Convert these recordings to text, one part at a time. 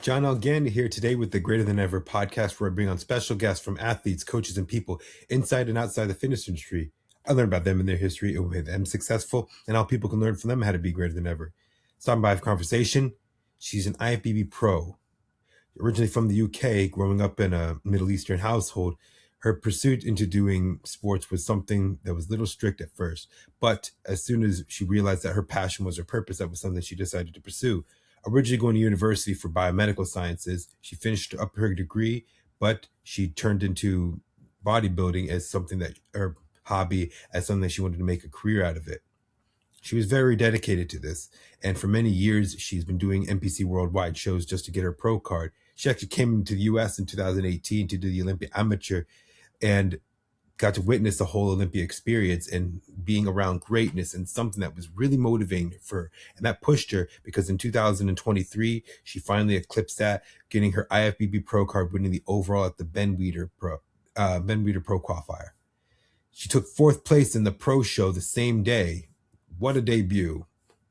John Alganda here today with the Greater Than Ever podcast, where I bring on special guests from athletes, coaches, and people inside and outside the fitness industry. I learn about them and their history, and with them successful, and how people can learn from them how to be greater than ever. Starting by a conversation, she's an IFBB Pro. Originally from the UK, growing up in a Middle Eastern household, her pursuit into doing sports was something that was a little strict at first. But as soon as she realized that her passion was her purpose, that was something she decided to pursue. Originally going to university for biomedical sciences, she finished up her degree, but she turned into bodybuilding as something that her hobby, as something that she wanted to make a career out of it. She was very dedicated to this, and for many years she's been doing NPC worldwide shows just to get her pro card. She actually came to the US in 2018 to do the Olympia amateur and got to witness the whole Olympia experience and being around greatness, and something that was really motivating for her. And that pushed her, because in 2023, she finally eclipsed that, getting her IFBB Pro card, winning the overall at the Ben Weider Pro qualifier. She took fourth place in the pro show the same day. What a debut.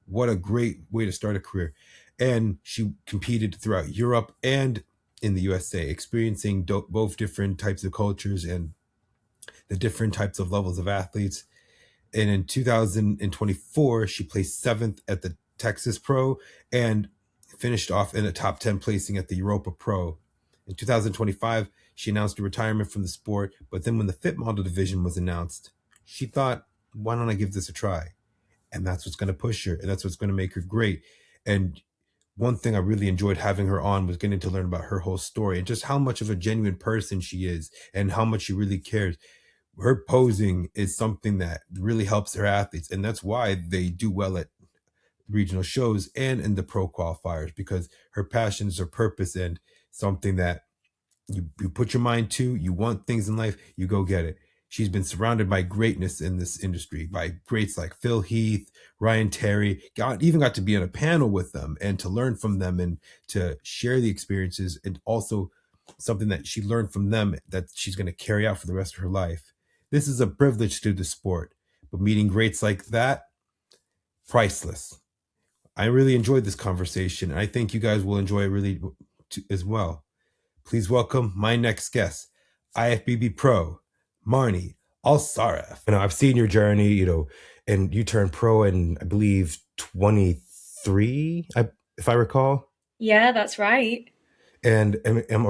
What a great way to start a career. And she competed throughout Europe and in the USA, experiencing both different types of cultures and the different types of levels of athletes. And in 2024, she placed 7th at the Texas Pro and finished off in a top 10 placing at the Europa Pro. In 2025, she announced a retirement from the sport, but then when the Fit Model division was announced, she thought, why don't I give this a try? And that's what's going to push her, and that's what's going to make her great. And one thing I really enjoyed having her on was getting to learn about her whole story and just how much of a genuine person she is and how much she really cares. Her posing is something that really helps her athletes, and that's why they do well at regional shows and in the pro qualifiers, because her passion is her purpose and something that you put your mind to. You want things in life, you go get it. She's been surrounded by greatness in this industry, by greats like Phil Heath, Ryan Terry, even got to be on a panel with them and to learn from them and to share the experiences, and also something that she learned from them that she's going to carry out for the rest of her life. This is a privilege to the sport, but meeting greats like that, priceless. I really enjoyed this conversation, and I think you guys will enjoy it really as well. Please welcome my next guest, IFBB Pro Marnie Al-Saraf. I've seen your journey, and you turned pro in, I believe, 23, if I recall. Yeah, that's right. And I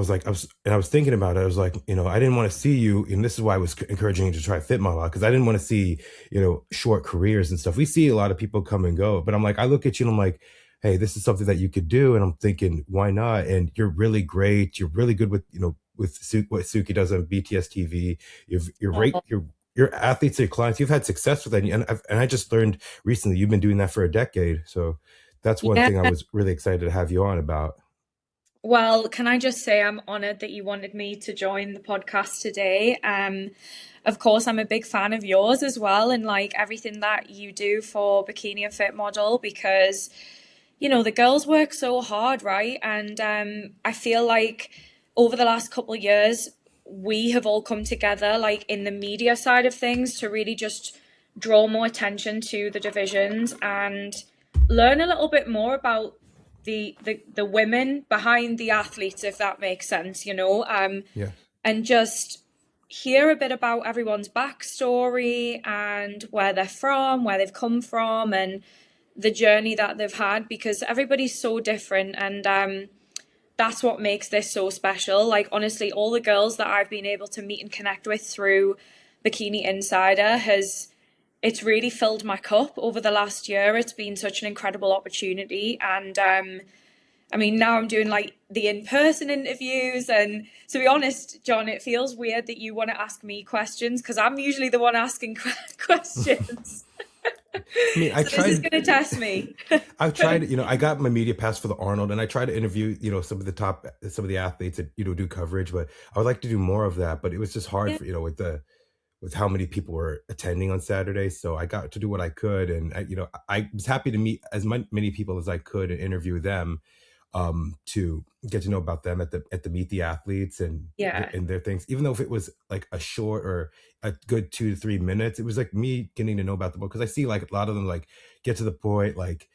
was thinking about it. I was like, I didn't want to see you, and this is why I was encouraging you to try Fit Model, because I didn't want to see, short careers and stuff. We see a lot of people come and go, but I'm like, I look at you and I'm like, hey, this is something that you could do. And I'm thinking, why not? And you're really great. You're really good with, with what Suki does on BTS TV. You're great. Your athletes, your clients, you've had success with that. And I just learned recently, you've been doing that for a decade. So that's one thing I was really excited to have you on about. Well, can I just say I'm honored that you wanted me to join the podcast today. Of course, I'm a big fan of yours as well, and like everything that you do for Bikini and Fit Model, because the girls work so hard, right? And I feel like over the last couple of years, we have all come together, like in the media side of things, to really just draw more attention to the divisions and learn a little bit more about the women behind the athletes, if that makes sense, and just hear a bit about everyone's backstory and where they're from, where they've come from, and the journey that they've had, because everybody's so different, and that's what makes this so special. Like, honestly, all the girls that I've been able to meet and connect with through Bikini Insider it's really filled my cup over the last year. It's been such an incredible opportunity, and now I'm doing like the in-person interviews, and to be honest, John, it feels weird that you want to ask me questions, because I'm usually the one asking questions. I tried. This is going to test me. I've tried, I got my media pass for the Arnold, and I try to interview, some of the athletes that, do coverage, but I would like to do more of that. But it was just hard, with how many people were attending on Saturday. So I got to do what I could. And I was happy to meet as many people as I could and interview them, to get to know about them at the Meet the Athletes and their things. Even though if it was like a short or a good 2 to 3 minutes, it was like me getting to know about the book. Cause I see like a lot of them like get to the point, like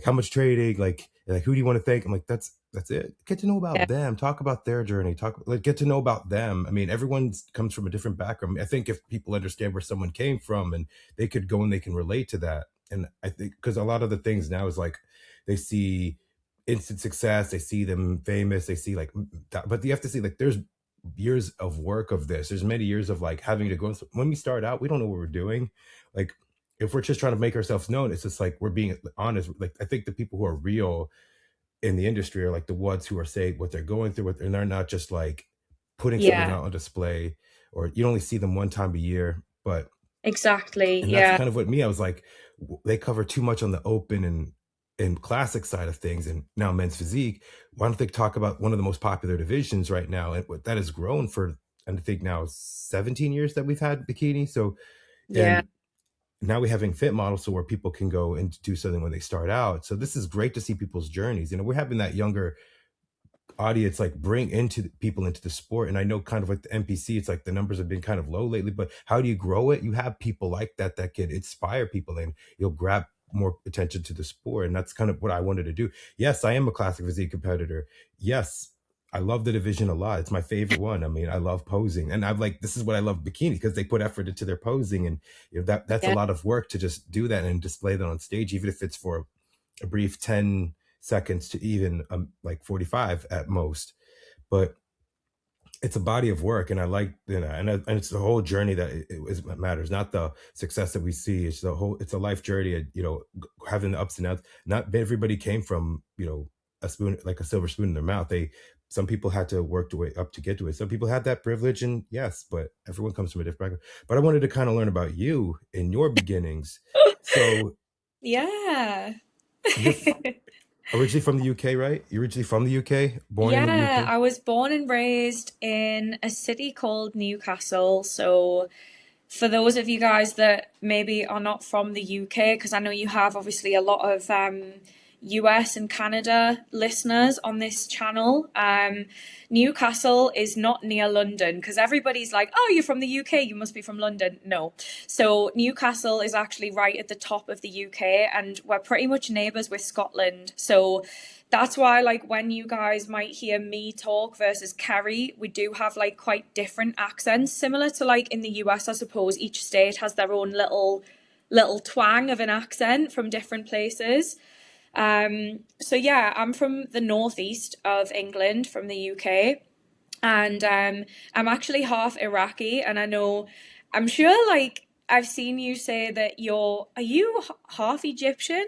how much training, like You're like, who do you want to thank? I'm like, that's it. Get to know Yeah. about them. Talk about their journey. Talk like get to know about them. I mean, everyone comes from a different background. I think if people understand where someone came from and they could go and they can relate to that. And I think because a lot of the things now is like they see instant success, they see them famous, they see like that, but you have to see like there's years of work of this. There's many years of like having to go. When we start out, we don't know what we're doing. Like if we're just trying to make ourselves known, it's just like we're being honest. Like I think the people who are real in the industry are like the ones who are saying what they're going through, and they're not just like putting something Yeah, out on display, or you only see them one time a year. But exactly. and that's Yeah. kind of what me. I was like, they cover too much on the open and classic side of things, and now men's physique. Why don't they talk about one of the most popular divisions right now, and what that has grown for? I think now 17 years that we've had bikini. So Yeah. and now we're having fit models, so where people can go and do something when they start out. So this is great to see people's journeys. You know, we're having that younger audience like bring into people into the sport. And I know kind of like the NPC, it's like the numbers have been kind of low lately, but how do you grow it? You have people like that that can inspire people, and you'll grab more attention to the sport. And that's kind of what I wanted to do. Yes, I am a classic physique competitor. Yes, I love the division a lot. It's my favorite one. I mean, I love posing, and I'm like, this is what I love bikini, because they put effort into their posing, and you know that's a Yeah. lot of work to just do that and display that on stage, even if it's for a brief 10 seconds to even like 45 at most. But it's a body of work, and I like, you know, and it's the whole journey that is what matters, not the success that we see. It's the whole, it's a life journey, you know, having the ups and downs. Not everybody came from, you know, a spoon, like a silver spoon in their mouth. Some people had to work their way up to get to it. Some people had that privilege, and yes, but everyone comes from a different background. But I wanted to kind of learn about you and your beginnings. So Yeah. you're originally from the UK, right? You're originally from the UK, born in the Yeah, UK. I was born and raised in a city called Newcastle. So, for those of you guys that maybe are not from the UK, because I know you have obviously a lot of US and Canada listeners on this channel, Newcastle is not near London because everybody's like, oh, you're from the UK, you must be from London. No. So, Newcastle is actually right at the top of the UK, and we're pretty much neighbours with Scotland. So, that's why like when you guys might hear me talk versus Kerry, we do have like quite different accents, similar to like in the US. I suppose each state has their own little twang of an accent from different places. So yeah, I'm from the northeast of England, from the UK, and I'm actually half Iraqi, and I know, I'm sure like I've seen you say that are you half Egyptian?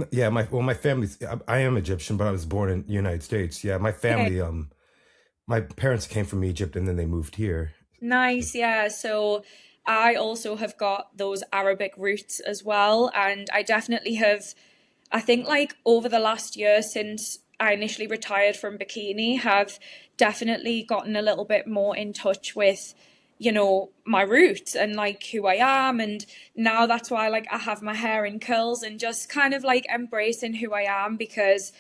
Yeah, my family's, I am Egyptian, but I was born in the United States. Yeah, my Okay. family, my parents came from Egypt and then they moved here. So, Nice, yeah. So I also have got those Arabic roots as well. And I definitely have, I think like over the last year since I initially retired from bikini, have definitely gotten a little bit more in touch with, my roots and like who I am. And now that's why like I have my hair in curls and just kind of like embracing who I am because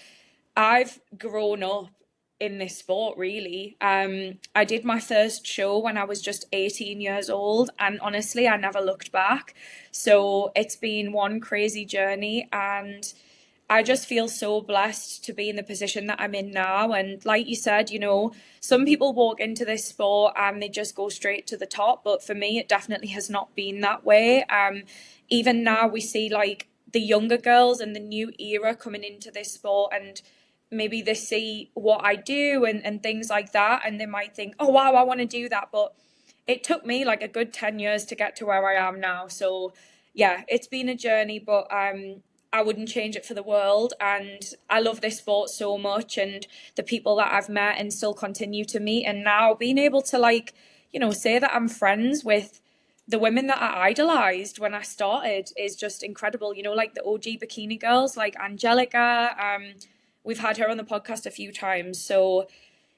I've grown up in this sport really. I did my first show when I was just 18 years old, and honestly, I never looked back. So it's been one crazy journey, and I just feel so blessed to be in the position that I'm in now. And like you said, some people walk into this sport and they just go straight to the top, but for me, it definitely has not been that way. Even now, we see like the younger girls and the new era coming into this sport, and maybe they see what I do and things like that, and they might think, oh wow, I want to do that. But it took me like a good 10 years to get to where I am now. So yeah, it's been a journey, but I wouldn't change it for the world. And I love this sport so much, and the people that I've met and still continue to meet, and now being able to like, say that I'm friends with the women that I idolized when I started is just incredible. Like the OG bikini girls, like Angelica. We've had her on the podcast a few times. So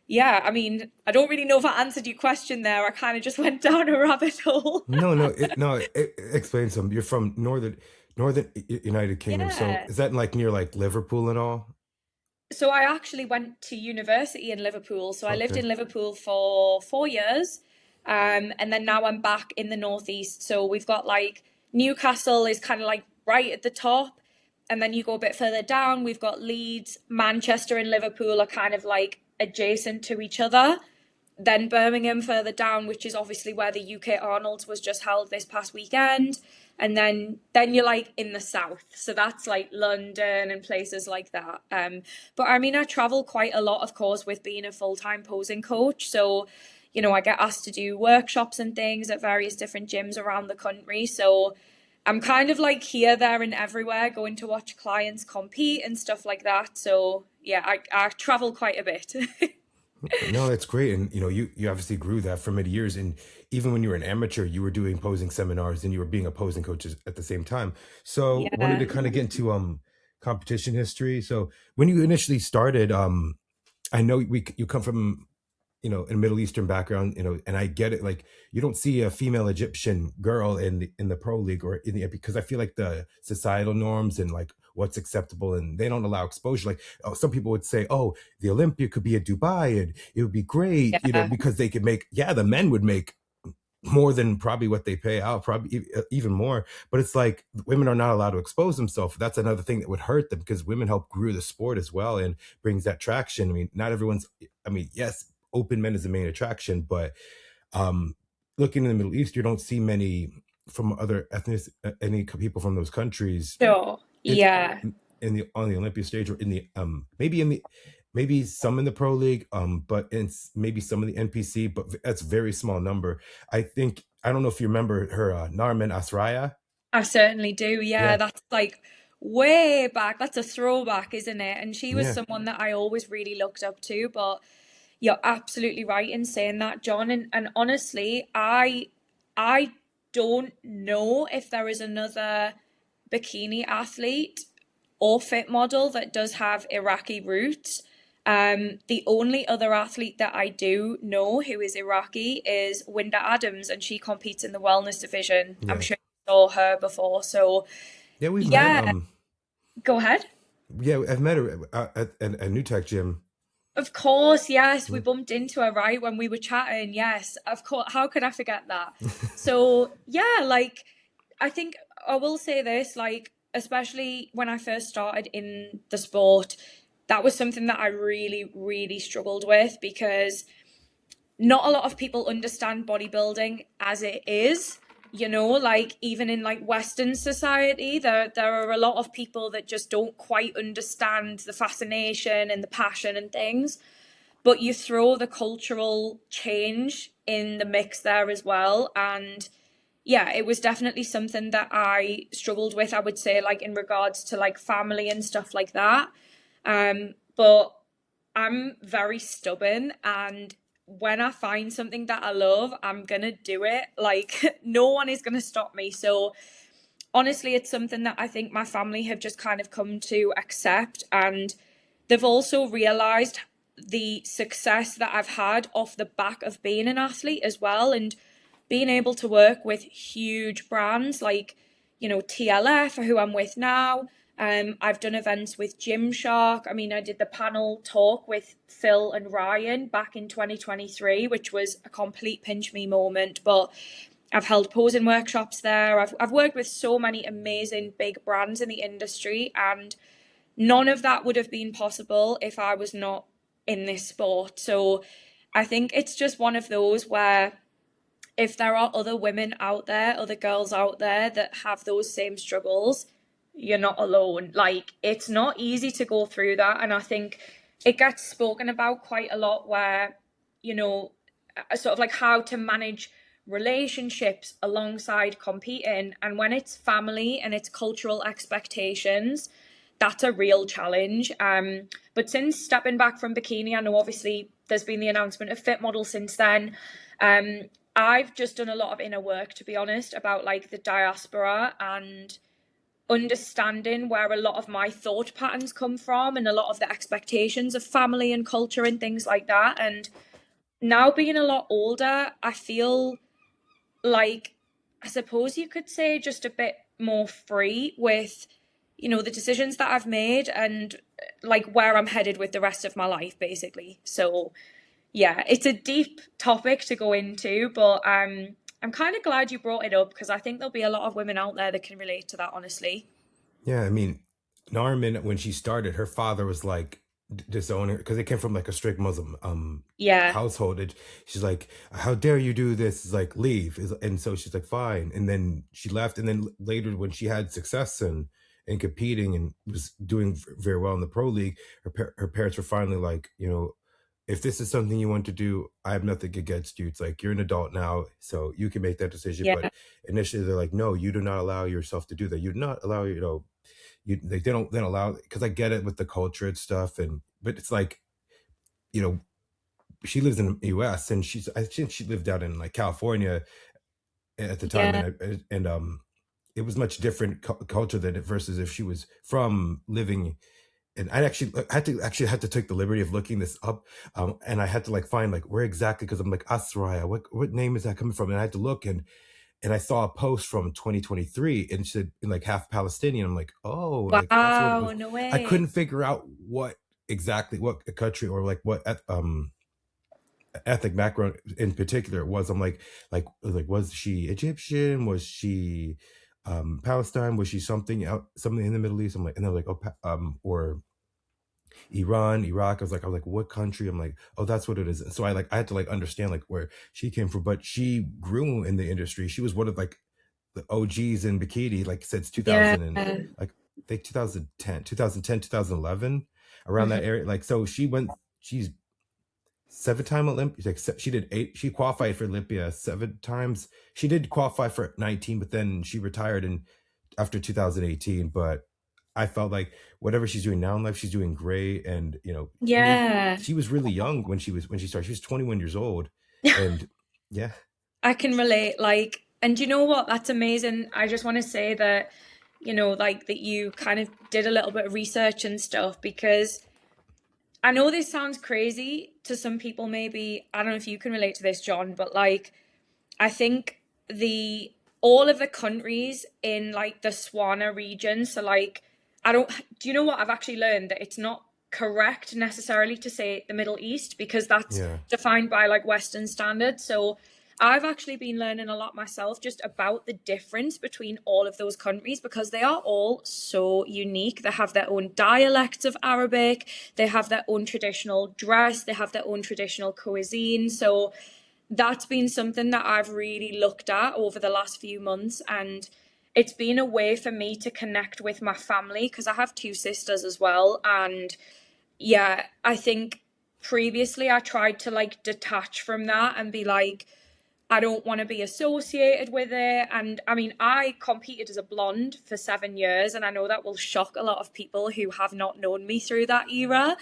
yeah, I mean, I don't really know if I answered your question there. I kind of just went down a rabbit hole. no, it explains some. You're from northern United Kingdom. So Yeah. is that like near like Liverpool and all? So I actually went to university in Liverpool. So I lived Okay. in Liverpool for 4 years. And then now I'm back in the northeast. So we've got like Newcastle is kind of like right at the top. And then you go a bit further down, we've got Leeds, Manchester, and Liverpool are kind of like adjacent to each other. Then Birmingham further down, which is obviously where the UK Arnold's was just held this past weekend. And then you're like in the south. So that's like London and places like that. But I mean, I travel quite a lot, of course, with being a full-time posing coach. So, you know, I get asked to do workshops and things at various different gyms around the country. So I'm kind of like here, there, and everywhere, going to watch clients compete and stuff like that. So yeah, I travel quite a bit. No, that's great. And you obviously grew that for many years. And even when you were an amateur, you were doing posing seminars and you were being a posing coach at the same time. So wanted Yeah. to kind of get into competition history. So when you initially started, I know you come from a Middle Eastern background, and I get it. Like, you don't see a female Egyptian girl in the pro league or because I feel like the societal norms and like what's acceptable, and they don't allow exposure. Like, oh, some people would say, oh, the Olympia could be at Dubai and it would be great, Yeah. because they could make, yeah, the men would make more than probably what they pay out, probably even more. But it's like women are not allowed to expose themselves. That's another thing that would hurt them, because women help grew the sport as well and brings that traction. I mean, not everyone's, I mean, yes, open men is the main attraction, but um looking in the Middle East, you don't see many from other ethnic any people from those countries Sure. in Yeah. in the on the Olympia stage, or in the maybe some in the pro league, but in maybe some in the NPC, but that's very small number. I think, I don't know if you remember her, Narman Asraya. I certainly do. Yeah, Yeah, that's like way back. That's a throwback, isn't it? And she was yeah, someone that I always really looked up to. But you're absolutely right in saying that, John. And honestly, I don't know if there is another bikini athlete or fit model that does have Iraqi roots. The only other athlete that I do know who is Iraqi is Winda Adams, and she competes in the wellness division. I'm yeah, sure you saw her before. So, yeah. We've met. yeah, go ahead. Yeah, I've met her at a New Tech gym. Of course, yes, we Yeah. bumped into her right when we were chatting. Yes, of course. How could I forget that? So, yeah, like, I think I will say this, like, especially when I first started in the sport, that was something that I really, really struggled with, because not a lot of people understand bodybuilding as it is. You know, like even in like Western society, there are a lot of people that just don't quite understand the fascination and the passion and things. But you throw the cultural change in the mix there as well. And yeah, it was definitely something that I struggled with, I would say, like in regards to like family and stuff like that. But I'm very stubborn, and when I find something that I love, I'm gonna do it. Like no one is gonna stop me. So honestly, it's something that I think my family have just kind of come to accept, and they've also realized the success that I've had off the back of being an athlete as well, and being able to work with huge brands like, you know, TLF, who I'm with now. I've done events with Gymshark. I mean, I did the panel talk with Phil and Ryan back in 2023, which was a complete pinch me moment. But I've held posing workshops there. I've worked with so many amazing big brands in the industry, and none of that would have been possible if I was not in this sport. So I think it's just one of those where if there are other women out there, other girls out there that have those same struggles, you're not alone. Like, it's not easy to go through that. And I think it gets spoken about quite a lot where, you know, sort of like how to manage relationships alongside competing. And when it's family and it's cultural expectations, that's a real challenge. But since stepping back from bikini, I know obviously there's been the announcement of Fit Model since then. I've just done a lot of inner work, to be honest, about like the diaspora and understanding where a lot of my thought patterns come from and a lot of the expectations of family and culture and things like that. And now being a lot older, I feel like, I suppose you could say, just a bit more free with, you know, the decisions that I've made and like where I'm headed with the rest of my life, basically. So yeah, it's a deep topic to go into, but I'm kind of glad you brought it up, because I think there'll be a lot of women out there that can relate to that, honestly. Yeah, I mean, Narman, when she started, her father was like disowning her because they came from like a strict Muslim Yeah, household. She's like, "How dare you do this?" Is like, "Leave." And so she's like, "Fine." And then she left. And then later, when she had success and competing and was doing very well in the pro league, her parents were finally like, if this is something you want to do, I have nothing against you. It's like, you're an adult now, so you can make that decision. yeah, But initially, they're like, no, you do not allow yourself to do that. You do not allow, they don't allow, because I get it with the culture and stuff, but it's like, you know she lives in the US, and I think she lived out in like California at the time, yeah, and it was much different culture than it versus if she was from living. And I had to take the liberty of looking this up, and I had to like find like where exactly, because I'm like, Asraya, what name is that coming from? And I had to look, and I saw a post from 2023, and it said in like half Palestinian. I'm like, oh, like that's what it wow, was. no I way. couldn't figure out what exactly, what country, or like what ethnic background in particular it was. I'm like, was she Egyptian? Was she Palestine? Was she something in the Middle East? I'm like, and they're like, oh, or Iran, Iraq. I was like, what country? I'm like, oh, that's what it is. And so I had to like understand like where she came from. But she grew in the industry. She was one of like the OGs in bikini, like since Yeah. 2000, and like I think 2010, 2011, around Mhm. that area. Like, so she's 7-time Olympia. Like, she did 8. She qualified for Olympia 7 times. She did qualify for 19, but then she retired in after 2018. But I felt like whatever she's doing now in life, she's doing great. And I mean, Yeah. she was really young when she started. She was 21 years old, and yeah, I can relate. Like, and you know what? That's amazing. I just want to say that, like that you kind of did a little bit of research and stuff because I know this sounds crazy to some people, maybe. I don't know if you can relate to this, John, but like, I think the all of the countries in like the Swana region, so like I don't do you know what I've actually learned that it's not correct necessarily to say the Middle East because that's yeah. defined by like Western standards. So I've actually been learning a lot myself just about the difference between all of those countries because they are all so unique. They have their own dialects of Arabic, they have their own traditional dress, they have their own traditional cuisine. So that's been something that I've really looked at over the last few months. And it's been a way for me to connect with my family because I have two sisters as well. And yeah, I think previously I tried to like detach from that and be like, I don't want to be associated with it. And I mean, I competed as a blonde for 7 years, and I know that will shock a lot of people who have not known me through that era.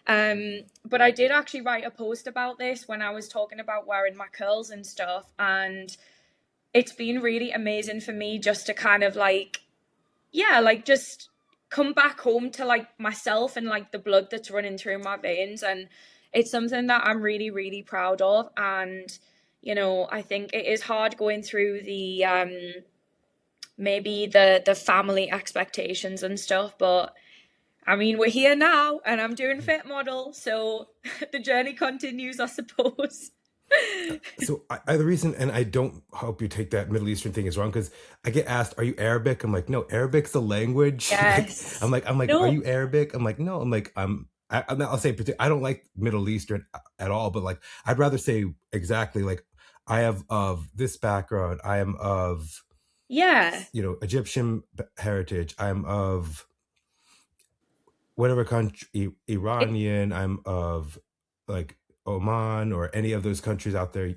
But I did actually write a post about this when I was talking about wearing my curls and stuff. And it's been really amazing for me just to kind of like, yeah, like just come back home to like myself and like the blood that's running through my veins. And it's something that I'm really, really proud of. And, I think it is hard going through the maybe the family expectations and stuff, but I mean, we're here now and I'm doing fit model, so the journey continues, I suppose. So the reason, and I don't hope you take that Middle Eastern thing as wrong, because I get asked, "Are you Arabic?" I'm like, "No, Arabic's a language." Like, Yes. I'm like, "Are No. you Arabic?" I'm like, "No." I'm like, I'll say, I don't like Middle Eastern at all, but like, I'd rather say exactly like, I have of this background. I am of Yeah. Egyptian heritage. I'm of whatever country, It, Iranian. I'm of like Oman or any of those countries out there,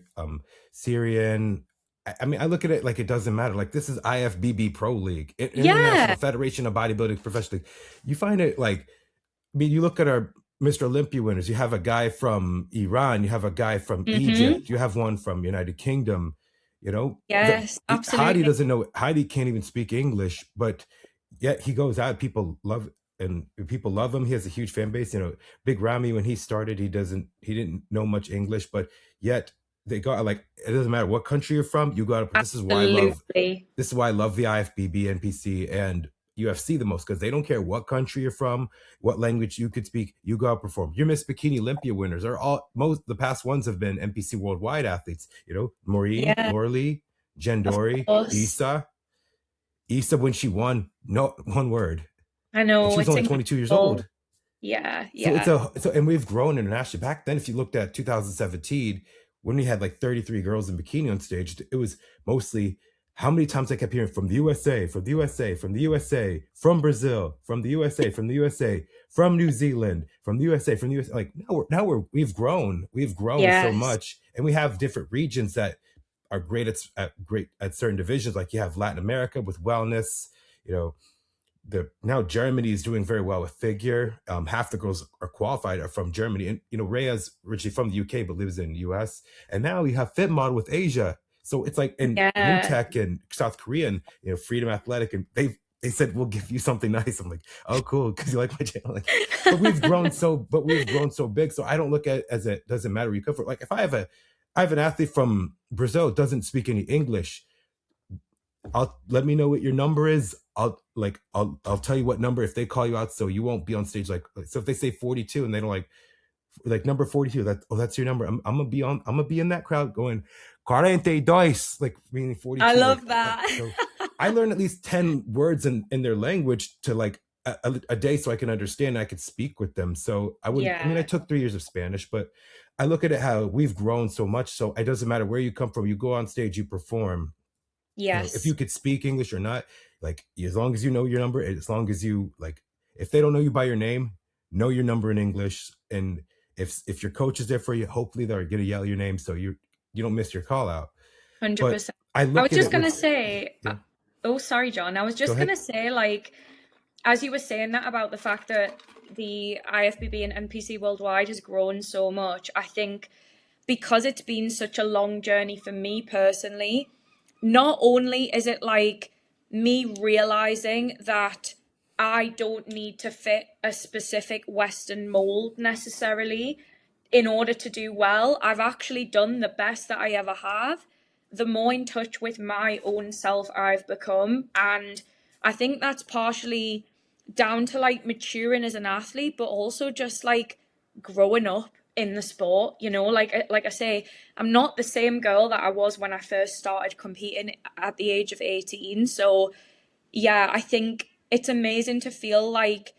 Syrian. I mean, I look at it like it doesn't matter. Like, this is IFBB Pro League, yeah. International Federation of Bodybuilding Professional League. You find it like, I mean, you look at our Mr. Olympia winners. You have a guy from Iran. You have a guy from Mm-hmm. Egypt. You have one from United Kingdom. Yes, Hadi absolutely. doesn't know. Hadi can't even speak English, but yet he goes out. People love him. He has a huge fan base. Big Ramy, when he started, he didn't know much English, but yet they got like, it doesn't matter what country you're from. You got to. Absolutely. This is why I love the IFBB, NPC, and UFC the most, because they don't care what country you're from, what language you could speak. You go out perform. Your Miss Bikini Olympia winners are all, most the past ones have been NPC worldwide athletes. Maureen, Yeah, Laura Lee, Jen of Dory, course. Issa when she won, no one word. I and she know, was it's only 22 years incredible. old. Yeah, So yeah, and we've grown internationally. Back then, if you looked at 2017, when we had like 33 girls in bikini on stage, it was mostly how many times I kept hearing from the USA, from the USA, from the USA, from Brazil, from the USA, from the USA, from New Zealand, from the USA, from the USA. Like we've grown so yes, much, and we have different regions that are great at certain divisions. Like you have Latin America with wellness, you know, the now Germany is doing very well with figure. Half the girls are qualified are from Germany, and Rhea's originally from the UK but lives in the US. And now we have fit model with Asia, so it's like in New yeah. Tech and South Korean, Freedom Athletic, and they said we'll give you something nice. I'm like, oh, cool, because you like my channel. Like, but we've grown so big. So I don't look at it as it doesn't matter where you come from. Like if I have an athlete from Brazil doesn't speak any English, I'll let me know what your number is. I'll tell you what number if they call you out, so you won't be on stage. So if they say 42 and they don't like number 42, that's your number. I'm gonna be in that crowd going 42, like meaning I 42. love that. So I learn at least 10 words in their language to like a day so I can understand, I could speak with them. So I Yeah, took 3 years of Spanish, but I look at it how we've grown so much. So it doesn't matter where you come from, you go on stage, you perform. If yes, you could speak English or not, like as long as you know your number, as long as you like, if they don't know you by your name, know your number in English. And if your coach is there for you, hopefully they're gonna yell your name so you don't miss your call out. But 100%. I I was look at just it gonna with say, yeah, oh, sorry, John. I was go just ahead. gonna say, like, as you were saying that about the fact that the IFBB and NPC worldwide has grown so much, I think because it's been such a long journey for me personally, not only is it like me realizing that I don't need to fit a specific Western mold necessarily in order to do well, I've actually done the best that I ever have. The more in touch with my own self I've become. And I think that's partially down to like maturing as an athlete, but also just like growing up in the sport. Like I say, I'm not the same girl that I was when I first started competing at the age of 18. So yeah, I think it's amazing to feel like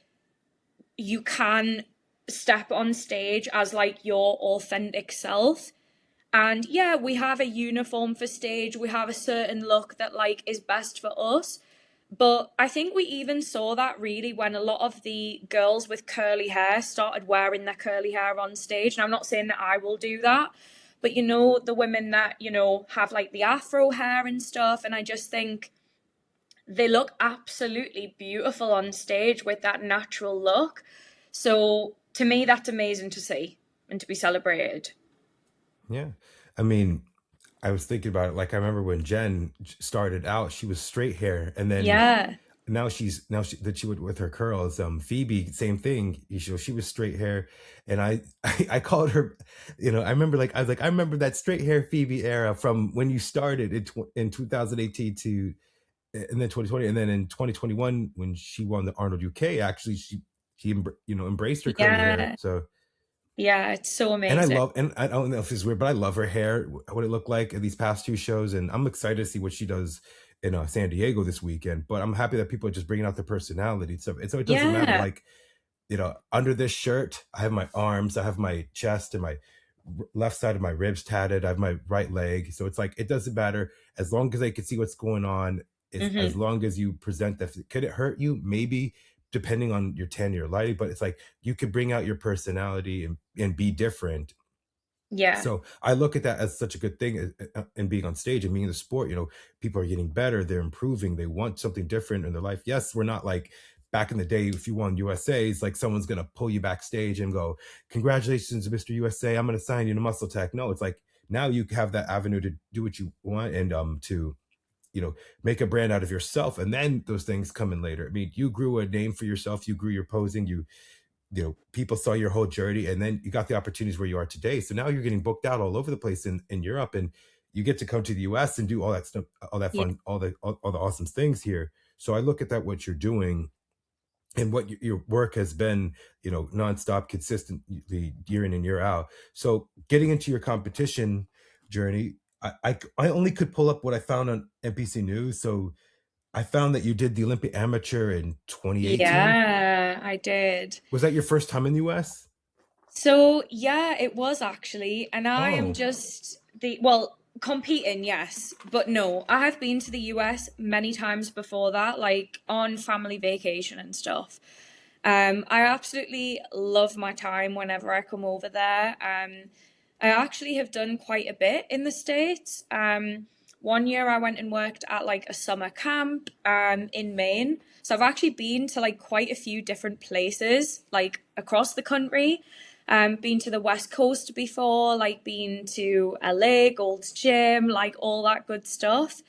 you can step on stage as like your authentic self. And yeah, we have a uniform for stage, we have a certain look that like is best for us. But I think we even saw that really when a lot of the girls with curly hair started wearing their curly hair on stage. And I'm not saying that I will do that, but the women that, have like the afro hair and stuff. And I just think they look absolutely beautiful on stage with that natural look. So to me, that's amazing to see and to be celebrated. Yeah, I mean, I was thinking about it. Like I remember when Jen started out, she was straight hair, and then Yeah. now that she would with her curls. Phoebe, same thing. She was straight hair, and I called her. I remember I remember that straight hair Phoebe era from when you started in 2018 to and then 2020, and then in 2021 when she won the Arnold UK. Actually, she embraced her curly hair. Yeah. So Yeah. It's so amazing. and I don't know if it's weird, but I love her hair, what it looked like at these past 2 shows, and I'm excited to see what she does in San Diego this weekend. But I'm happy that people are just bringing out their personality. So it doesn't matter. Yeah. Like under this shirt, I have my arms, I have my chest, and my left side of my ribs tatted. I have my right leg, so it's like it doesn't matter as long as I can see what's going on. As Hmm. long as you present that, could it hurt you? Maybe, depending on your tan, your lighting, but it's like you could bring out your personality and be different. Yeah. So I look at that as such a good thing in being on stage and being in the sport. People are getting better, they're improving, they want something different in their life. Yes, we're not like back in the day. If you won USA, it's like someone's gonna pull you backstage and go, "Congratulations, Mr. USA! I'm gonna sign you to Muscle Tech." No, it's like now you have that avenue to do what you want and to make a brand out of yourself, and then those things come in later. I mean, you grew a name for yourself, you grew your posing, people saw your whole journey, and then you got the opportunities where you are today. So now you're getting booked out all over the place in Europe, and you get to come to the US and do all that stuff, all that Yeah. fun, all the awesome things here. So I look at that, what you're doing and what your work has been, nonstop, consistently, year in and year out. So getting into your competition journey, I only could pull up what I found on NPC News. So I found that you did the Olympia Amateur in 2018. Yeah, I did. Was that your first time in the US? So yeah, it was actually, and I am Oh, just well, competing, yes, but no, I have been to the US many times before that, like on family vacation and stuff. I absolutely love my time whenever I come over there. I actually have done quite a bit in the States. One year I went and worked at like a summer camp in Maine. So I've actually been to like quite a few different places, like across the country. Been to the West Coast before, like been to LA, Gold's Gym, like all that good stuff.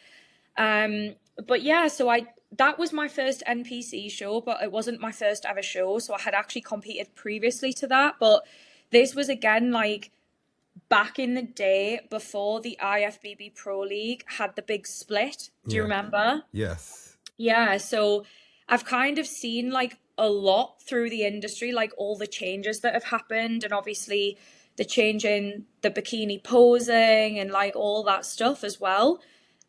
But yeah, so I that was my first NPC show, but it wasn't my first ever show. So I had actually competed previously to that, but this was again like back in the day before the IFBB Pro League had the big split. Do you yeah. remember? Yes. Yeah, so I've kind of seen like a lot through the industry, like all the changes that have happened, and obviously the change in the bikini posing and like all that stuff as well.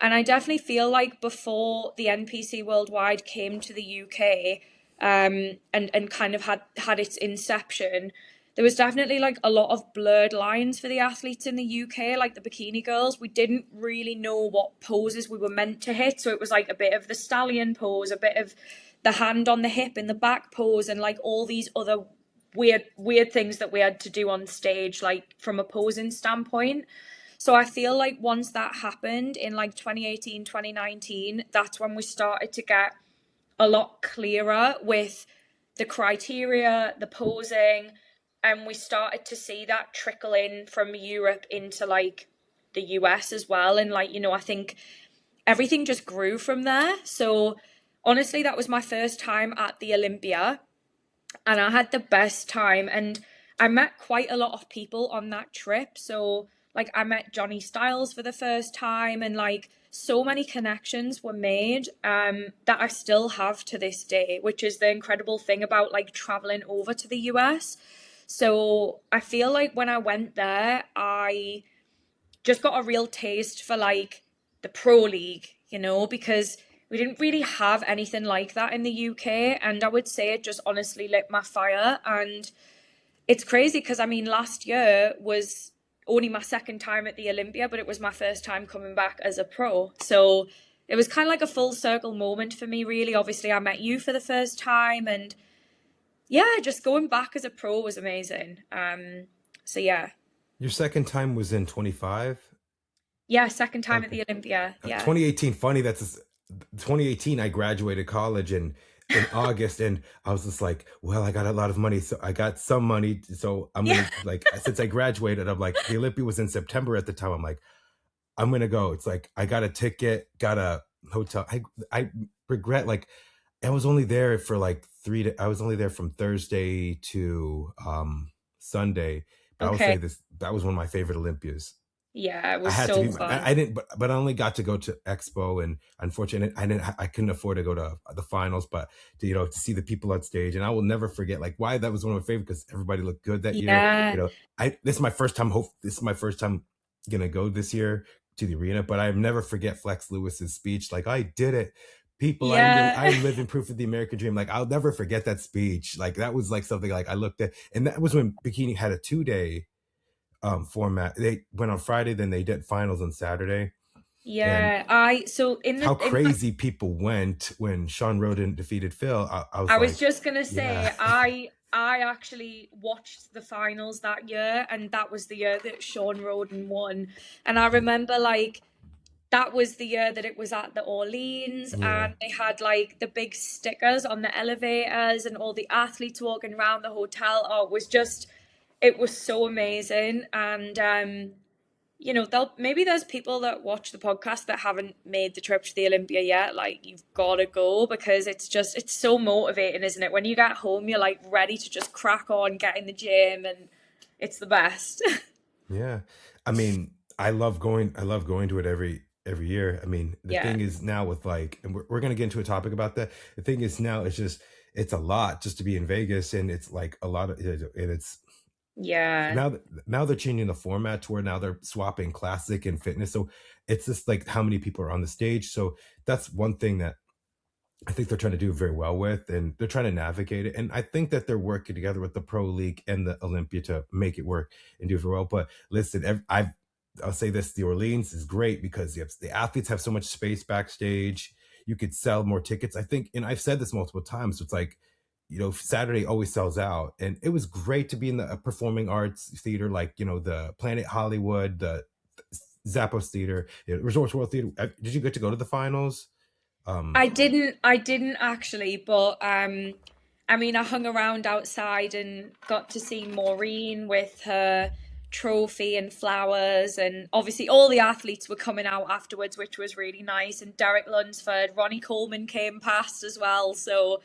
And I definitely feel like before the NPC Worldwide came to the UK, and kind of had its inception, there was definitely like a lot of blurred lines for the athletes in the UK, like the bikini girls. We didn't really know what poses we were meant to hit. So it was like a bit of the stallion pose, a bit of the hand on the hip in the back pose, and like all these other weird things that we had to do on stage, like from a posing standpoint. So I feel like once that happened in like 2018, 2019, that's when we started to get a lot clearer with the criteria, the posing, and we started to see that trickle in from Europe into like the US as well. And like, I think everything just grew from there. So honestly, that was my first time at the Olympia, and I had the best time. And I met quite a lot of people on that trip. So like I met Johnny Styles for the first time, and like so many connections were made that I still have to this day, which is the incredible thing about like traveling over to the US. So I feel like when I went there, I just got a real taste for like the pro league, because we didn't really have anything like that in the UK. And I would say it just honestly lit my fire. And it's crazy because I mean, last year was only my second time at the Olympia, but it was my first time coming back as a pro. So it was kind of like a full circle moment for me, really. Obviously, I met you for the first time, and yeah, just going back as a pro was amazing. So yeah. Your second time was in 25? Yeah, second time at Okay. the Olympia. Yeah. 2018, funny, 2018 I graduated college in August, and I was just like, well, I got a lot of money, so I got some money, so I'm Yeah. gonna like since I graduated, I'm like, the Olympia was in September at the time. I'm like, I'm gonna go. It's like I got a ticket, got a hotel. I regret like I was only there for like I was only there from Thursday to Sunday, but I will Okay. say this, that was one of my favorite Olympias. Yeah, it I was had to so be. fun. I didn't, but I only got to go to Expo, and unfortunately, I couldn't afford to go to the finals. But to see the people on stage, and I will never forget like why that was one of my favorite, because everybody looked good that year. Yeah. This is my first time. This is my first time gonna go this year to the arena, but I never forget Flex Lewis's speech. Like, I did it, people. Yeah. I'm living proof of the American dream. Like, I'll never forget that speech. Like, that was like something like I looked at, and that was when Bikini had a 2 day format. They went on Friday, then they did finals on Saturday, and Yeah. I so in how the in my crazy people went when Sean Roden defeated Phil. I was I was like, just gonna yeah, say I actually watched the finals that year, and that was the year that Sean Roden won. And I remember like that was the year that it was at the Orleans, yeah. and they had like the big stickers on the elevators and all the athletes walking around the hotel. Oh, it was so amazing. And maybe there's people that watch the podcast that haven't made the trip to the Olympia yet. Like, you've got to go, because it's so motivating, isn't it? When you get home, you're like ready to just crack on, get in the gym, and it's the best. Yeah. I mean, I love going to it every year. I mean, the Yeah. thing is now with like, and we're gonna get into a topic about that. The thing is now it's a lot just to be in Vegas, and it's like a lot of, and it's Yeah. now they're changing the format to where now they're swapping classic and fitness. So it's just like how many people are on the stage. So that's one thing that I think they're trying to do very well with, and they're trying to navigate it. And I think that they're working together with the Pro League and the Olympia to make it work and do it very well. But listen, I'll say this: the Orleans is great because the athletes have so much space backstage. You could sell more tickets. I think, and I've said this multiple times. It's like, Saturday always sells out, and it was great to be in the performing arts theater, like the Planet Hollywood, the Zappos Theater, Resorts World Theater. Did you get to go to the finals? Um, I didn't actually, but I mean, I hung around outside and got to see Maureen with her trophy and flowers, and obviously all the athletes were coming out afterwards, which was really nice. And Derek Lunsford, Ronnie Coleman came past as well. So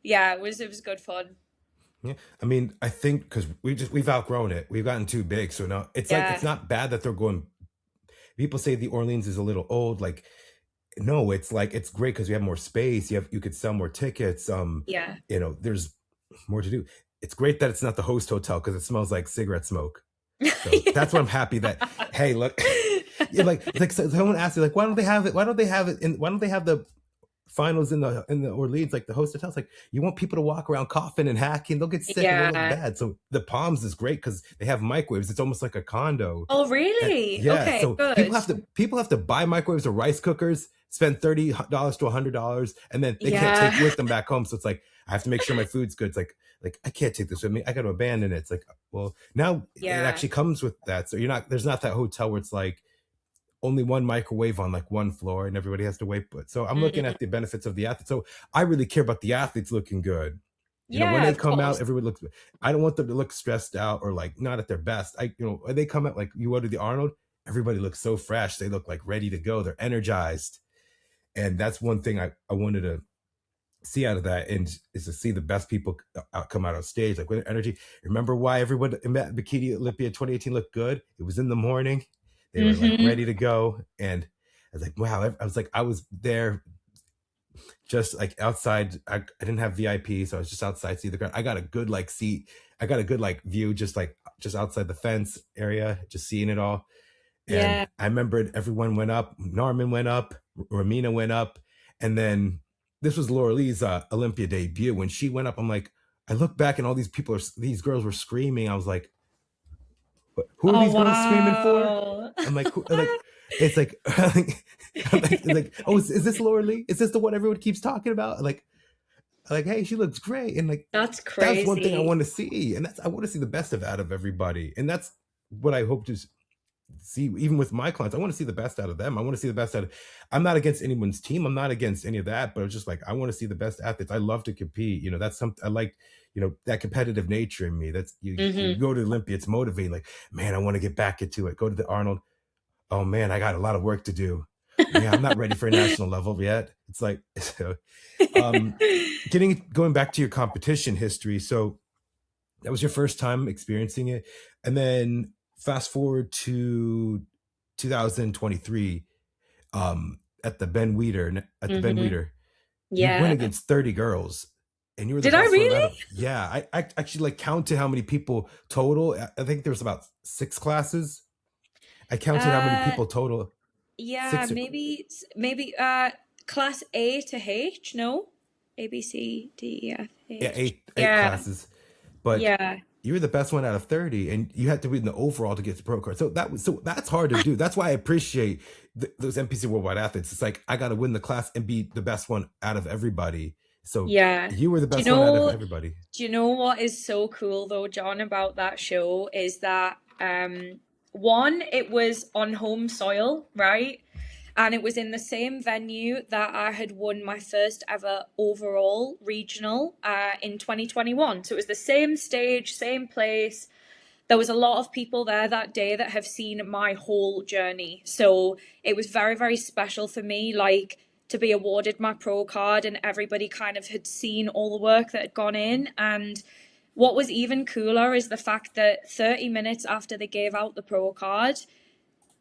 yeah, it was good fun. Yeah, I mean, I think because we've outgrown it, we've gotten too big. So now it's like it's Yeah, not bad that they're going. People say the Orleans is a little old. Like, no, it's like it's great because we have more space. You could sell more tickets. yeah. There's more to do. It's great that it's not the host hotel because it smells like cigarette smoke. So that's what I'm happy that. Hey, look, yeah, like it's like someone asked me like, why don't they have it? Why don't they have it? Why don't they have the finals in the Orleans, like the host hotels? Like, you want people to walk around coughing and hacking, they'll get sick and they'll look Yeah. bad. So the Palms is great because they have microwaves. It's almost like a condo. Oh, really? Yeah, Okay, so good. people have to buy microwaves or rice cookers, spend $30 to $100, and then they can't take Yeah. with them back home. So it's like I have to make sure my food's good. It's like I can't take this with me. I got to abandon it. It's like, well, now it Yeah. actually comes with that. So there's not that hotel where it's like only one microwave on like one floor and everybody has to wait. But so I'm looking Mm. at the benefits of the athletes. So I really care about the athletes looking good. When Yeah, they of come out, course. everybody looks. I don't want them to look stressed out or like not at their best. When they come out, like you go to the Arnold, everybody looks so fresh. They look like ready to go. They're energized, and that's one thing I wanted to see out of that, and is to see the best people come out on stage, like with energy. Remember why everyone in that Bikini Olympia 2018 looked good? It was in the morning. They were like Hmm. ready to go, and I was like, wow. I was like, I was there just like outside. I didn't have VIP, so I was just outside, see the ground. I got a good like seat. I got a good like view, just outside the fence area, just seeing it all. And Yeah. I remembered everyone went up. Norman went up. Ramina went up, and then this was Laura Lee's Olympia debut. When she went up, I'm like, I look back and all these girls were screaming. I was like, who are Oh, these girls screaming for? wow. I'm like, it's like, oh, is this Laura Lee? Is this the one everyone keeps talking about? Like, hey, she looks great, and like That's that's one thing I crazy. want to see, and I want to see the best out of everybody, and that's what I hope to see. Even with my clients, I want to see the best out of them. I want to see the best out of. I'm not against anyone's team. I'm not against any of that, but it's just like I want to see the best athletes. I love to compete. That's something I like. That competitive nature in me. That's you Hmm. go to Olympia, it's motivating. Like, man, I want to get back into it. Go to the Arnold. Oh man, I got a lot of work to do. Yeah, I'm not ready for a national level yet. It's like, so, um, going back to your competition history. So that was your first time experiencing it, and then fast forward to 2023, at the Ben Hmm. Weeder, you went Yeah. against 30 girls, and you were the Did I best one out really? of. Yeah, I actually like counted how many people total. I think there was about 6 classes. I counted how many Uh, people total. yeah, Six or maybe class A to H, no? A B C D E F yeah, H. eight Yeah. classes, but Yeah. you were the best one out of 30, and you had to win the overall to get the pro card. So that's hard to do. That's why I appreciate those NPC Worldwide athletes. It's like I got to win the class and be the best one out of everybody. So Yeah. you were the Do you best one out of know everybody. do you know what is so cool though, John, about that show is that one, it was on home soil, right? And it was in the same venue that I had won my first ever overall regional in 2021. So it was the same stage, same place. There was a lot of people there that day that have seen my whole journey. So it was very, very special for me, like to be awarded my pro card, and everybody kind of had seen all the work that had gone in. And what was even cooler is the fact that 30 minutes after they gave out the pro card,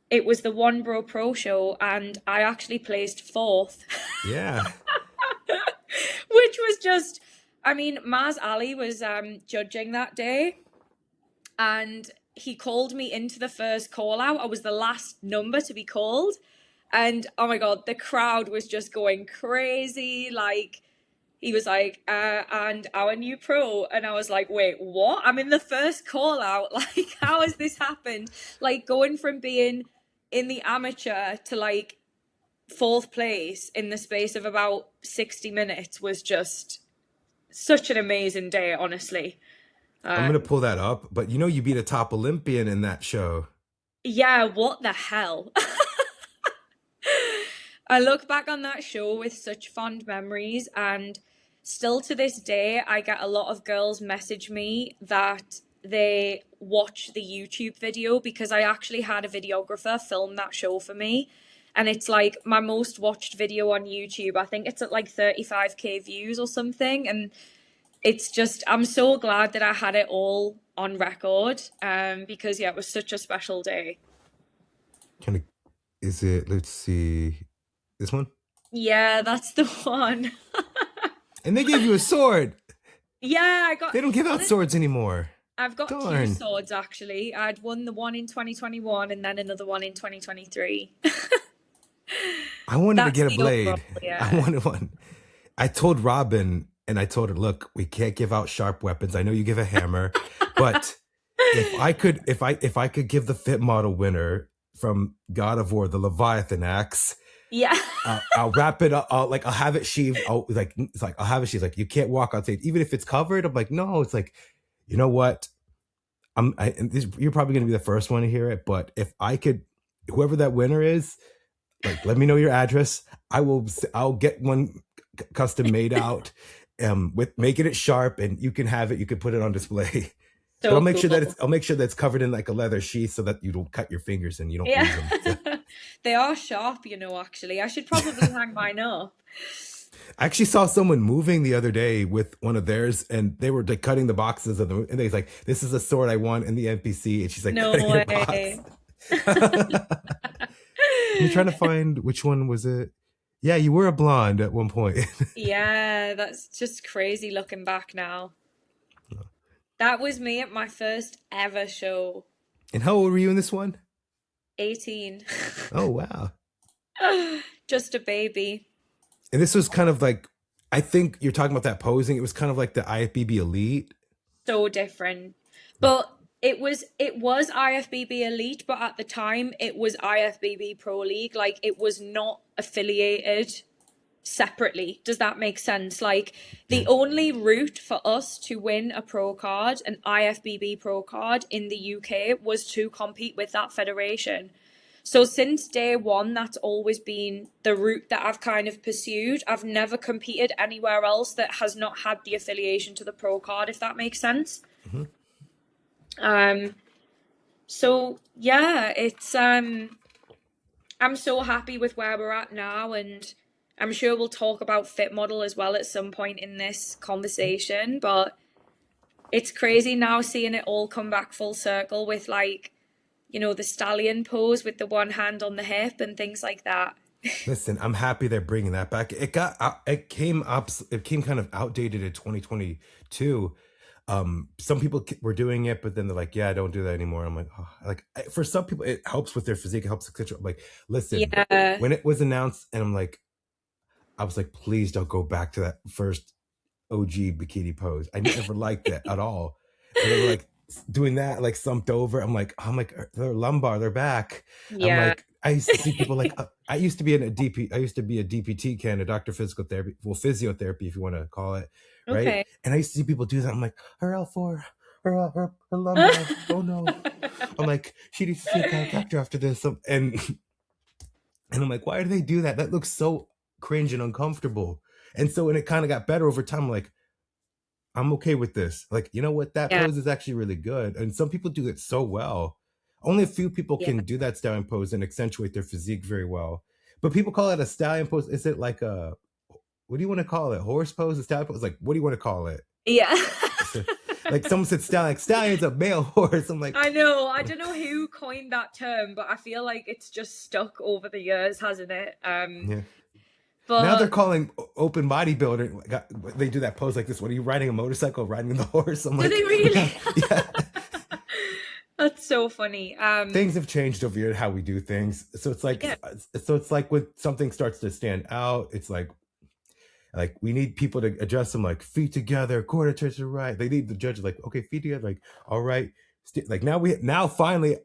it was the One Bro Pro show, and I actually placed fourth, Yeah, which was just, I mean, Maz Ali was judging that day, and he called me into the first call out. I was the last number to be called. And oh my God, the crowd was just going crazy. Like, he was like, and our new pro. And I was like, wait, what? I'm in the first call out. Like, how has this happened? Like, going from being in the amateur to like fourth place in the space of about 60 minutes was just such an amazing day, honestly. I'm gonna pull that up, but you know you beat a top Olympian in that show. Yeah, what the hell? I look back on that show with such fond memories, and still to this day, I get a lot of girls message me that they watch the YouTube video because I actually had a videographer film that show for me. And it's like my most watched video on YouTube. I think it's at like 35K views or something. And it's just, I'm so glad that I had it all on record, because yeah, it was such a special day. Kind of, is it? Let's see, this one. Yeah, that's the one. And they gave you a sword. Yeah, I got. They don't give out swords anymore. I've got Darn. 2 swords actually. I'd won the one in 2021 and then another one in 2023. I wanted to That's get a the blade. overall, yeah. I wanted one. I told Robin, and I told her, look, we can't give out sharp weapons. I know you give a hammer, but if I could give the fit model winner from God of War the Leviathan axe, Yeah. I'll wrap it up. I'll have it sheathed. I'll have it sheathed. Like, you can't walk on stage, even if it's covered. I'm like, no. It's like, you know what? You're probably going to be the first one to hear it, but if I could, whoever that winner is, like, let me know your address. I'll get one custom made out, with making it sharp, and you can have it. You can put it on display. So but I'll make cool. sure that it's covered in like a leather sheath so that you don't cut your fingers and you don't lose them. So. They are sharp, actually. I should probably hang mine up. I actually saw someone moving the other day with one of theirs, and they were like cutting the boxes of them, and they're like, "This is a sword I won in the NPC," and she's like, No cutting way. her box. I'm trying to find which one was it. Yeah, you were a blonde at one point. Yeah, that's just crazy looking back now. That was me at my first ever show. And how old were you in this one? 18. Oh, wow. Just a baby. And this was kind of like, I think you're talking about that posing. It was kind of like the IFBB Elite. So different. But it was IFBB Elite, but at the time it was IFBB Pro League. Like, it was not affiliated separately. Does that make sense? Like, the only route for us to win a pro card, an IFBB pro card in the UK, was to compete with that federation. So since day one, that's always been the route that I've kind of pursued. I've never competed anywhere else that has not had the affiliation to the pro card, if that makes sense. Mm-hmm. So yeah, it's I'm so happy with where we're at now, and I'm sure we'll talk about fit model as well at some point in this conversation, but it's crazy now seeing it all come back full circle with, like, the stallion pose with the one hand on the hip and things like that. Listen, I'm happy they're bringing that back. It came kind of outdated in 2022. Some people were doing it, but then they're like, yeah, don't do that anymore. I'm like, oh. For some people it helps with their physique, it helps, etc. I'm like, listen, Yeah. when it was announced, and I was like, please don't go back to that first OG bikini pose. I never liked it at all. And they were like doing that, like slumped over. I'm like, they're lumbar, they're back. Yeah. I'm like, I used to see people like, I used to be a DPT candidate, doctor physical therapy, physiotherapy, if you want to call it, right? Okay. And I used to see people do that. I'm like, her L4, her lumbar, oh no. I'm like, she needs to see a chiropractor after this. And I'm like, why do they do that? That looks so cringe and uncomfortable. And so when it kind of got better over time, I'm like, I'm okay with this. Like, you know what? That pose is actually really good. And some people do it so well. Only a few people can do that stallion pose and accentuate their physique very well. But people call it a stallion pose. Is it like a, what do you want to call it? Horse pose? A stallion pose? Like, what do you want to call it? Yeah. Like someone said stallion's a male horse. I'm like, I know. I don't know who coined that term, but I feel like it's just stuck over the years, hasn't it? yeah. But now they're calling open bodybuilder. They do that pose like this. What are you riding a motorcycle, riding the horse? I'm like, do they really? Yeah. That's so funny. Things have changed over here, how we do things. So it's like, when something starts to stand out, it's like, Like we need people to adjust them, like feet together, quarter turn to the right. They need the judge like, okay, feet together, like all right. Like now finally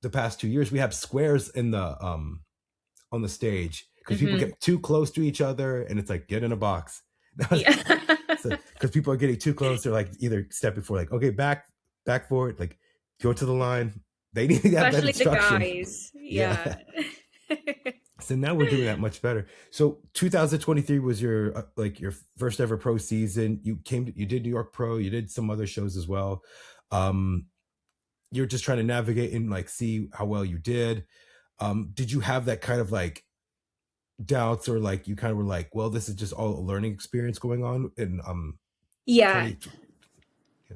the past 2 years we have squares in the on the stage because people Hmm. get too close to each other and it's like get in a box. Yeah. So because people are getting too close, they're like either step before, like okay, back forward, like go to the line. They need to have that Especially the instruction. guys. Yeah. Yeah. So now we're doing that much better. So 2023 was your like your first ever pro season. You did New York Pro, you did some other shows as well. Um, you're just trying to navigate and like see how well you did. Did you have that kind of like doubts, or like you kind of were like, well, this is just all a learning experience going on in Yeah. 20?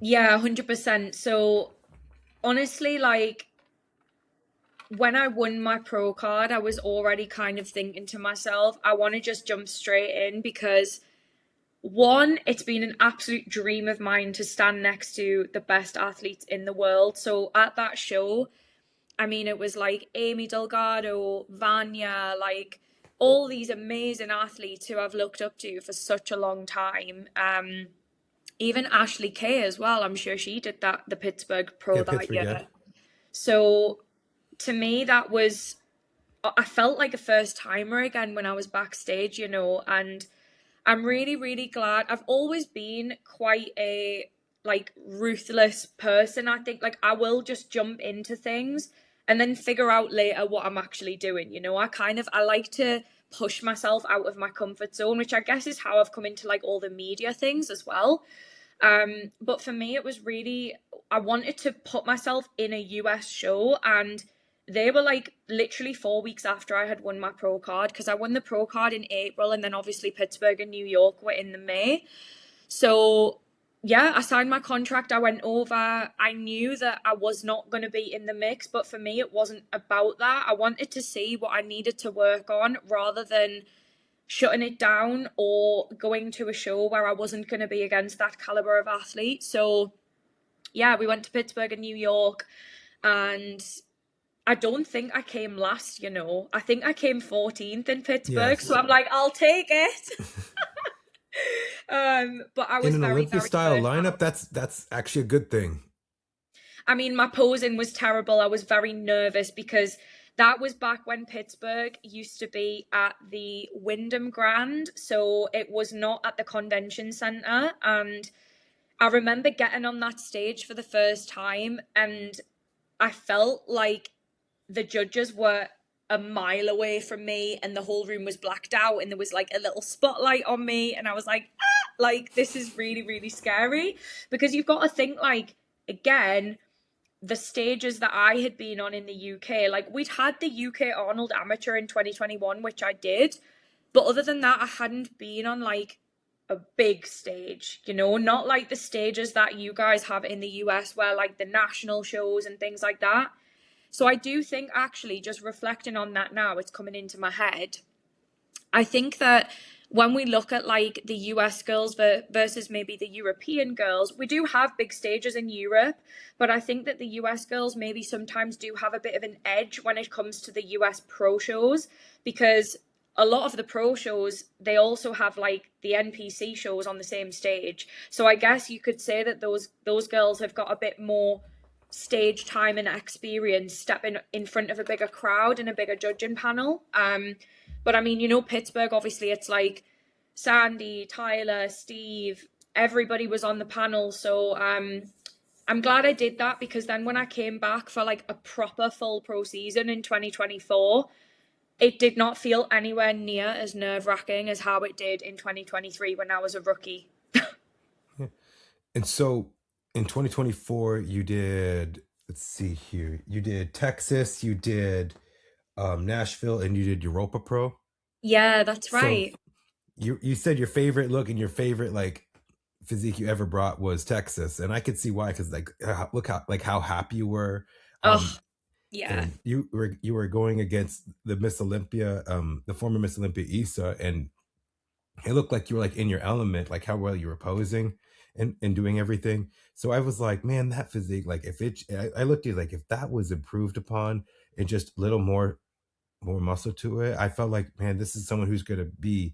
Yeah, 100%. So honestly, like when I won my pro card, I was already kind of thinking to myself, I want to just jump straight in because one, it's been an absolute dream of mine to stand next to the best athletes in the world. So at that show, I mean, it was like Amy Delgado, Vanya, like all these amazing athletes who I've looked up to for such a long time. Even Ashley Kay as well. I'm sure she did the Pittsburgh Pro Yeah, that Pittsburgh, year. yeah. So to me, that was, I felt like a first timer again when I was backstage, and I'm really, really glad. I've always been quite a like ruthless person. I think like I will just jump into things and then figure out later what I'm actually doing. I like to push myself out of my comfort zone, which I guess is how I've come into like all the media things as well. But for me, it was really, I wanted to put myself in a US show, and they were like literally 4 weeks after I had won my pro card, because I won the pro card in April, and then obviously Pittsburgh and New York were in the May. So yeah, I signed my contract. I went over. I knew that I was not going to be in the mix, but for me, it wasn't about that. I wanted to see what I needed to work on rather than shutting it down or going to a show where I wasn't going to be against that caliber of athlete. So yeah, we went to Pittsburgh and New York, and I don't think I came last. I think I came 14th in Pittsburgh. So Yes. I'm like, I'll take it. But I In was an very, Olympia very style hurt now. lineup, that's actually a good thing. I mean, my posing was terrible. I was very nervous because that was back when Pittsburgh used to be at the Wyndham Grand. So it was not at the convention center. And I remember getting on that stage for the first time, and I felt like the judges were a mile away from me, and the whole room was blacked out, and there was like a little spotlight on me, and I was like, ah, like this is really, really scary, because you've got to think, like, again, the stages that I had been on in the UK, like we'd had the UK Arnold Amateur in 2021, which I did, but other than that, I hadn't been on like a big stage, not like the stages that you guys have in the US where like the national shows and things like that. So I do think, actually, just reflecting on that now, it's coming into my head. I think that when we look at like the US girls versus maybe the European girls, we do have big stages in Europe, but I think that the US girls maybe sometimes do have a bit of an edge when it comes to the US pro shows, because a lot of the pro shows, they also have like the NPC shows on the same stage. So I guess you could say that those girls have got a bit more stage time and experience stepping in front of a bigger crowd and a bigger judging panel. But I mean, Pittsburgh, obviously, it's like Sandy, Tyler, Steve, everybody was on the panel. So I'm glad I did that, because then when I came back for like a proper full pro season in 2024, it did not feel anywhere near as nerve-wracking as how it did in 2023 when I was a rookie. Yeah. And so in 2024, you did, let's see here, you did Texas, you did Nashville, and you did Europa Pro. Yeah, that's So right. you said your favorite look and your favorite like physique you ever brought was Texas, and I could see why, because like look how happy you were, Oh, um, yeah. and you were going against the Miss Olympia, the former Miss Olympia Issa, and it looked like you were like in your element, like how well you were posing and doing everything. So I was like, man, that physique, like if it, I looked at it like if that was improved upon and just a little more muscle to it, I felt like, man, this is someone who's going to be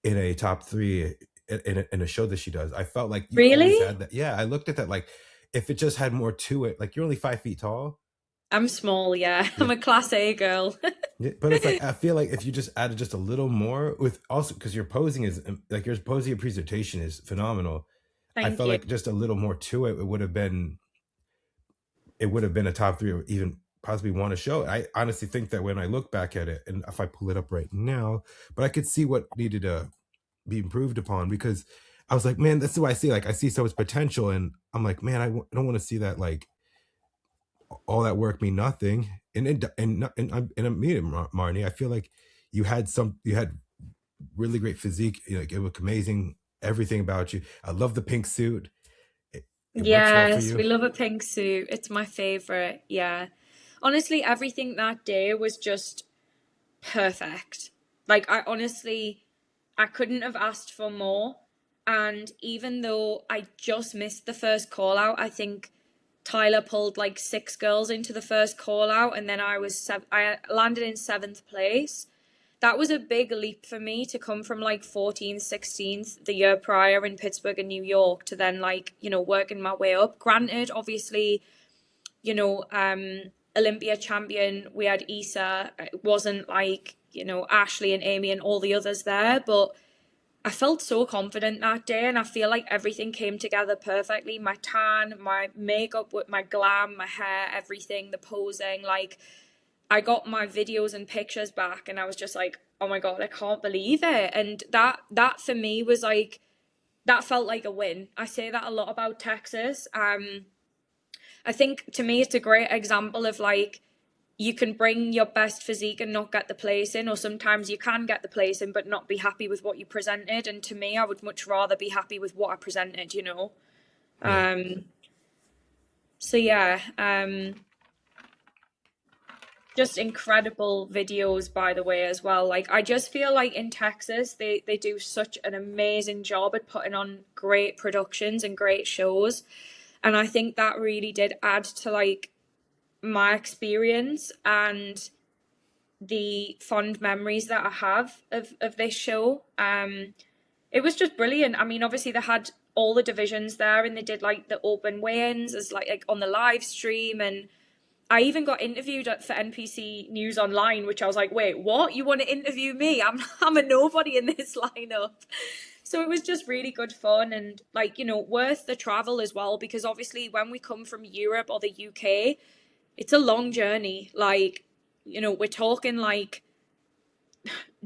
in a top three in a show that she does. I felt like you always Really? had that. Yeah, I looked at that like if it just had more to it. Like you're only 5 feet tall. I'm small, yeah. Yeah. I'm a class A girl. Yeah, but it's like I feel like if you just added just a little more with also because your posing is like your posing and presentation is phenomenal. I Thank felt you. like just a little more to it, it would have been a top three or even possibly won a show. I honestly think that when I look back at it, and if I pull it up right now, but I could see what needed to be improved upon because I was like, man, that's what I see. Like I see so much potential, and I'm like, man, I don't want to see that like all that work mean nothing. And I mean, Marnie, I feel like you had really great physique. Like it looked amazing. Everything about you. I love the pink suit. It works well for Yes, we you. love a pink suit. It's my favorite. Yeah. Honestly, everything that day was just perfect. Like I couldn't have asked for more. And even though I just missed the first call out, I think Tyler pulled like six girls into the first call out, and then I landed in seventh place. That was a big leap for me to come from like 14th, 16th the year prior in Pittsburgh and New York to then like, working my way up. Granted, obviously, Olympia champion, we had Issa. It wasn't like, Ashley and Amy and all the others there, but I felt so confident that day, and I feel like everything came together perfectly. My tan, my makeup, with my glam, my hair, everything, the posing. Like, I got my videos and pictures back, and I was just like, "Oh my god, I can't believe it!" And that for me was like, that felt like a win. I say that a lot about Texas. I think to me, it's a great example of like, you can bring your best physique and not get the place in, or sometimes you can get the place in but not be happy with what you presented. And to me, I would much rather be happy with what I presented. Yeah. So yeah, just incredible videos, by the way, as well. Like, I just feel like in Texas, they do such an amazing job at putting on great productions and great shows. And I think that really did add to like my experience and the fond memories that I have of this show. It was just brilliant. I mean, obviously they had all the divisions there, and they did like the open weigh-ins as like on the live stream, and I even got interviewed for NPC News Online, which I was like, wait, what? You want to interview me? I'm a nobody in this lineup. So it was just really good fun, and like, worth the travel as well, because obviously when we come from Europe or the UK, it's a long journey. Like, we're talking like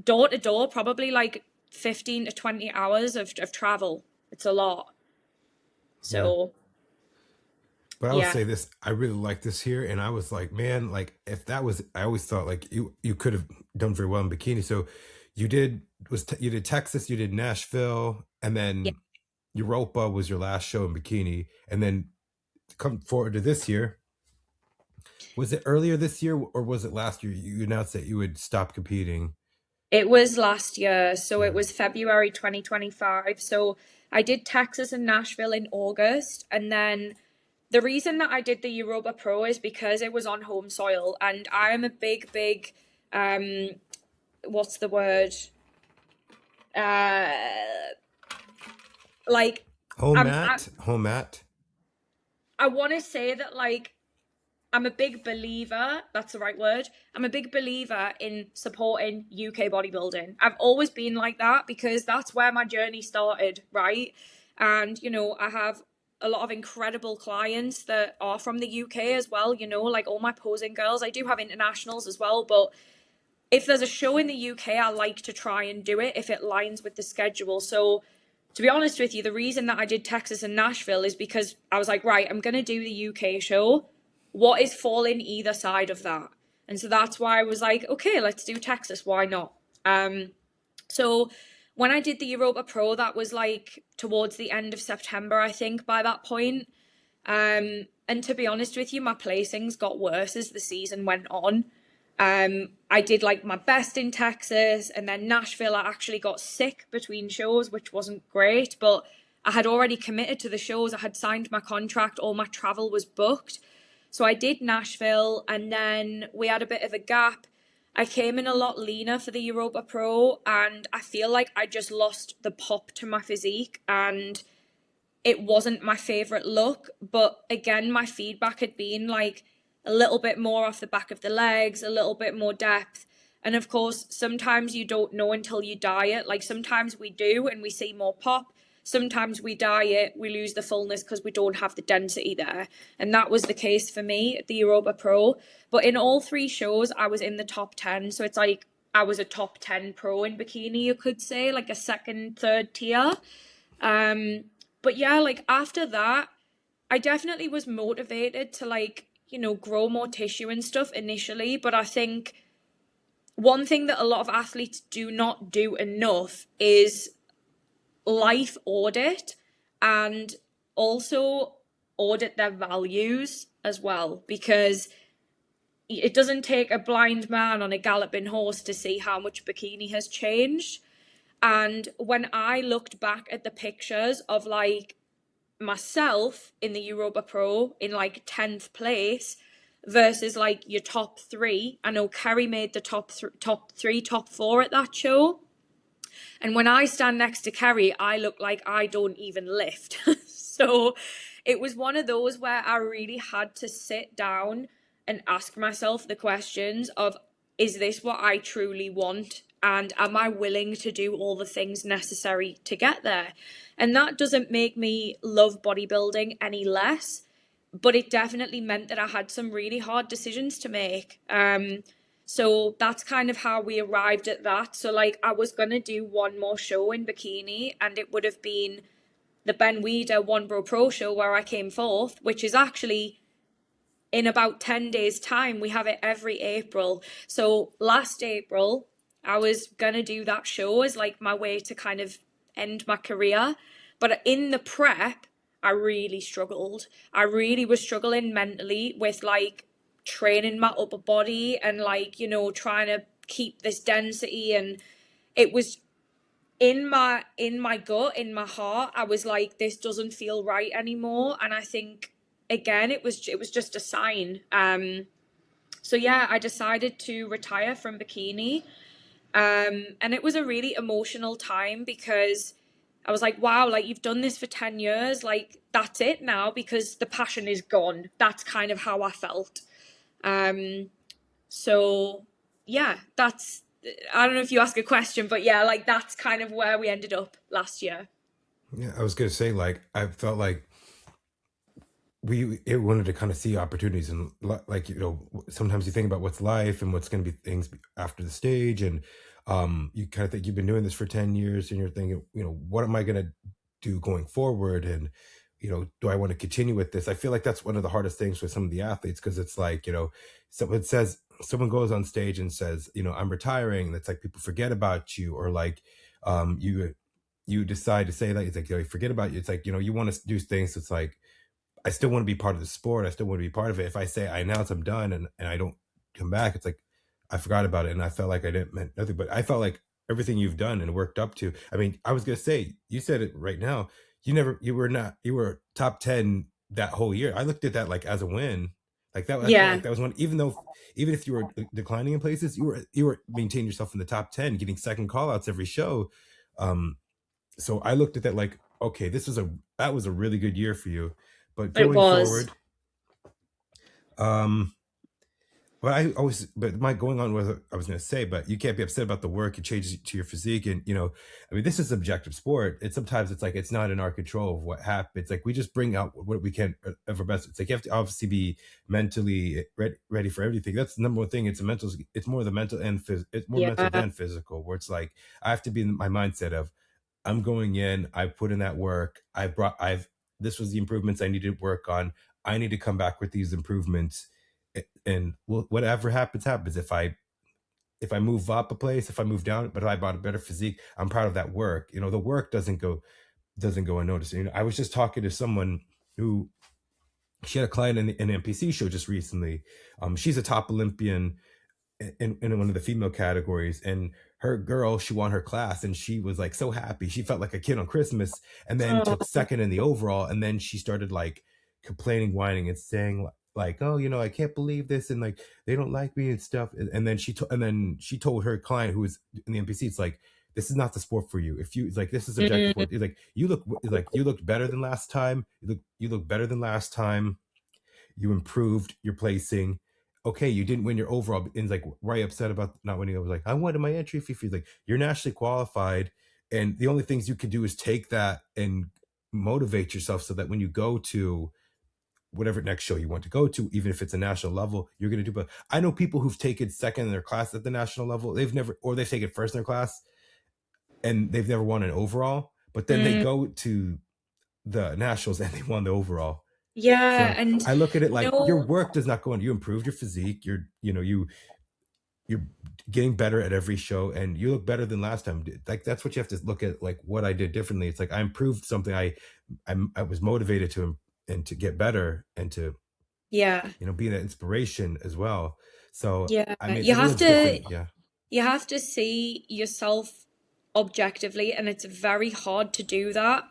door to door, probably like 15 to 20 hours of travel. It's a lot. Yeah. So, But I will yeah. say this, I really like this here, and I was like, man, like if that was, I always thought like you could have done very well in bikini. So you did Texas, you did Nashville, and Yeah. then Europa was your last show in bikini, and then come forward to this year. Was it earlier this year or was it last year? You announced that you would stop competing. It was last year. So it Yeah. was February 2025. So I did Texas and Nashville in August. And then the reason that I did the Europa Pro is because it was on home soil. And I am a big, what's the word? Uh, like, Home I'm, I, mat, home mat. I want to say that, like, I'm a big believer, that's the right word. I'm a big believer in supporting UK bodybuilding. I've always been like that because that's where my journey started, right? And, I have a lot of incredible clients that are from the UK as well, like all my posing girls. I do have internationals as well, but if there's a show in the UK, I like to try and do it if it lines with the schedule. So, to be honest with you, the reason that I did Texas and Nashville is because I was like, right, I'm going to do the UK show. What is falling either side of that? And so that's why I was like, okay, let's do Texas. Why not? So when I did the Europa Pro, that was like towards the end of September, I think, by that point. And to be honest with you, my placings got worse as the season went on. I did like my best in Texas, and then Nashville, I actually got sick between shows, which wasn't great, but I had already committed to the shows. I had signed my contract, all my travel was booked. So I did Nashville, and then we had a bit of a gap. I came in a lot leaner for the Europa Pro, and I feel like I just lost the pop to my physique, and it wasn't my favorite look. But again, my feedback had been like a little bit more off the back of the legs, a little bit more depth. And of course, sometimes you don't know until you diet. Like sometimes we do and we see more pop. Sometimes we diet, we lose the fullness because we don't have the density there. And that was the case for me at the Europa Pro. But in all three shows, I was in the top 10. So it's like I was a top 10 pro in bikini, you could say, like a second, third tier. But yeah, like after that, I definitely was motivated to like, grow more tissue and stuff initially. But I think one thing that a lot of athletes do not do enough is life audit, and also audit their values as well, because it doesn't take a blind man on a galloping horse to see how much bikini has changed. And when I looked back at the pictures of like myself in the Europa Pro in like 10th place versus like your top three, I know Kerry made the top three, top four at that show. And when I stand next to Kerry, I look like I don't even lift. So it was one of those where I really had to sit down and ask myself the questions of, is this what I truly want? And am I willing to do all the things necessary to get there? And that doesn't make me love bodybuilding any less, but it definitely meant that I had some really hard decisions to make. So that's kind of how we arrived at that. So like I was going to do one more show in bikini, and it would have been the Ben Weider One Bro Pro show where I came fourth, which is actually in about 10 days time. We have it every April. So last April, I was going to do that show as like my way to kind of end my career. But in the prep, I really struggled. I really was struggling mentally with like training my upper body and like, trying to keep this density. And it was in my gut, in my heart, I was like, this doesn't feel right anymore. And I think again, it was just a sign. So yeah, I decided to retire from bikini. And it was a really emotional time because I was like, wow, like you've done this for 10 years, like that's it now, because the passion is gone. That's kind of how I felt. So yeah, I don't know if you ask a question, but yeah, like that's kind of where we ended up last year. Yeah, I was gonna say, like, I felt like it wanted to kind of see opportunities, and like, sometimes you think about what's life and what's going to be things after the stage, and you kind of think you've been doing this for 10 years and you're thinking, what am I going to do going forward, and do I want to continue with this? I feel like that's one of the hardest things with some of the athletes, because it's like, someone goes on stage and says, I'm retiring, and it's like people forget about you, or like you decide to say, like, it's like, forget about you. It's like, you want to do things. It's like, I still want to be part of the sport. I still want to be part of it. If I say I announce I'm done, and I don't come back, it's like I forgot about it, and I felt like I didn't meant nothing. But I felt like everything you've done and worked up to. I mean, I was gonna say, you said it right now. You were top 10 that whole year. I looked at that like as a win. Like that, I felt Yeah. like that was one. Even if you were declining in places, you were maintaining yourself in the top 10, getting second call outs every show. So I looked at that like, okay, that was a really good year for you. But It going was. forward, um, but my going on with I was going to say, but you can't be upset about the work. It changes to your physique, and I mean, this is objective sport. Sometimes it's like it's not in our control of what happens. It's like we just bring out what we can of our best. It's like you have to obviously be mentally ready for everything. That's the number one thing. It's more the mental and it's more mental Yeah. than physical. Where it's like I have to be in my mindset of I'm going in. I put in that work. This was the improvements I needed to work on. I need to come back with these improvements, and whatever happens. If I move up a place, if I move down, but I bought a better physique, I'm proud of that work. The work doesn't go unnoticed. I was just talking to someone who she had a client in an NPC show just recently. She's a top Olympian in one of the female categories, and her girl, she won her class, and she was like so happy. She felt like a kid on Christmas, and then Oh, took second in the overall, and then she started like complaining, whining, and saying, like, oh, I can't believe this, and like they don't like me and stuff. And then she told her client who was in the NPC, it's like, this is not the sport for you. If you, it's like, this is objective Mm, sport. It's like you looked better than last time. You look better than last time. You improved your placing. Okay, you didn't win your overall, and like, why are you upset about not winning? I was like, I wanted my entry fee. Like, you're nationally qualified, and the only things you can do is take that and motivate yourself so that when you go to whatever next show you want to go to, even if it's a national level, you're going to do. But I know people who've taken second in their class at the national level. They've taken first in their class and they've never won an overall. But then they mm, go to the nationals and they won the overall. yeah, So and I look at it you like your know, work does not go on. You improved your physique. You're getting better at every show, and you look better than last time. Like, that's what you have to look at. Like, what I did differently. It's like I improved something. I was motivated to, and to get better, and to yeah, be that inspiration as well. So yeah, I mean, everyone's different. Yeah. you have to see yourself objectively, and it's very hard to do that.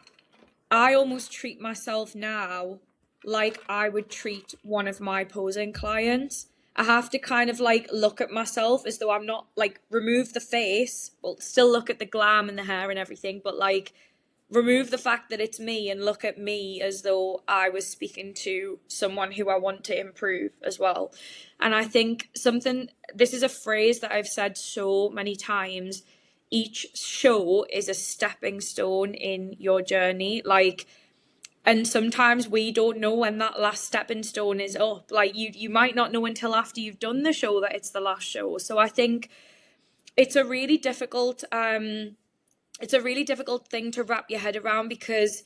I almost treat myself now like I would treat one of my posing clients. I have to kind of like look at myself as though I'm not like remove the face, well, still look at the glam and the hair and everything, but like remove the fact that it's me and look at me as though I was speaking to someone who I want to improve as well. And I think this is a phrase that I've said so many times. Each show is a stepping stone in your journey. Like, and sometimes we don't know when that last stepping stone is up. Like you might not know until after you've done the show that it's the last show. So I think it's a really difficult it's a really difficult thing to wrap your head around, because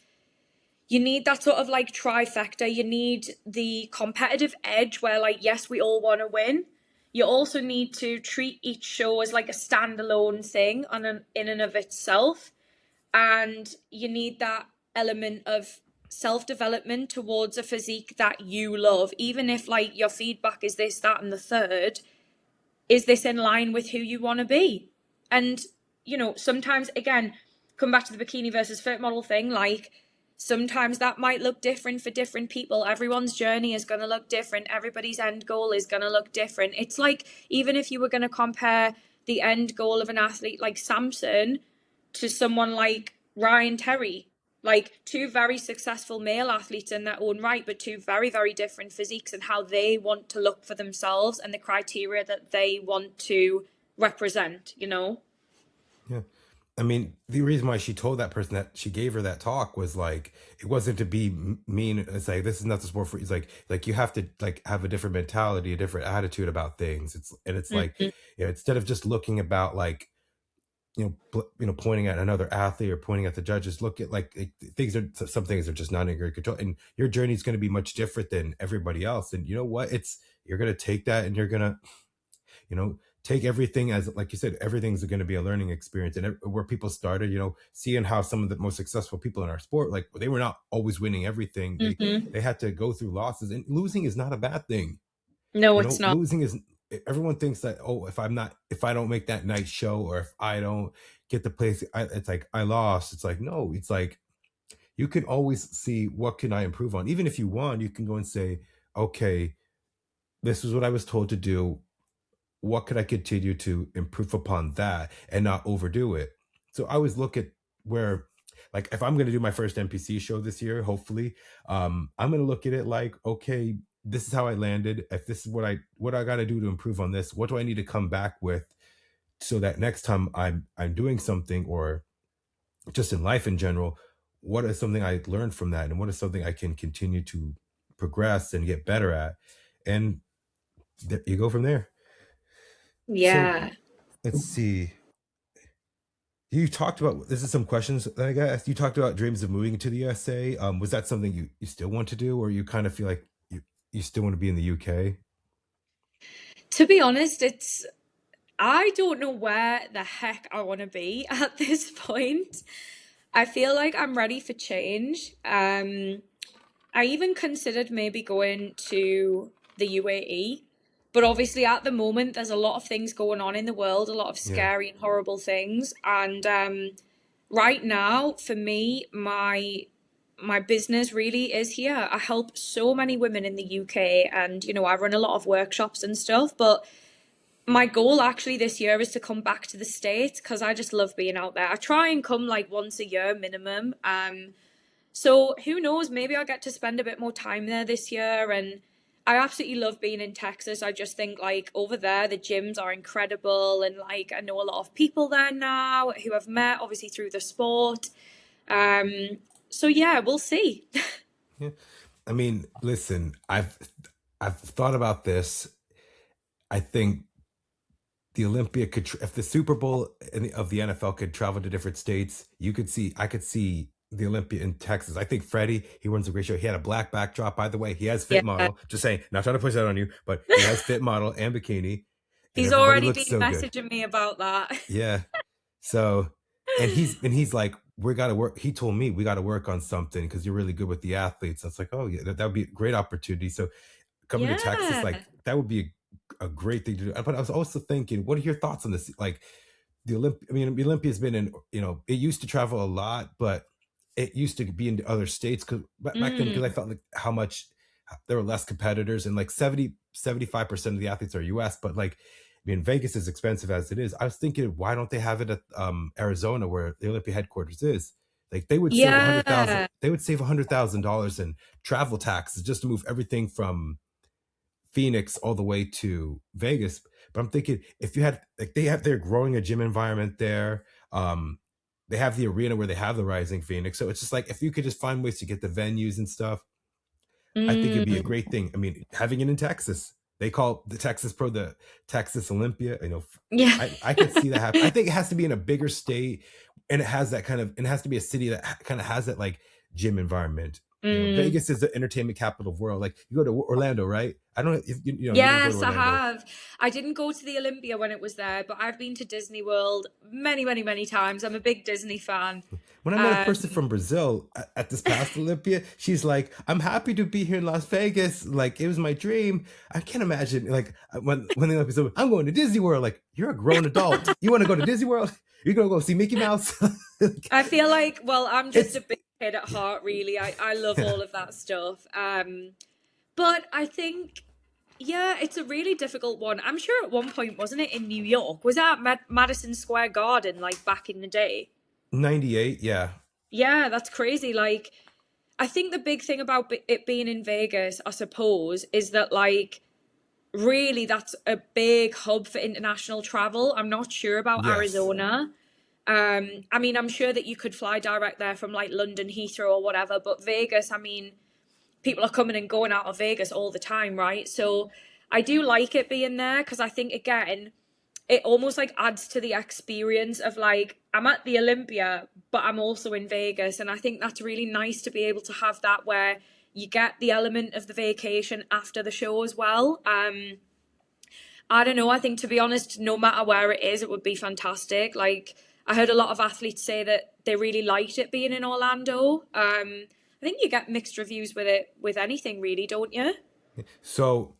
you need that sort of like trifecta. You need the competitive edge where, like, yes, we all want to win. You also need to treat each show as like a standalone thing in and of itself. And you need that element of self-development towards a physique that you love, even if like your feedback is this, that, and the third. Is this in line with who you want to be? And sometimes, again, come back to the bikini versus fit model thing, like sometimes that might look different for different people. Everyone's journey is going to look different. Everybody's end goal is going to look different. It's like, even if you were going to compare the end goal of an athlete like Samson to someone like Ryan Terry, like two very successful male athletes in their own right, but two very, very different physiques and how they want to look for themselves and the criteria that they want to represent. Yeah. I mean, the reason why she told that person that she gave her that talk was like, it wasn't to be mean. It's like, this is not the sport for. It's like you have to like have a different mentality, a different attitude about things. It's like, Mm-hmm. instead of just looking about like, pointing at another athlete or pointing at the judges, look at like some things are just not in your control, and your journey is going to be much different than everybody else. And you know what? You're going to take that, and you're going to, take everything as, like you said, everything's going to be a learning experience. And where people started, seeing how some of the most successful people in our sport, like, they were not always winning everything. Mm-hmm. They had to go through losses, and losing is not a bad thing. No, it's not. Losing is, everyone thinks that, oh, if I don't make that night show, or if I don't get the place, it's like I lost. It's like, no, it's like, you can always see, what can I improve on? Even if you won, you can go and say, okay, this is what I was told to do. What could I continue to improve upon that and not overdo it? So I always look at where, like, if I'm going to do my first NPC show this year, hopefully, I'm going to look at it like, okay, this is how I landed. If this is what I got to do to improve on this, what do I need to come back with, so that next time I'm doing something, or just in life in general, what is something I learned from that, and what is something I can continue to progress and get better at, and you go from there. So Yeah. let's see. You talked about, this is some questions that I got asked. You talked about dreams of moving to the USA. Was that something you still want to do, or you kind of feel like you still want to be in the UK? To be honest, I don't know where the heck I want to be at this point. I feel like I'm ready for change. I even considered maybe going to the UAE, but obviously at the moment there's a lot of things going on in the world, a lot of Yeah. scary and horrible things. And right now, for me, my my business really is here. I help so many women in the UK, and I run a lot of workshops and stuff, but my goal actually this year is to come back to the States because I just love being out there. I try and come like once a year minimum. So who knows, maybe I'll get to spend a bit more time there this year. And I absolutely love being in Texas. I just think like over there, the gyms are incredible. And like I know a lot of people there now who I've met obviously through the sport. So yeah, we'll see. Yeah. I mean, listen, I've thought about this. I think the Olympia could, if the Super Bowl of the NFL could travel to different states, I could see the Olympia in Texas. I think Freddie, he runs a great show. He had a black backdrop, by the way. He has Fit Yeah. Model. Just saying, not trying to push that on you, but he has Fit Model and Bikini, and He's everybody already looks been so good. messaging me about that. Yeah. So, and he's like, we got to work. He told me we got to work on something because you're really good with the athletes. I was like, oh yeah, that would be a great opportunity. So coming to Texas, Yeah. like that would be a great thing to do. But I was also thinking, what are your thoughts on this? Like the Olympia, I mean, the Olympia's been in, it used to travel a lot, but it used to be in other states because back then, because I Mm. felt like how much there were less competitors and like 75% of the athletes are US, but like, I mean, Vegas is expensive as it is. I was thinking, why don't they have it at Arizona where the Olympia headquarters is? Like they would save Yeah. $100,000 in travel taxes just to move everything from Phoenix all the way to Vegas. But I'm thinking if you had like they're growing a gym environment there. They have the arena where they have the Rising Phoenix. So it's just like if you could just find ways to get the venues and stuff, I think it'd be a Mm. great thing. I mean, having it in Texas. They call the Texas Pro the Texas Olympia. Yeah. I could see that happen. I think it has to be in a bigger state, and it has that kind of. It has to be a city that kind of has that like gym environment. Mm. Vegas is the entertainment capital of the world. Like you go to Orlando, right? I don't know if you didn't go to Yes, I Orlando. have. I didn't go to the Olympia when it was there, but I've been to Disney World many, many, many times. I'm a big Disney fan. When I met a person Um, from Brazil at this past Olympia, she's like, "I'm happy to be here in Las Vegas. Like it was my dream." I can't imagine like when the Olympics over, I'm going to Disney World. Like you're a grown adult. You want to go to Disney World? You're gonna go see Mickey Mouse. I feel like, well, I'm just it's a big kid at heart, really. I love yeah. all of that stuff. But I think, yeah, it's a really difficult one. I'm sure at one point, wasn't it in New York? Was that Madison Square Garden, like back in the day? 98. Yeah. Yeah, that's crazy. Like, I think the big thing about it being in Vegas, I suppose, is that like really that's a big hub for international travel. I'm not sure about Yes. Arizona. I mean, I'm sure that you could fly direct there from like London Heathrow or whatever, but Vegas, I mean, people are coming and going out of Vegas all the time, right? So I do like it being there because I think again, it almost like adds to the experience of like I'm at the Olympia, but I'm also in Vegas, and I think that's really nice to be able to have that where you get the element of the vacation after the show as well. I don't know. I think to be honest, no matter where it is, it would be fantastic. Like I heard a lot of athletes say that they really liked it being in Orlando. I think you get mixed reviews with it with anything really, don't you? So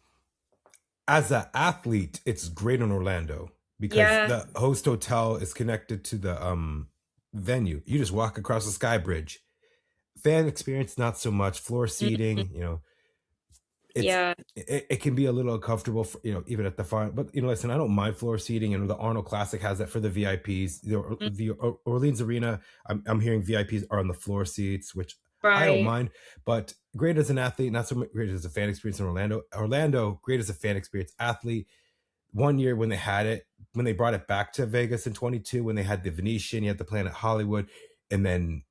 as an athlete, it's great in Orlando because Yeah. the host hotel is connected to the venue. You just walk across the sky bridge. Fan experience, not so much. Floor Mm, seating, it's yeah. it can be a little uncomfortable for, even at the fine, but listen, I don't mind floor seating, and the Arnold Classic has that for the VIPs. Mm, The Orleans Arena, I'm hearing VIPs are on the floor seats, which I don't right. mind. But great as an athlete, not so great as a fan experience in Orlando, great as a fan experience. Athlete, one year when they had it, when they brought it back to Vegas in 22, when they had the Venetian, you had the Planet Hollywood, and then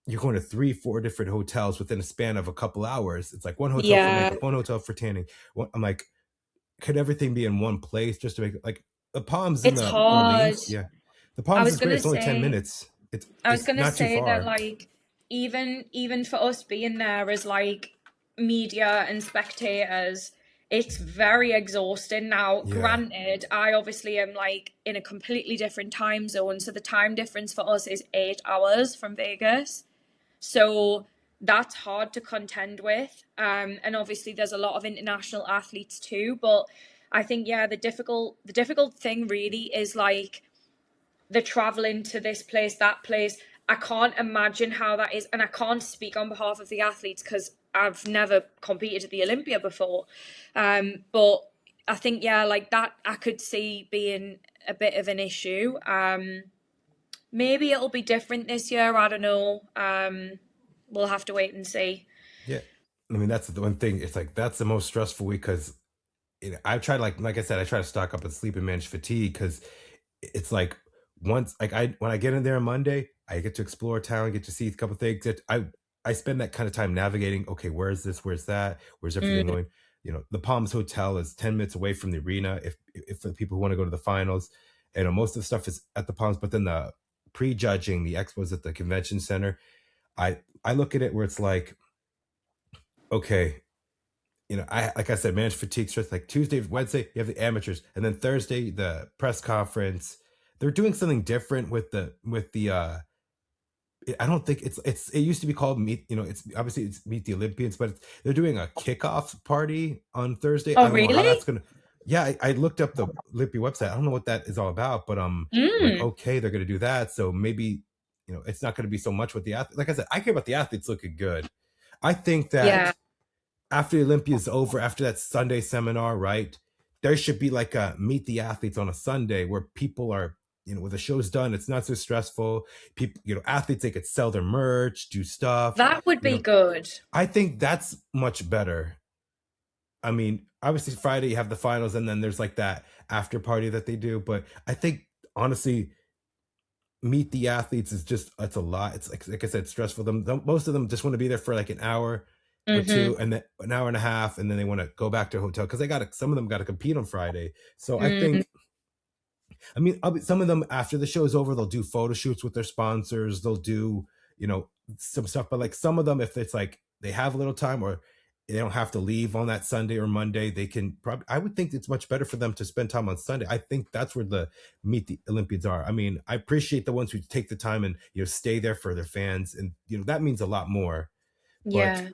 you're going to 3, 4 different hotels within a span of a couple hours. It's like one hotel for Yeah. makeup, one hotel for tanning. I'm like, could everything be in one place just to make it like the Palms in It's the hard. Orleans? Yeah, the I Palms was is great. gonna It's only 10 say minutes. It's I was it's gonna not too say that far. like even for us being there as like media and spectators, it's very exhausting. Now, Yeah, granted, I obviously am like in a completely different time zone, so the time difference for us is 8 hours from Vegas. So that's hard to contend with. And obviously there's a lot of international athletes too, but I think yeah, the difficult thing really is like the traveling to this place, that place. I can't imagine how that is, and I can't speak on behalf of the athletes because I've never competed at the Olympia before. But I think, yeah, like that I could see being a bit of an issue. Maybe it'll be different this year. I don't know. We'll have to wait and see. Yeah. I mean, that's the one thing. It's like that's the most stressful week because I've tried like I said, I try to stock up on sleep and manage fatigue because it's like once like I when I get in there on Monday, I get to explore town, get to see a couple things. I spend that kind of time navigating. Okay, where's this? Where's that? Where's everything Mm, going? The Palms Hotel is 10 minutes away from the arena. If for the people who want to go to the finals, most of the stuff is at the Palms, but then the prejudging, the expos at the convention center. I look at it where it's like, okay, I like I said, manage fatigue stress. Like Tuesday, Wednesday, you have the amateurs, and then Thursday, the press conference. They're doing something different with the. I don't think it used to be called meet. It's obviously it's meet the Olympians, but they're doing a kickoff party on Thursday. Oh, I don't know how really? that's gonna. Yeah, I looked up the Olympia website. I don't know what that is all about, but I'm like, Mm, okay, they're gonna do that. So maybe it's not gonna be so much with the athlete. Like I said, I care about the athletes looking good. I think yeah. that after the Olympia is over, after that Sunday seminar, right? There should be like a meet the athletes on a Sunday where people are, when the show's done, it's not so stressful. People, athletes, they could sell their merch, do stuff. That would You be know, good. I think that's much better. I mean, obviously Friday you have the finals and then there's like that after party that they do. But I think honestly, meet the athletes is just it's a lot. It's like I said, stressful. Most of them just want to be there for like an hour or Mm-hmm. two, and then an hour and a half, and then they want to go back to a hotel because some of them got to compete on Friday. So I Mm, think, I mean, some of them after the show is over, they'll do photo shoots with their sponsors. They'll do some stuff, but like some of them, if it's like they have a little time or they don't have to leave on that Sunday or Monday, they can probably. I would think it's much better for them to spend time on Sunday. I think that's where the meet the Olympians are. I mean, I appreciate the ones who take the time and stay there for their fans, and that means a lot more. But yeah.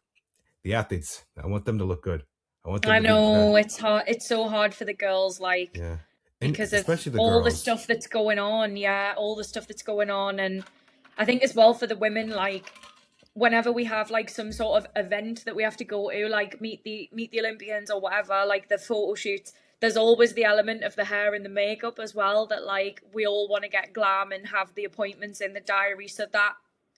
the athletes, I want them to look good. I want them I to be know it's hard. It's so hard for the girls, like, yeah, and because of especially the all the girls. stuff that's going on. Yeah, all the stuff that's going on. And I think as well for the women, like, whenever we have like some sort of event that we have to go to, like meet the Olympians or whatever, like the photo shoots, there's always the element of the hair and the makeup as well that like we all want to get glam and have the appointments in the diary. So that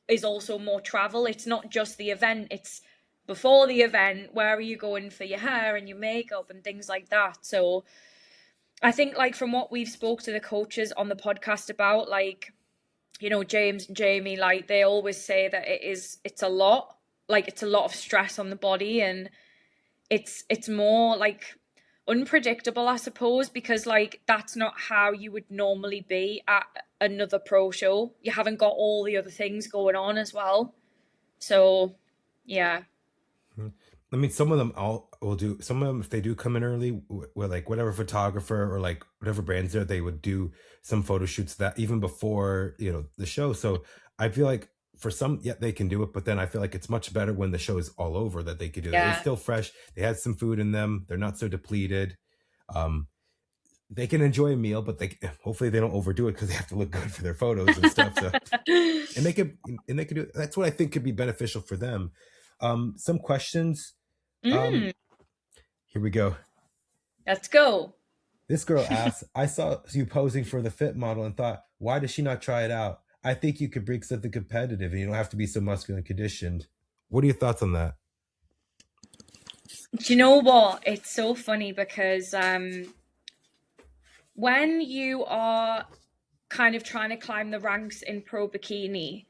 is also more travel. It's not just the event, it's before the event, where are you going for your hair and your makeup and things like that. So I think like from what we've spoke to the coaches on the podcast about, like, James and Jamie, like they always say that it's a lot, like it's a lot of stress on the body, and it's more like unpredictable, I suppose, because like that's not how you would normally be at another pro show. You haven't got all the other things going on as well. So yeah. Mhm. I mean, some of them all will do. Some of them, if they do come in early, with like whatever photographer or like whatever brands there, they would do some photo shoots that even before the show. So I feel like for some, yeah, they can do it, but then I feel like it's much better when the show is all over that they could do that. They're Yeah. still fresh. They had some food in them. They're not so depleted. Um, they can enjoy a meal, but they hopefully they don't overdo it because they have to look good for their photos and stuff. So and they could do that's what I think could be beneficial for them. Some questions. Mm, Um, Here we go. let's go. This girl asks, I saw you posing for the fit model and thought, why does she not try it out? I think you could bring something competitive and you don't have to be so muscular and conditioned. What are your thoughts on that? Do you know what? It's so funny because when you are kind of trying to climb the ranks in pro bikini,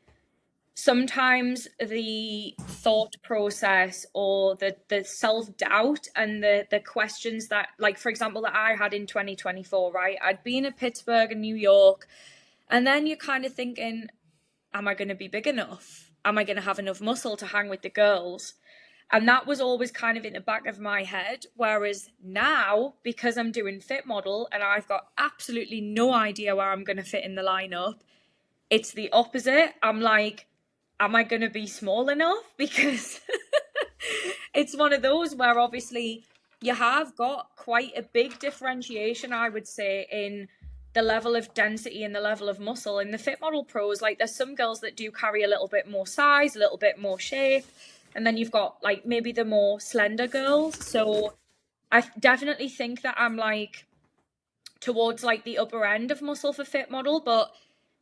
sometimes the thought process or the self-doubt and the questions that, like, for example, that I had in 2024, right? I'd been at Pittsburgh and New York, and then you're kind of thinking, am I going to be big enough? Am I going to have enough muscle to hang with the girls? And that was always kind of in the back of my head. Whereas now, because I'm doing fit model and I've got absolutely no idea where I'm going to fit in the lineup, it's the opposite. I'm like, am I going to be small enough? Because it's one of those where obviously you have got quite a big differentiation, I would say, in the level of density and the level of muscle. In the fit model pros, like there's some girls that do carry a little bit more size, a little bit more shape, and then you've got like maybe the more slender girls. So I definitely think that I'm like towards like the upper end of muscle for fit model, but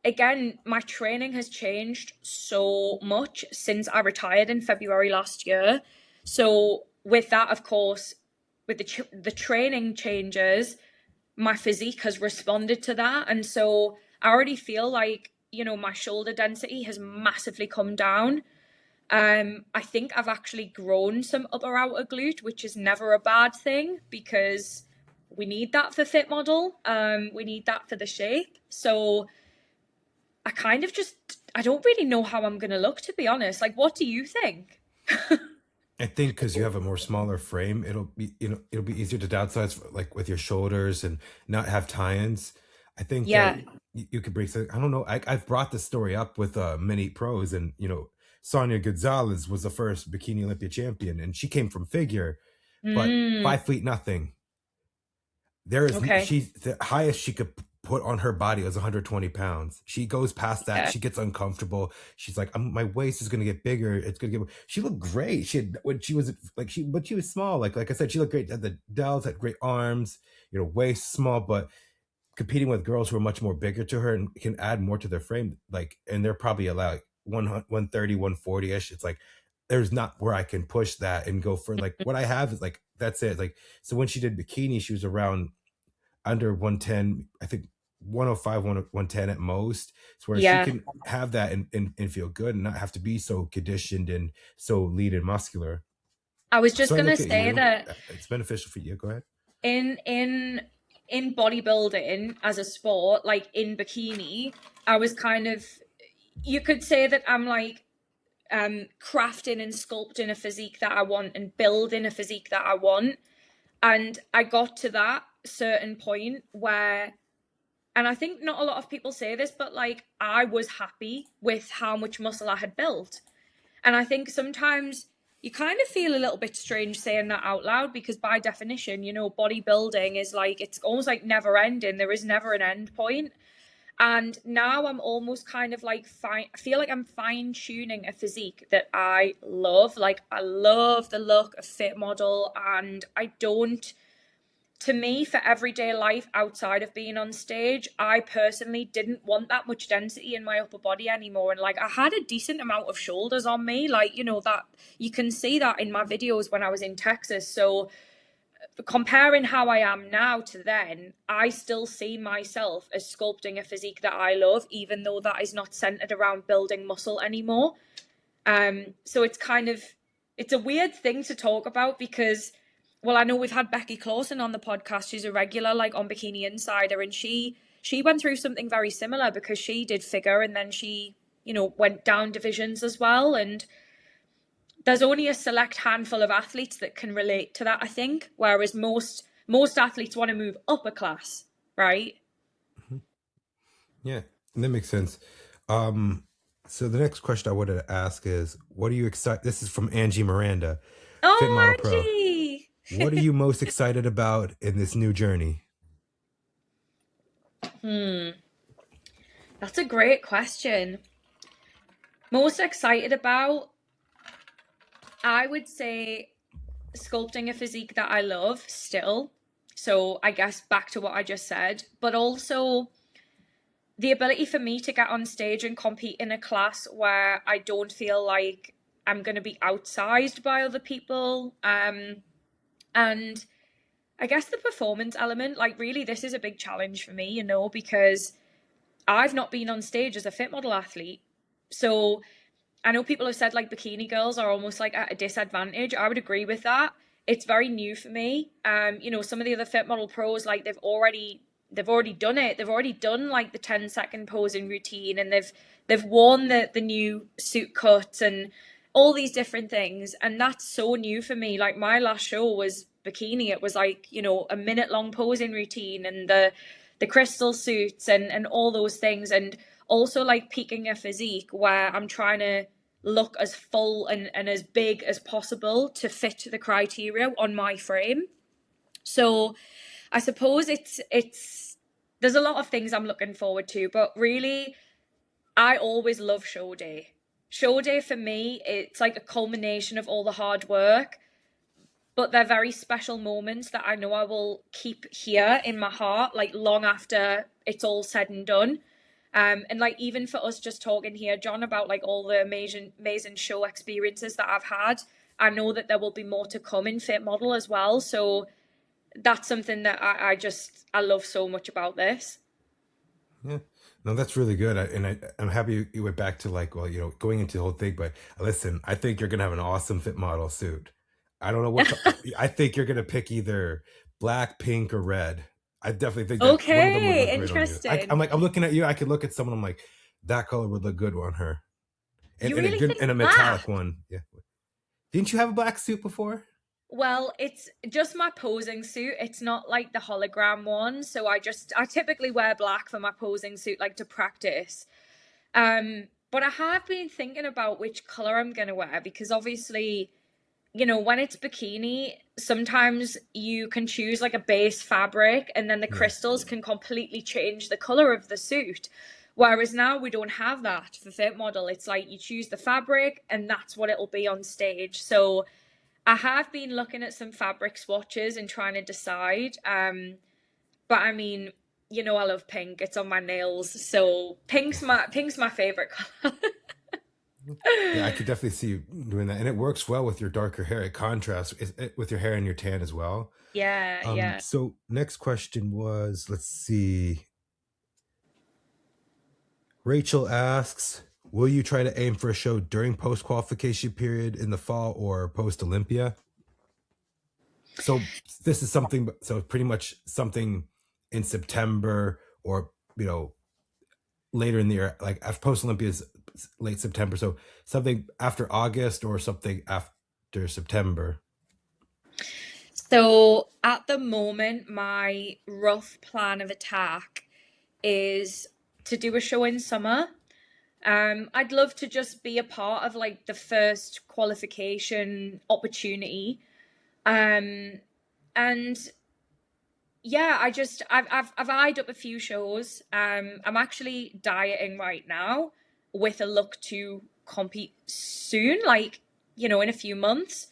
again, my training has changed so much since I retired in February last year. So with that, of course, with the training changes, my physique has responded to that. And so I already feel like, you know, my shoulder density has massively come down. I think I've actually grown some upper outer glute, which is never a bad thing because we need that for fit model. We need that for the shape. So I kind of just, I don't really know how I'm going to look, to be honest. Like, what do you think? I think because you have a more smaller frame, it'll be, you know, it'll be easier to downsize like with your shoulders and not have tie-ins. I think Yeah. that you could break. I don't know. I've brought this story up with many pros, and you know, Sonia Gonzalez was the first Bikini Olympia champion, and she came from figure, but 5 feet nothing. There is Okay. she's the highest she could put on her body was 120 pounds. She goes past that. Yeah. She gets uncomfortable. She's like, my waist is gonna get bigger. It's gonna get. She looked great. She had when she was like but she was small. Like I said, she looked great. Had the delts, had great arms. You know, waist small, but competing with girls who are much more bigger to her and can add more to their frame. Like, and they're probably allowed 130, 140 ish. It's like there's not where I can push that and go for like what I have is like that's it. Like so when she did bikini, she was around under 110, I think 105, 110 at most. It's where she Yeah. can have that and feel good and not have to be so conditioned and so lean and muscular. I was So just I gonna look at say you, that it's beneficial for you. Go ahead. in bodybuilding as a sport, like in bikini, I was kind of, you could say that I'm like crafting and sculpting a physique that I want and building a physique that I want. And I got to that certain point where, and I think not a lot of people say this, but like I was happy with how much muscle I had built. And I think sometimes you kind of feel a little bit strange saying that out loud because by definition, you know, bodybuilding is like, it's almost like never ending. There is never an end point. And now I'm almost kind of like I feel like I'm fine tuning a physique that I love. Like I love the look of fit model, and I don't, to me, for everyday life outside of being on stage, I personally didn't want that much density in my upper body anymore. And like I had a decent amount of shoulders on me, like, you know, that you can see that in my videos when I was in Texas. So comparing how I am now to then, I still see myself as sculpting a physique that I love, even though that is not centered around building muscle anymore. So it's kind of, it's a weird thing to talk about because, well, I know we've had Becky Clausen on the podcast. She's a regular, like on Bikini Insider, and she went through something very similar because she did figure and then she, you know, went down divisions as well. And there's only a select handful of athletes that can relate to that, I think, whereas most athletes want to move up a class, right? Yeah, that makes sense. So the next question I wanted to ask is, what are you excited? This is from Angie Miranda, Fit Oh, Model Pro. Angie! What are you most excited about in this new journey? That's a great question. Most excited about, I would say, sculpting a physique that I love still. So I guess back to what I just said, but also the ability for me to get on stage and compete in a class where I don't feel like I'm going to be outsized by other people. And I guess the performance element, like really, this is a big challenge for me, you know, because I've not been on stage as a fit model athlete. So I know people have said like bikini girls are almost like at a disadvantage. I would agree with that. It's very new for me. You know, some of the other fit model pros, like they've already done it. They've already done like the 10-second posing routine, and they've worn the new suit cuts and all these different things. And that's so new for me. Like my last show was bikini. It was like, you know, a minute long posing routine and the crystal suits and all those things. And also like peaking a physique where I'm trying to look as full and as big as possible to fit the criteria on my frame. So I suppose it's there's a lot of things I'm looking forward to, but really, I always love show day. Show day for me, it's like a culmination of all the hard work, but they're very special moments that I know I will keep here in my heart, like long after it's all said and done. And like even for us just talking here, John, about like all the amazing show experiences that I've had, I know that there will be more to come in Fit Model as well. So that's something that I love so much about this. Yeah. No, that's really good. I'm happy you went back to like, well, going into the whole thing, but listen, I think you're going to have an awesome Fit Model suit. I don't know what, I think you're going to pick either black, pink, or red. I definitely think that one of them would Okay, look great on you. interesting. I'm looking at you. I could look at someone. I'm like, that color would look good on her. You And a really good, think and a black? metallic one. Yeah. Didn't you have a black suit before? Well, it's just my posing suit. It's not like the hologram one. So I typically wear black for my posing suit, like to practice. But I have been thinking about which color I'm gonna wear because obviously, when it's bikini, sometimes you can choose like a base fabric and then the Yeah. crystals can completely change the color of the suit. Whereas now we don't have that for Fit Model. It's like you choose the fabric and that's what it'll be on stage. So I have been looking at some fabric swatches and trying to decide. But I mean, I love pink. It's on my nails, so pink's my favorite color. Yeah, I could definitely see you doing that, and it works well with your darker hair. It contrasts with your hair and your tan as well. Yeah, yeah. So next question was, let's see. Rachel asks, will you try to aim for a show during post-qualification period in the fall or post-Olympia? So this is something, so pretty much something in September or, later in the year, like after post-Olympia is late September. So something after August or something after September. So at the moment, my rough plan of attack is to do a show in summer. I'd love to just be a part of like the first qualification opportunity. Um, and yeah, I've eyed up a few shows. I'm actually dieting right now with a look to compete soon, like, in a few months.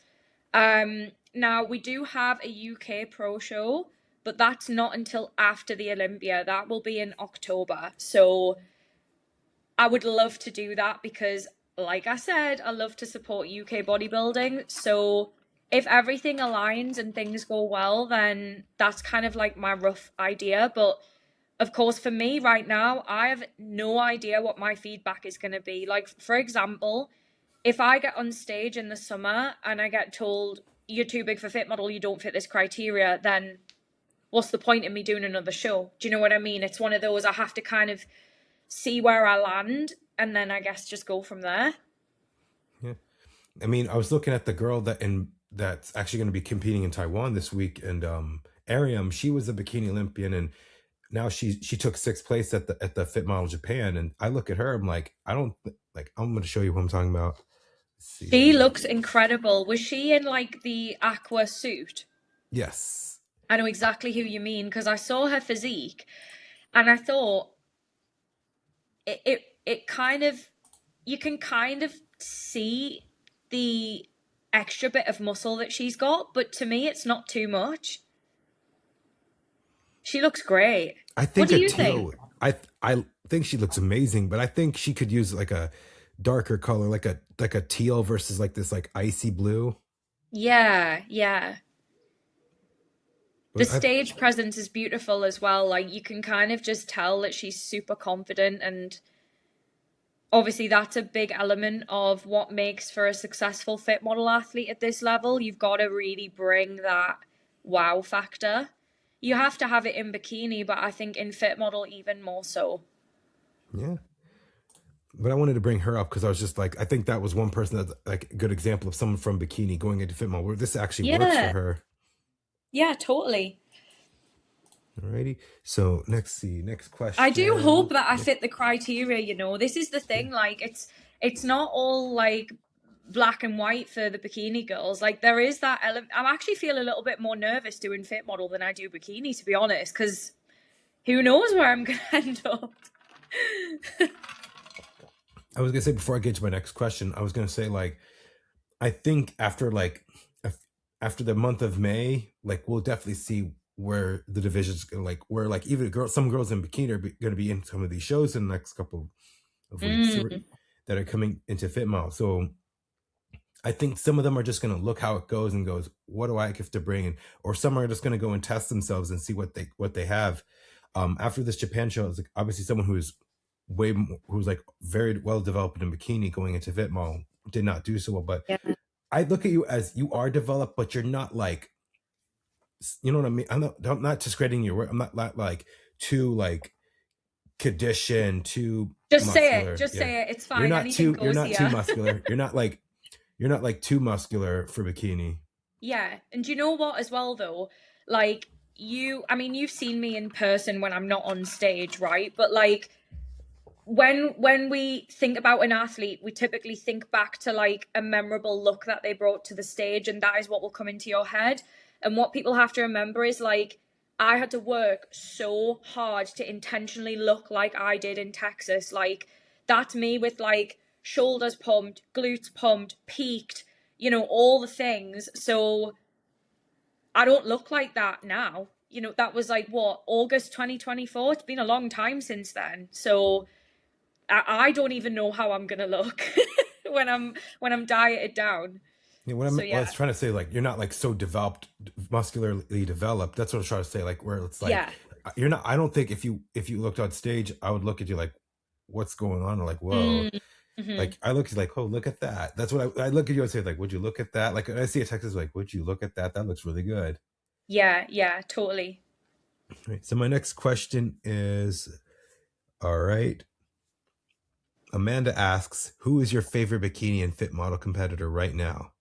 Now we do have a UK pro show, but that's not until after the Olympia. That will be in October. So I would love to do that because, like I said, I love to support UK bodybuilding. So if everything aligns and things go well, then that's kind of like my rough idea. But of course, for me right now, I have no idea what my feedback is going to be. Like, for example, if I get on stage in the summer and I get told, you're too big for Fit Model, you don't fit this criteria, then what's the point in me doing another show? Do you know what I mean? It's one of those, I have to kind of see where I land and then I guess just go from there. Yeah. I mean, I was looking at the girl that's actually going to be competing in Taiwan this week, and Ariam, she was a bikini Olympian, and now she took sixth place at the Fit Model Japan, and I look at her, I'm like, I'm going to show you what I'm talking about. Let's see. She looks incredible. Was she in like the aqua suit? Yes. I know exactly who you mean because I saw her physique and I thought it kind of, you can kind of see the extra bit of muscle that she's got, but to me it's not too much. She looks great. I think What do a you teal. think? I think she looks amazing, but I think she could use like a darker color, like a teal versus like this like icy blue. Yeah, yeah. The But stage presence is beautiful as well. Like you can kind of just tell that she's super confident, and obviously that's a big element of what makes for a successful Fit Model athlete at this level. You've got to really bring that wow factor. You have to have it in bikini, but I think in Fit Model even more so. yeah. But I wanted to bring her up because I was just like, I think that was one person that's like a good example of someone from bikini going into Fit Model where this actually works for Yeah, her. yeah, totally. Alrighty. So next I do question. hope that I fit the criteria. This is the thing, like it's not all like black and white for the bikini girls. Like there is that element. I actually feel a little bit more nervous doing Fit Model than I do bikini, to be honest, because who knows where I'm gonna end up. I was gonna say, before I get to my next question, I was gonna say, like, I think after the month of May, like, we'll definitely see where the divisions like, where, like, even some girls in bikini are gonna be in some of these shows in the next couple of weeks Mm, that are coming into FitMile. So I think some of them are just going to look how it goes and goes, what do I have to bring? Or some are just going to go and test themselves and see what they have. After this Japan show, it's like, obviously someone who's who's like very well developed in bikini going into FitMall did not do so well. But yeah. I look at you as, you are developed, but you're not like, you know what I mean? I'm not discrediting your work. I'm not like too like conditioned, too Just say it. muscular. Just Yeah. say it. It's fine. Anything You're goes not too here. muscular. You're not like too muscular for bikini. Yeah. And do you know what as well though? Like I mean, you've seen me in person when I'm not on stage, right? But like when we think about an athlete, we typically think back to like a memorable look that they brought to the stage, and that is what will come into your head. And what people have to remember is like, I had to work so hard to intentionally look like I did in Texas. Like, that's me with like shoulders pumped, glutes pumped, peaked, all the things. So I don't look like that now. That was like what, August 2024? It's been a long time since then. So I don't even know how I'm gonna look when I'm dieted down. Yeah, So what I yeah, was trying to say, like, you're not like so developed, muscularly developed. That's what I was trying to say. Like, where it's like, yeah, you're not. I don't think if you looked on stage, I would look at you like, what's going on? Or like, whoa. mm-hmm. Like, I look at you like, oh, look at that. That's what I look at you and say, like, would you look at that? Like, I see a text is like, would you look at that? That looks really good. Yeah, totally. Right. So my next question is, all right. Amanda asks, who is your favorite bikini and fit model competitor right now?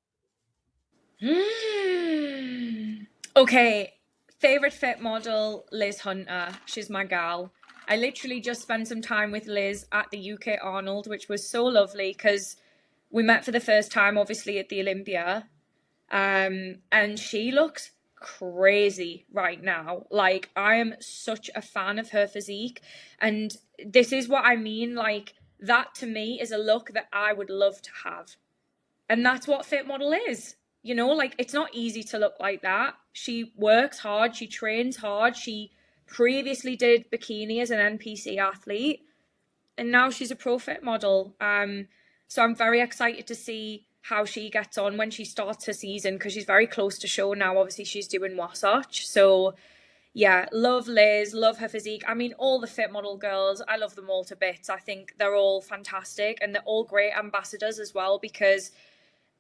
Okay, favorite fit model, Liz Hunter. She's my gal. I literally just spent some time with Liz at the UK Arnold, which was so lovely because we met for the first time, obviously, at the Olympia. And she looks crazy right now. Like, I am such a fan of her physique. And this is what I mean. Like, that to me is a look that I would love to have. And that's what fit model is. Like, it's not easy to look like that. She works hard, she trains hard. She previously did bikini as an NPC athlete, and now she's a pro fit model. So I'm very excited to see how she gets on when she starts her season, because she's very close to show now. Obviously, she's doing Wasatch. So yeah, love Liz, love her physique. I mean, all the fit model girls, I love them all to bits. I think they're all fantastic, and they're all great ambassadors as well, because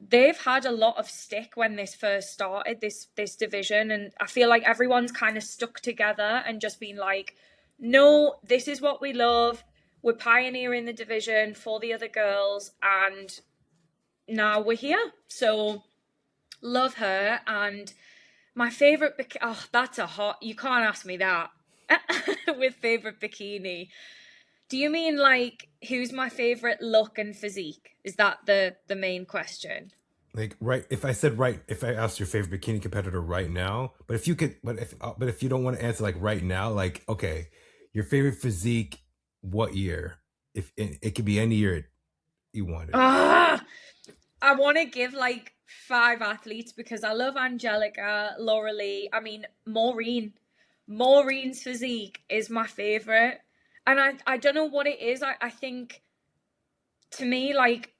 they've had a lot of stick when this first started, this division, and I feel like everyone's kind of stuck together and just been like, no, this is what we love. We're pioneering the division for the other girls, and now we're here. So love her. And my favorite that's a hot, you can't ask me that. With favorite bikini, do you mean like who's my favorite look and physique? Is that the main question? Like, right, if I asked your favorite bikini competitor right now, but if you could, but if you don't want to answer like right now, like, okay, your favorite physique, what year? If it could be any year you wanted. Ah, I want to give like 5 athletes because I love Angelica, Laura Lee. I mean, Maureen. Maureen's physique is my favorite. And I don't know what it is. I think, to me, like,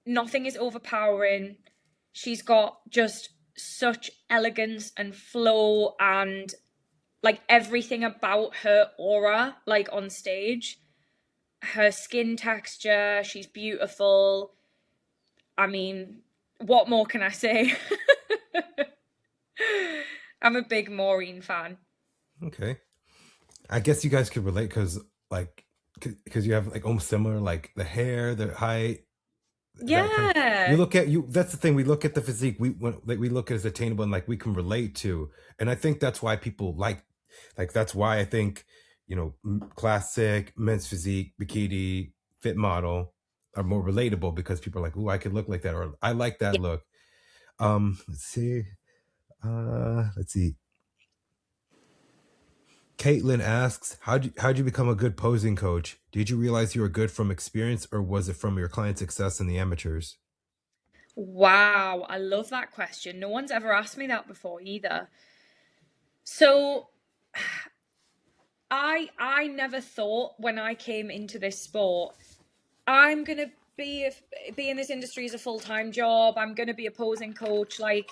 nothing is overpowering. She's got just such elegance and flow, and like everything about her aura, like on stage. Her skin texture, she's beautiful. I mean, what more can I say? I'm a big Maureen fan. Okay, I guess you guys could relate because you have like almost similar, like the hair, the height, that kind of. You Yeah. look at you. That's the thing. We look at the physique. We look at as attainable and like we can relate to, and I think that's why people like that's why I think, classic men's physique, bikini, fit model are more relatable, because people are like, "Ooh, I could look like that," or "I like that Yeah. look." Let's see. Let's see. Caitlin asks, how'd you become a good posing coach? Did you realize you were good from experience, or was it from your client success in the amateurs? Wow, I love that question. No one's ever asked me that before either. So I never thought when I came into this sport, I'm gonna be in this industry as a full-time job. I'm gonna be a posing coach. Like,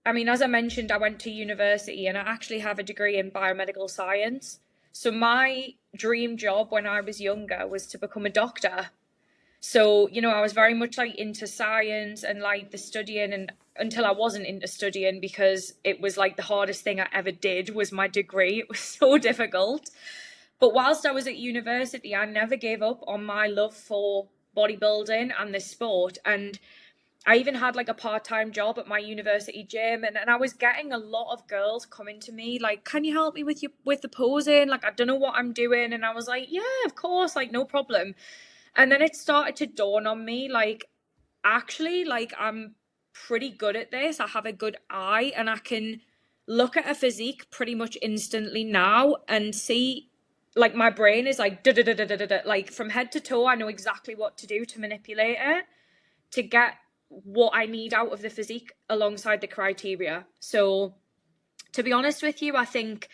I mean, as I mentioned, I went to university and I actually have a degree in biomedical science. So my dream job when I was younger was to become a doctor. So, I was very much like into science and like the studying, and until I wasn't into studying because it was like the hardest thing I ever did was my degree. It was so difficult. But whilst I was at university, I never gave up on my love for bodybuilding and this sport. And I even had like a part-time job at my university gym, and I was getting a lot of girls coming to me like, can you help me with the posing? Like, I don't know what I'm doing. And I was like, yeah, of course, like no problem. And then it started to dawn on me, like, actually, like, I'm pretty good at this. I have a good eye and I can look at a physique pretty much instantly now and see, like, my brain is like, da da da da da da, like, from head to toe, I know exactly what to do to manipulate it to get what I need out of the physique alongside the criteria. So, to be honest with you, I think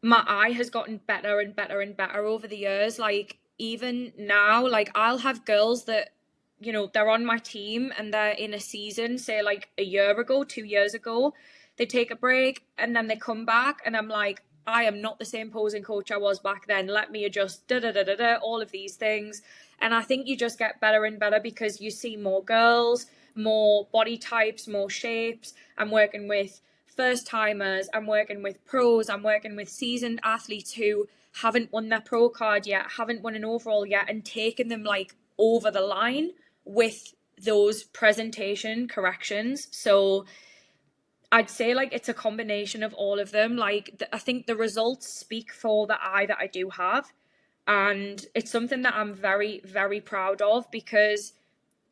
my eye has gotten better and better and better over the years. Like, even now, like, I'll have girls that, they're on my team and they're in a season, say like a year ago, 2 years ago, they take a break and then they come back and I'm like, I am not the same posing coach I was back then. Let me adjust, da da da da da, all of these things. And I think you just get better and better because you see more girls, more body types, more shapes. I'm working with first timers, I'm working with pros, I'm working with seasoned athletes who haven't won their pro card yet, haven't won an overall yet, and taking them like over the line with those presentation corrections. So I'd say like it's a combination of all of them. Like, I think the results speak for the eye that I do have. And it's something that I'm very, very proud of because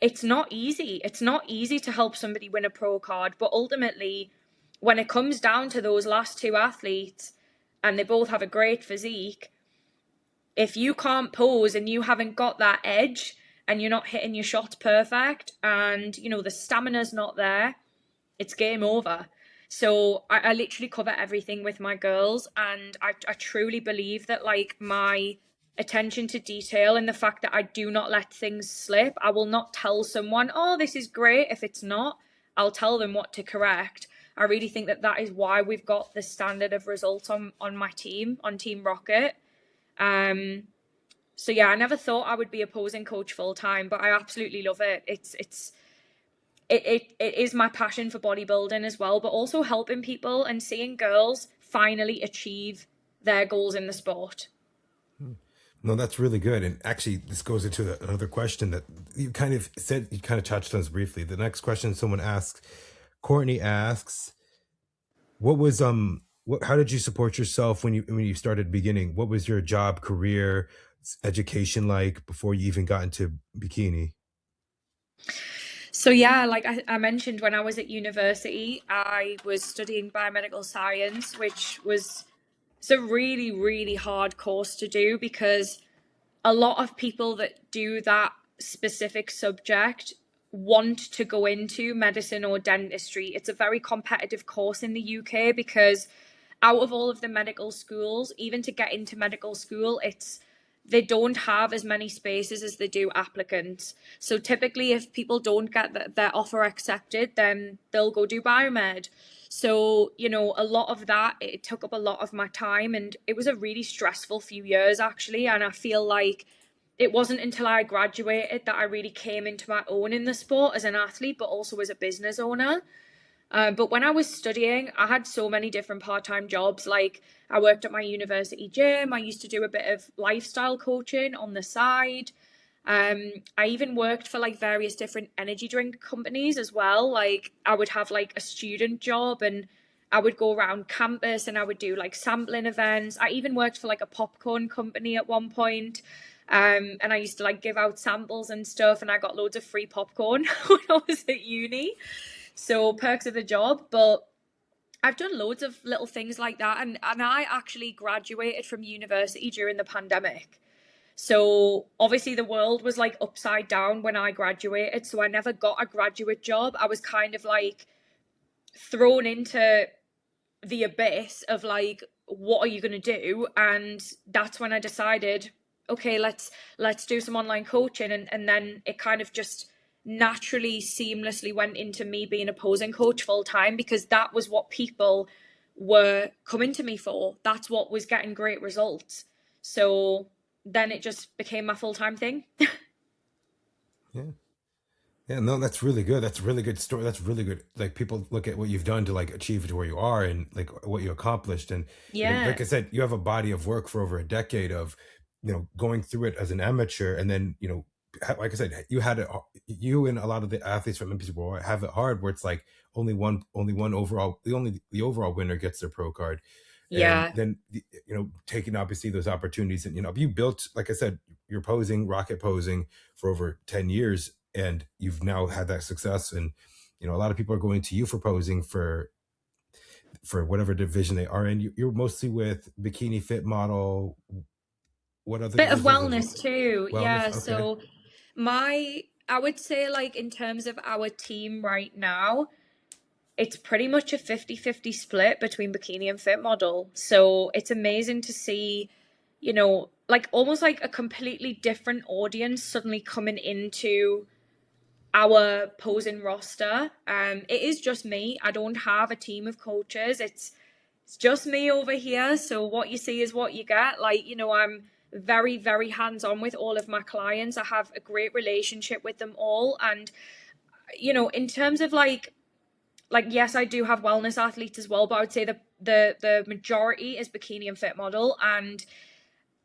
it's not easy. It's not easy to help somebody win a pro card. But ultimately, when it comes down to those last two athletes and they both have a great physique, if you can't pose and you haven't got that edge and you're not hitting your shots perfect and, the stamina's not there, it's game over. So I literally cover everything with my girls, and I truly believe that like my attention to detail and the fact that I do not let things slip. I will not tell someone, oh, this is great, if it's not. I'll tell them what to correct. I really think that is why we've got the standard of results on my team, on Team Rocket. So yeah, I never thought I would be a posing coach full time, but I absolutely love it. It is my passion for bodybuilding as well, but also helping people and seeing girls finally achieve their goals in the sport. No, that's really good. And actually, this goes into another question that you kind of touched on this briefly. The next question someone asks, Courtney asks, how did you support yourself when you started beginning? What was your job, career, education like before you even got into bikini? So yeah, like I mentioned, when I was at university, I was studying biomedical science, which was it's a really, really hard course to do because a lot of people that do that specific subject want to go into medicine or dentistry. It's a very competitive course in the UK because out of all of the medical schools, even to get into medical school, they don't have as many spaces as they do applicants. So typically if people don't get their offer accepted, then they'll go do biomed. So, a lot of that, it took up a lot of my time, and it was a really stressful few years actually. And I feel like it wasn't until I graduated that I really came into my own in the sport as an athlete, but also as a business owner. But when I was studying, I had so many different part-time jobs. Like, I worked at my university gym. I used to do a bit of lifestyle coaching on the side. I even worked for like various different energy drink companies as well. Like, I would have like a student job and I would go around campus and I would do like sampling events. I even worked for like a popcorn company at one point. And I used to like give out samples and stuff, and I got loads of free popcorn when I was at uni. So perks of the job. But I've done loads of little things like that, and I actually graduated from university during the pandemic. So obviously the world was like upside down when I graduated, so I never got a graduate job. I was kind of like thrown into the abyss of like, what are you going to do? And that's when I decided, okay, let's do some online coaching, and then it kind of just naturally seamlessly went into me being a posing coach full time, because that was what people were coming to me for. That's what was getting great results. So then it just became my full-time thing. Yeah. Yeah, no, that's really good. That's a really good story. That's really good. Like people look at what you've done to like achieve to where you are and like what you accomplished. And Yeah. like I said, you have a body of work for over a decade of, going through it as an amateur, and then like I said, you had it. You and a lot of the athletes from Olympia have it hard, where it's like only one overall, the overall winner gets their pro card, and Yeah. then taking obviously those opportunities, and you built, like I said, you're posing, rocket posing for over 10 years, and you've now had that success. And a lot of people are going to you for posing for whatever division they are in. You're mostly with Bikini Fit Model. What other Bit of divisions wellness too. wellness? Yeah. Okay. So I would say, like, in terms of our team right now, it's pretty much a 50-50 split between Bikini and Fit Model. So it's amazing to see, like almost like a completely different audience suddenly coming into our posing roster. It is just me. I don't have a team of coaches. It's just me over here. So what you see is what you get. Like, I'm very, very hands-on with all of my clients. I have a great relationship with them all. And, in terms of like yes, I do have wellness athletes as well, but I would say the majority is Bikini and Fit Model. And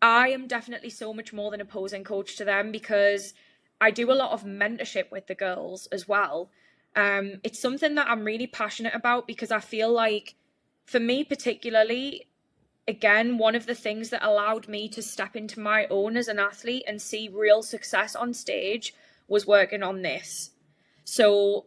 I am definitely so much more than a posing coach to them, because I do a lot of mentorship with the girls as well. It's something that I'm really passionate about, because I feel like, for me particularly, again, one of the things that allowed me to step into my own as an athlete and see real success on stage was working on this. So,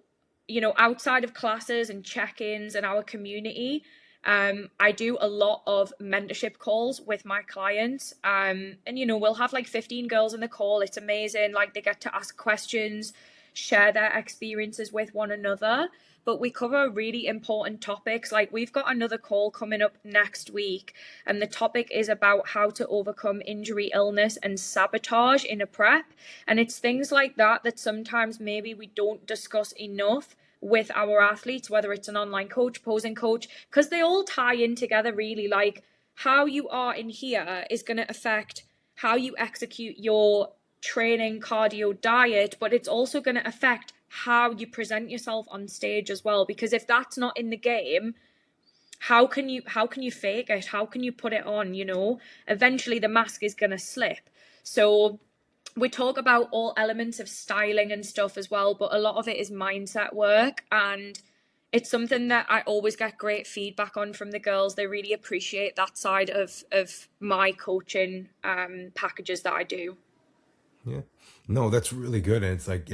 outside of classes and check-ins and our community, I do a lot of mentorship calls with my clients. And, we'll have like 15 girls in the call. It's amazing. Like, they get to ask questions, share their experiences with one another. But we cover really important topics. Like, we've got another call coming up next week, and the topic is about how to overcome injury, illness, and sabotage in a prep. And it's things like that that sometimes maybe we don't discuss enough with our athletes, whether it's an online coach, posing coach, because they all tie in together, really. Like, how you are in here is going to affect how you execute your training, cardio, diet, but it's also going to affect how you present yourself on stage as well. Because if that's not in the game, how can you fake it? How can you put it on? Eventually the mask is going to slip. So we talk about all elements of styling and stuff as well, but a lot of it is mindset work, and it's something that I always get great feedback on from the girls. They really appreciate that side of my coaching packages that I do. Yeah. No, that's really good. And it's like,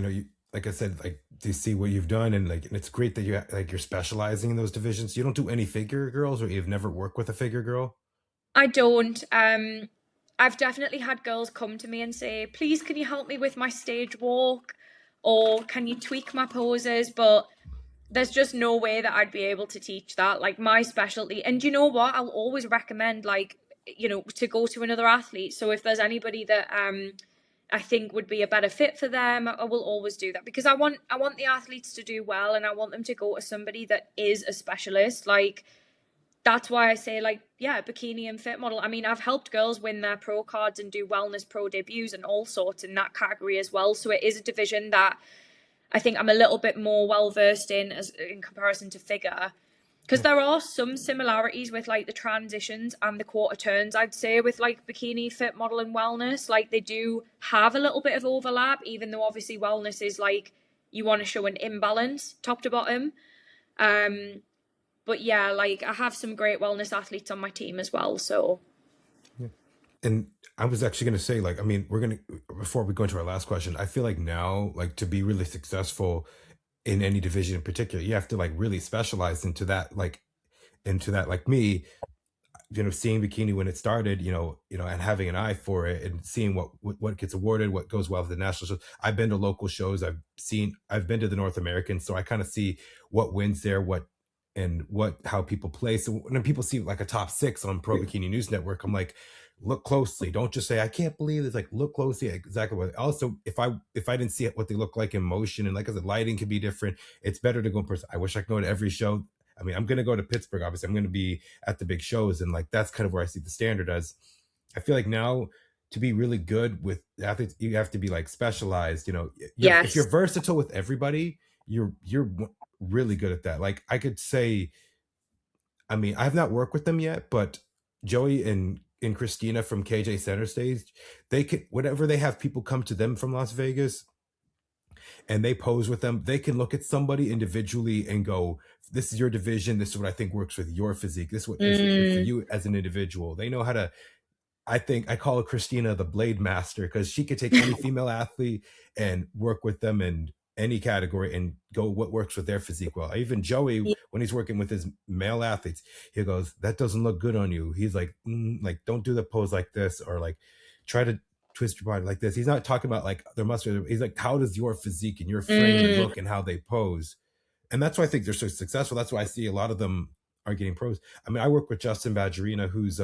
like I said, like to see what you've done, and like, and it's great that you're specializing in those divisions. You don't do any figure girls, or you've never worked with a figure girl? I don't. I've definitely had girls come to me and say, please, can you help me with my stage walk? Or can you tweak my poses? But there's just no way that I'd be able to teach that. Like, my specialty. And you know what? I'll always recommend, like, to go to another athlete. So if there's anybody that I think would be a better fit for them, I will always do that, because I want the athletes to do well, and I want them to go to somebody that is a specialist. Like, that's why I say, like, yeah, Bikini and Fit Model. I mean, I've helped girls win their pro cards and do wellness pro debuts and all sorts in that category as well. So it is a division that I think I'm a little bit more well versed in, as in comparison to figure. Because there are some similarities with like the transitions and the quarter turns, I'd say, with like Bikini, Fit Model, and wellness. Like, they do have a little bit of overlap, even though obviously wellness is like, you want to show an imbalance top to bottom. But yeah, like, I have some great wellness athletes on my team as well. So Yeah. And I was actually going to say, like, I mean, before we go into our last question, I feel like now, like, to be really successful in any division in particular, you have to like really specialize into that. Like, into that, like me, seeing Bikini when it started, and having an eye for it and seeing what gets awarded, what goes well with the national shows. I've been to local shows. I've been to the North American, so I kind of see what wins there, how people play. So when people see like a top 6 on Pro Bikini News Network, I'm like, look closely. Don't just say, I can't believe this. Like, look closely at exactly what. Also, if I didn't see what they look like in motion, and like I said, lighting can be different, it's better to go in person. I wish I could go to every show. I mean, I'm going to go to Pittsburgh. Obviously, I'm going to be at the big shows. And like, that's kind of where I see the standard as. I feel like now, to be really good with athletes, you have to be like specialized, if Yes. you're versatile with everybody, you're really good at that. Like, I could say, I mean, I have not worked with them yet, but Joey and Christina from KJ Center Stage, they can, whenever they have people come to them from Las Vegas and they pose with them, they can look at somebody individually and go, this is your division. This is what I think works with your physique. This is what is good for you as an individual. They know how to, I think I call Christina the blade master, because she could take any female athlete and work with them in any category and go what works with their physique well. Even Joey, when he's working with his male athletes, he goes, that doesn't look good on you. He's like, like, don't do the pose like this, or like try to twist your body like this. He's not talking about like their muscle. He's like, how does your physique and your frame look and how they pose? And that's why I think they're so successful. That's why I see a lot of them are getting pros. I mean, I work with Justin Badgerina, who's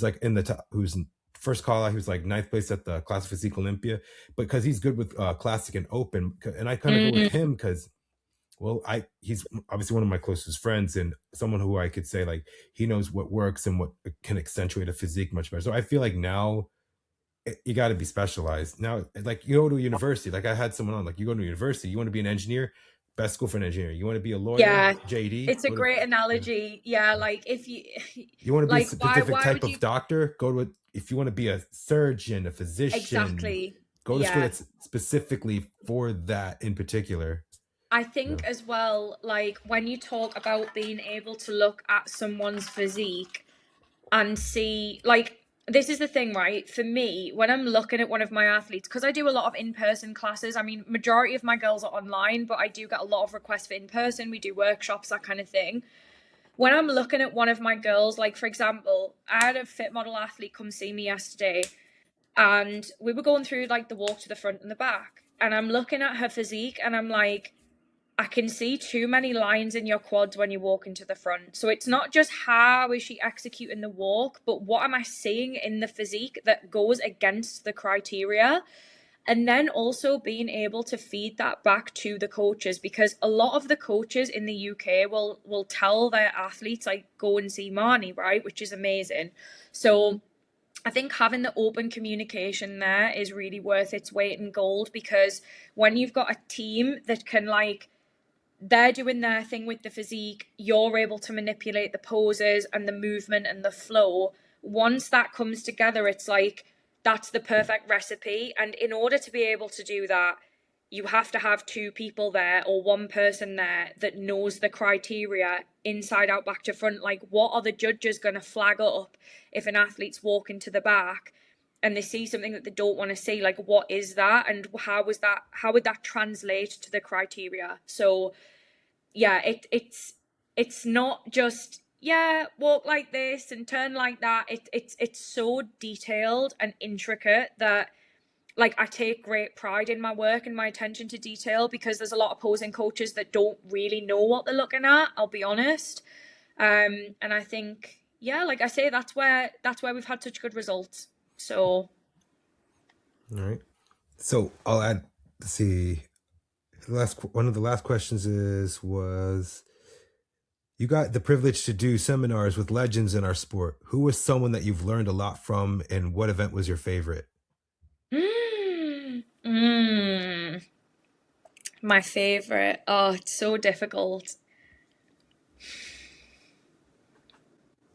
like in the top, who's first call out. He was like 9th place at the Classic Physique Olympia, because he's good with classic and open. And I kind of go with him because, well, he's obviously one of my closest friends and someone who I could say like he knows what works and what can accentuate a physique much better. So I feel like now you got to be specialized. Now, like, you go to a university, like I had someone on, like, you go to a university, you want to be an engineer, best school for an engineer. You want to be a lawyer, Yeah, JD. it's a great analogy. Yeah, like if you You want to be a like specific why type would you of doctor, go to if you want to be a surgeon, a physician, exactly? go to school Yeah. that's specifically for that in particular. I think as well, like when you talk about being able to look at someone's physique and see, like, this is the thing, right? For me, when I'm looking at one of my athletes, because I do a lot of in-person classes, I mean, majority of my girls are online, but I do get a lot of requests for in-person. We do workshops, that kind of thing. When I'm looking at one of my girls, like, for example, I had a fit model athlete come see me yesterday, and we were going through like the walk to the front and the back, and I'm looking at her physique and I'm like, I can see too many lines in your quads when you walk into the front. So it's not just how is she executing the walk, but what am I seeing in the physique that goes against the criteria? And then also being able to feed that back to the coaches, because a lot of the coaches in the UK will tell their athletes like, go and see Marnie, right? Which is amazing. So I think having the open communication there is really worth its weight in gold, because when you've got a team that can, like, they're doing their thing with the physique, you're able to manipulate the poses and the movement and the flow. Once that comes together, it's like that's the perfect recipe. And in order to be able to do that, you have to have 2 people there or 1 person there that knows the criteria inside out, back to front. Like, what are the judges going to flag up if an athlete's walking to the back and they see something that they don't want to see? Like, what is that, and how would that translate to the criteria? So yeah, it's not just, yeah, walk like this and turn like that. It's so detailed and intricate that, like, I take great pride in my work and my attention to detail, because there's a lot of posing coaches that don't really know what they're looking at, I'll be honest. And I think, yeah, like I say, that's where we've had such good results. So All right. So I'll add, let's see, one of the last questions was you got the privilege to do seminars with legends in our sport. Who was someone that you've learned a lot from, and what event was your favorite? my favorite, oh, it's so difficult.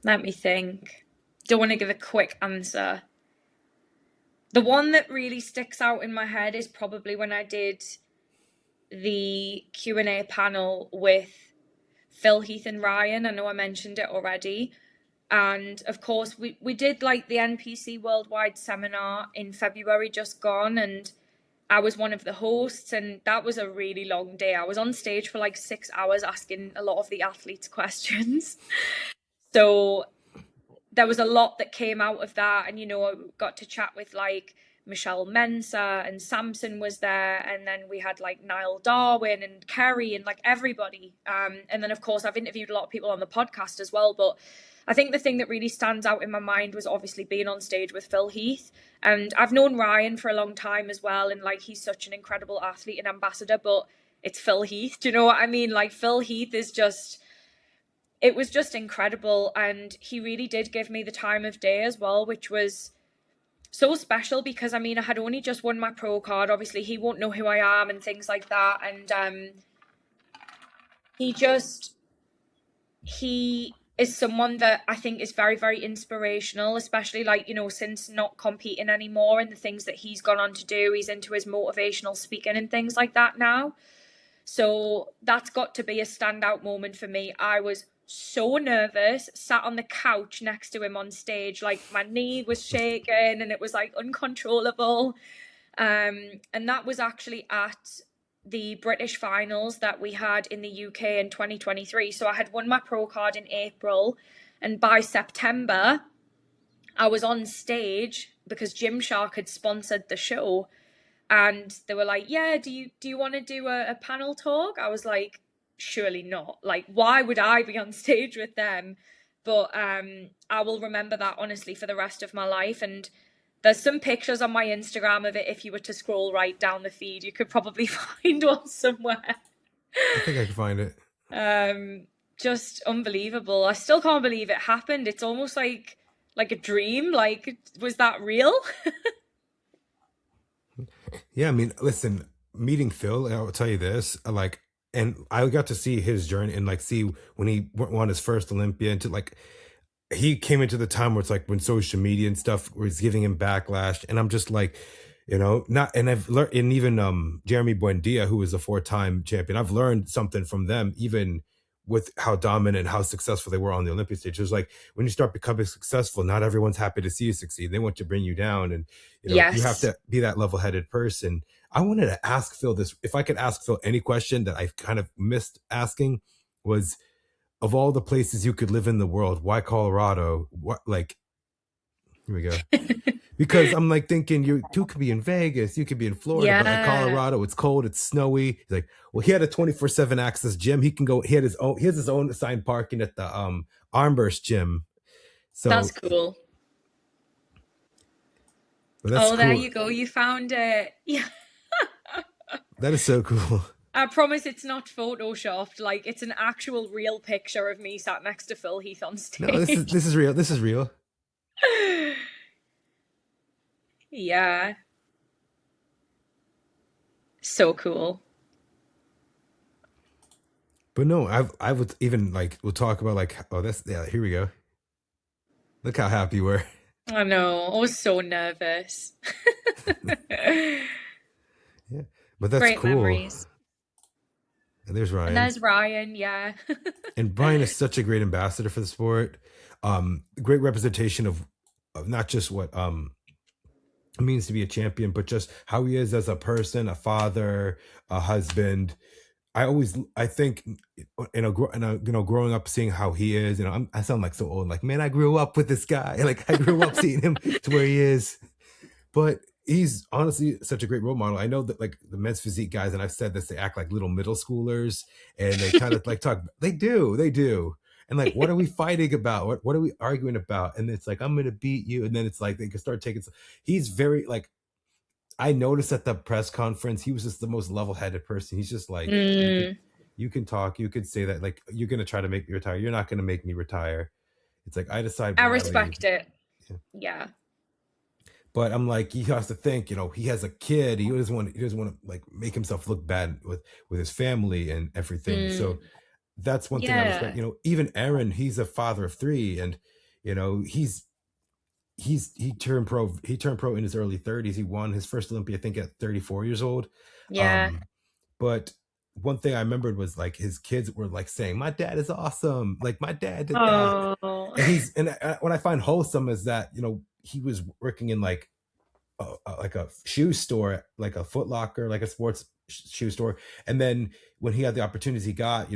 Let me think. Don't want to give a quick answer. The one that really sticks out in my head is probably when I did the Q&A panel with Phil, Heath and Ryan. I know I mentioned it already. And of course, we did like the NPC Worldwide seminar in February just gone. And I was one of the hosts, and that was a really long day. I was on stage for like 6 hours asking a lot of the athletes questions. So there was a lot that came out of that. And, I got to chat with like Michelle Mensah, and Samson was there. And then we had like Niall Darwin and Kerry and like everybody. And then, of course, I've interviewed a lot of people on the podcast as well. But I think the thing that really stands out in my mind was obviously being on stage with Phil Heath. And I've known Ryan for a long time as well. And like, he's such an incredible athlete and ambassador, but it's Phil Heath. Do you know what I mean? Like, Phil Heath is just, it was just incredible. And he really did give me the time of day as well, which was so special because, I mean, I had only just won my pro card. Obviously, he won't know who I am and things like that. And he is someone that I think is very, very inspirational, especially like, since not competing anymore and the things that he's gone on to do. He's into his motivational speaking and things like that now. So that's got to be a standout moment for me. I was so nervous, sat on the couch next to him on stage, like my knee was shaking and it was like uncontrollable. And that was actually at the British finals that we had in the UK in 2023. So I had won my pro card in April, and by September I was on stage because Gymshark had sponsored the show, and they were like, yeah, do you want to do a panel talk? I was like, surely not. Like, why would I be on stage with them? But I will remember that honestly for the rest of my life. And there's some pictures on my Instagram of it. If you were to scroll right down the feed, you could probably find one somewhere. I think I can find it. Just unbelievable. I still can't believe it happened. It's almost like a dream. Like, was that real? Yeah, I mean, listen, meeting Phil, I'll tell you this, like, and I got to see his journey and like see when he won his first Olympia, and to like he came into the time where it's like when social media and stuff was giving him backlash, and I'm just like, not, and I've learned, and even Jeremy Buendia, who is a 4-time champion, I've learned something from them, even with how dominant and how successful they were on the Olympic stage. It was like when you start becoming successful, not everyone's happy to see you succeed. They want to bring you down, and you have Yes. to be that level-headed person. I wanted to ask Phil this, if I could ask Phil any question that I kind of missed asking, was, of all the places you could live in the world, why Colorado? What, like, here we go. Because I'm like thinking you could be in Vegas, you could be in Florida, but like Yeah. Colorado, it's cold, it's snowy. He's like, well, he had a 24/7 access gym. He can go. He has his own assigned parking at the Armburst gym. So That's cool. well, that's There cool. you go. You found it. Yeah. That is so cool. I promise it's not photoshopped. Like, it's an actual real picture of me sat next to Phil Heath on No, this stage. is real. This is real. Yeah. So cool. But no, I would even like, we'll talk about like, oh, that's, yeah, here we go. Look how happy you were. I know. I was so nervous. Yeah, but that's Great cool. memories. And there's And Ryan. there's Ryan, yeah. And Brian is such a great ambassador for the sport. Great representation of not just what it means to be a champion, but just how he is as a person, a father, a husband. I think, growing up seeing how he is, I sound like so old, like, man, I grew up with this guy. Like, I grew up seeing him to where he is. But he's honestly such a great role model. I know that like the men's physique guys, and I've said this, they act like little middle schoolers, and they kind of like talk. They do. And like, what are we fighting about? What are we arguing about? And it's like, I'm gonna beat you. And then it's like they can start taking. He's very like. I noticed at the press conference, he was just the most level-headed person. He's just like, you can talk, you could say that, like, you're gonna try to make me retire. You're not gonna make me retire. It's like, I decide I when I leave. respect it. Yeah. Yeah. But I'm like, he has to think, he has a kid. He doesn't want to like make himself look bad with his family and everything. So that's one thing I respect. Yeah. Even Aaron, he's a father of 3, and he turned pro. He turned pro in his early 30s. He won his first Olympia, I think, at 34 years old. Yeah. But one thing I remembered was like his kids were like saying, "My dad is awesome. Like, my dad did that." Oh. And what I find wholesome is that he was working in like like a shoe store, like a Foot Locker, like a sports shoe store. And then when he had the opportunities he got,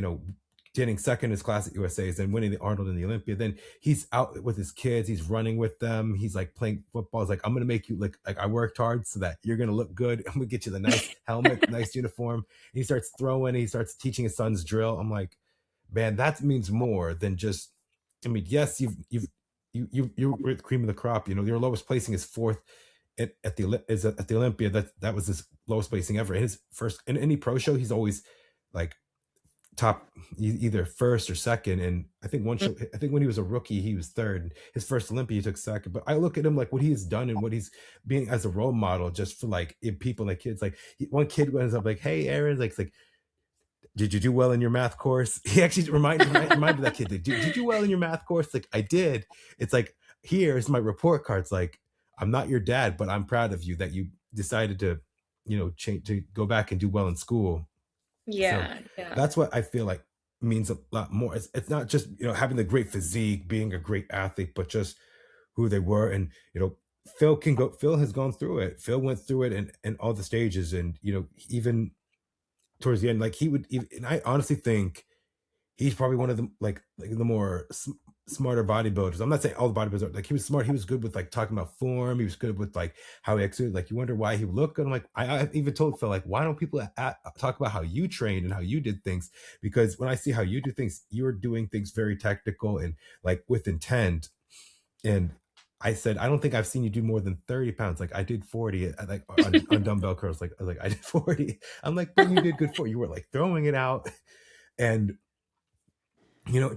getting second in his class at USA's and winning the Arnold and the Olympia, then he's out with his kids, he's running with them, he's like playing football. He's like, I'm gonna make you look like I worked hard so that you're gonna look good. I'm gonna get you the nice helmet, nice uniform. And he starts throwing, he starts teaching his sons drill. I'm like, man, that means more than just, I mean, yes, you're the cream of the crop. Your lowest placing is fourth at the Olympia. That was his lowest placing ever. His first in any pro show, he's always like top, either first or second. And I think one show, I think when he was a rookie, he was third. And his first Olympia, he took second. But I look at him like what he has done and what he's being as a role model, just for like people, like kids. Like one kid ends up like, "Hey, Aaron," like, did you do well in your math course? He actually reminded that kid, did you do well in your math course? Like, I did. It's like, here's my report card. It's like, I'm not your dad, but I'm proud of you that you decided to, change, to go back and do well in school. So Yeah, yeah. that's what I feel like means a lot more. It's not just, having the great physique, being a great athlete, but just who they were. And, Phil has gone through it. Phil went through it and all the stages. And, even towards the end, like and I honestly think he's probably one of the like the more smarter bodybuilders. I'm not saying all the bodybuilders are like, he was smart. He was good with like talking about form. He was good with like how he exercised. Like, you wonder why he would look good. I'm like, I even told Phil, like, why don't people talk about how you trained and how you did things? Because when I see how you do things, you're doing things very technical and like with intent. And I said, I don't think I've seen you do more than 30 pounds. Like, I did 40 like on dumbbell curls. Like, I did 40. I'm like, but you did good for it. You were like throwing it out. And,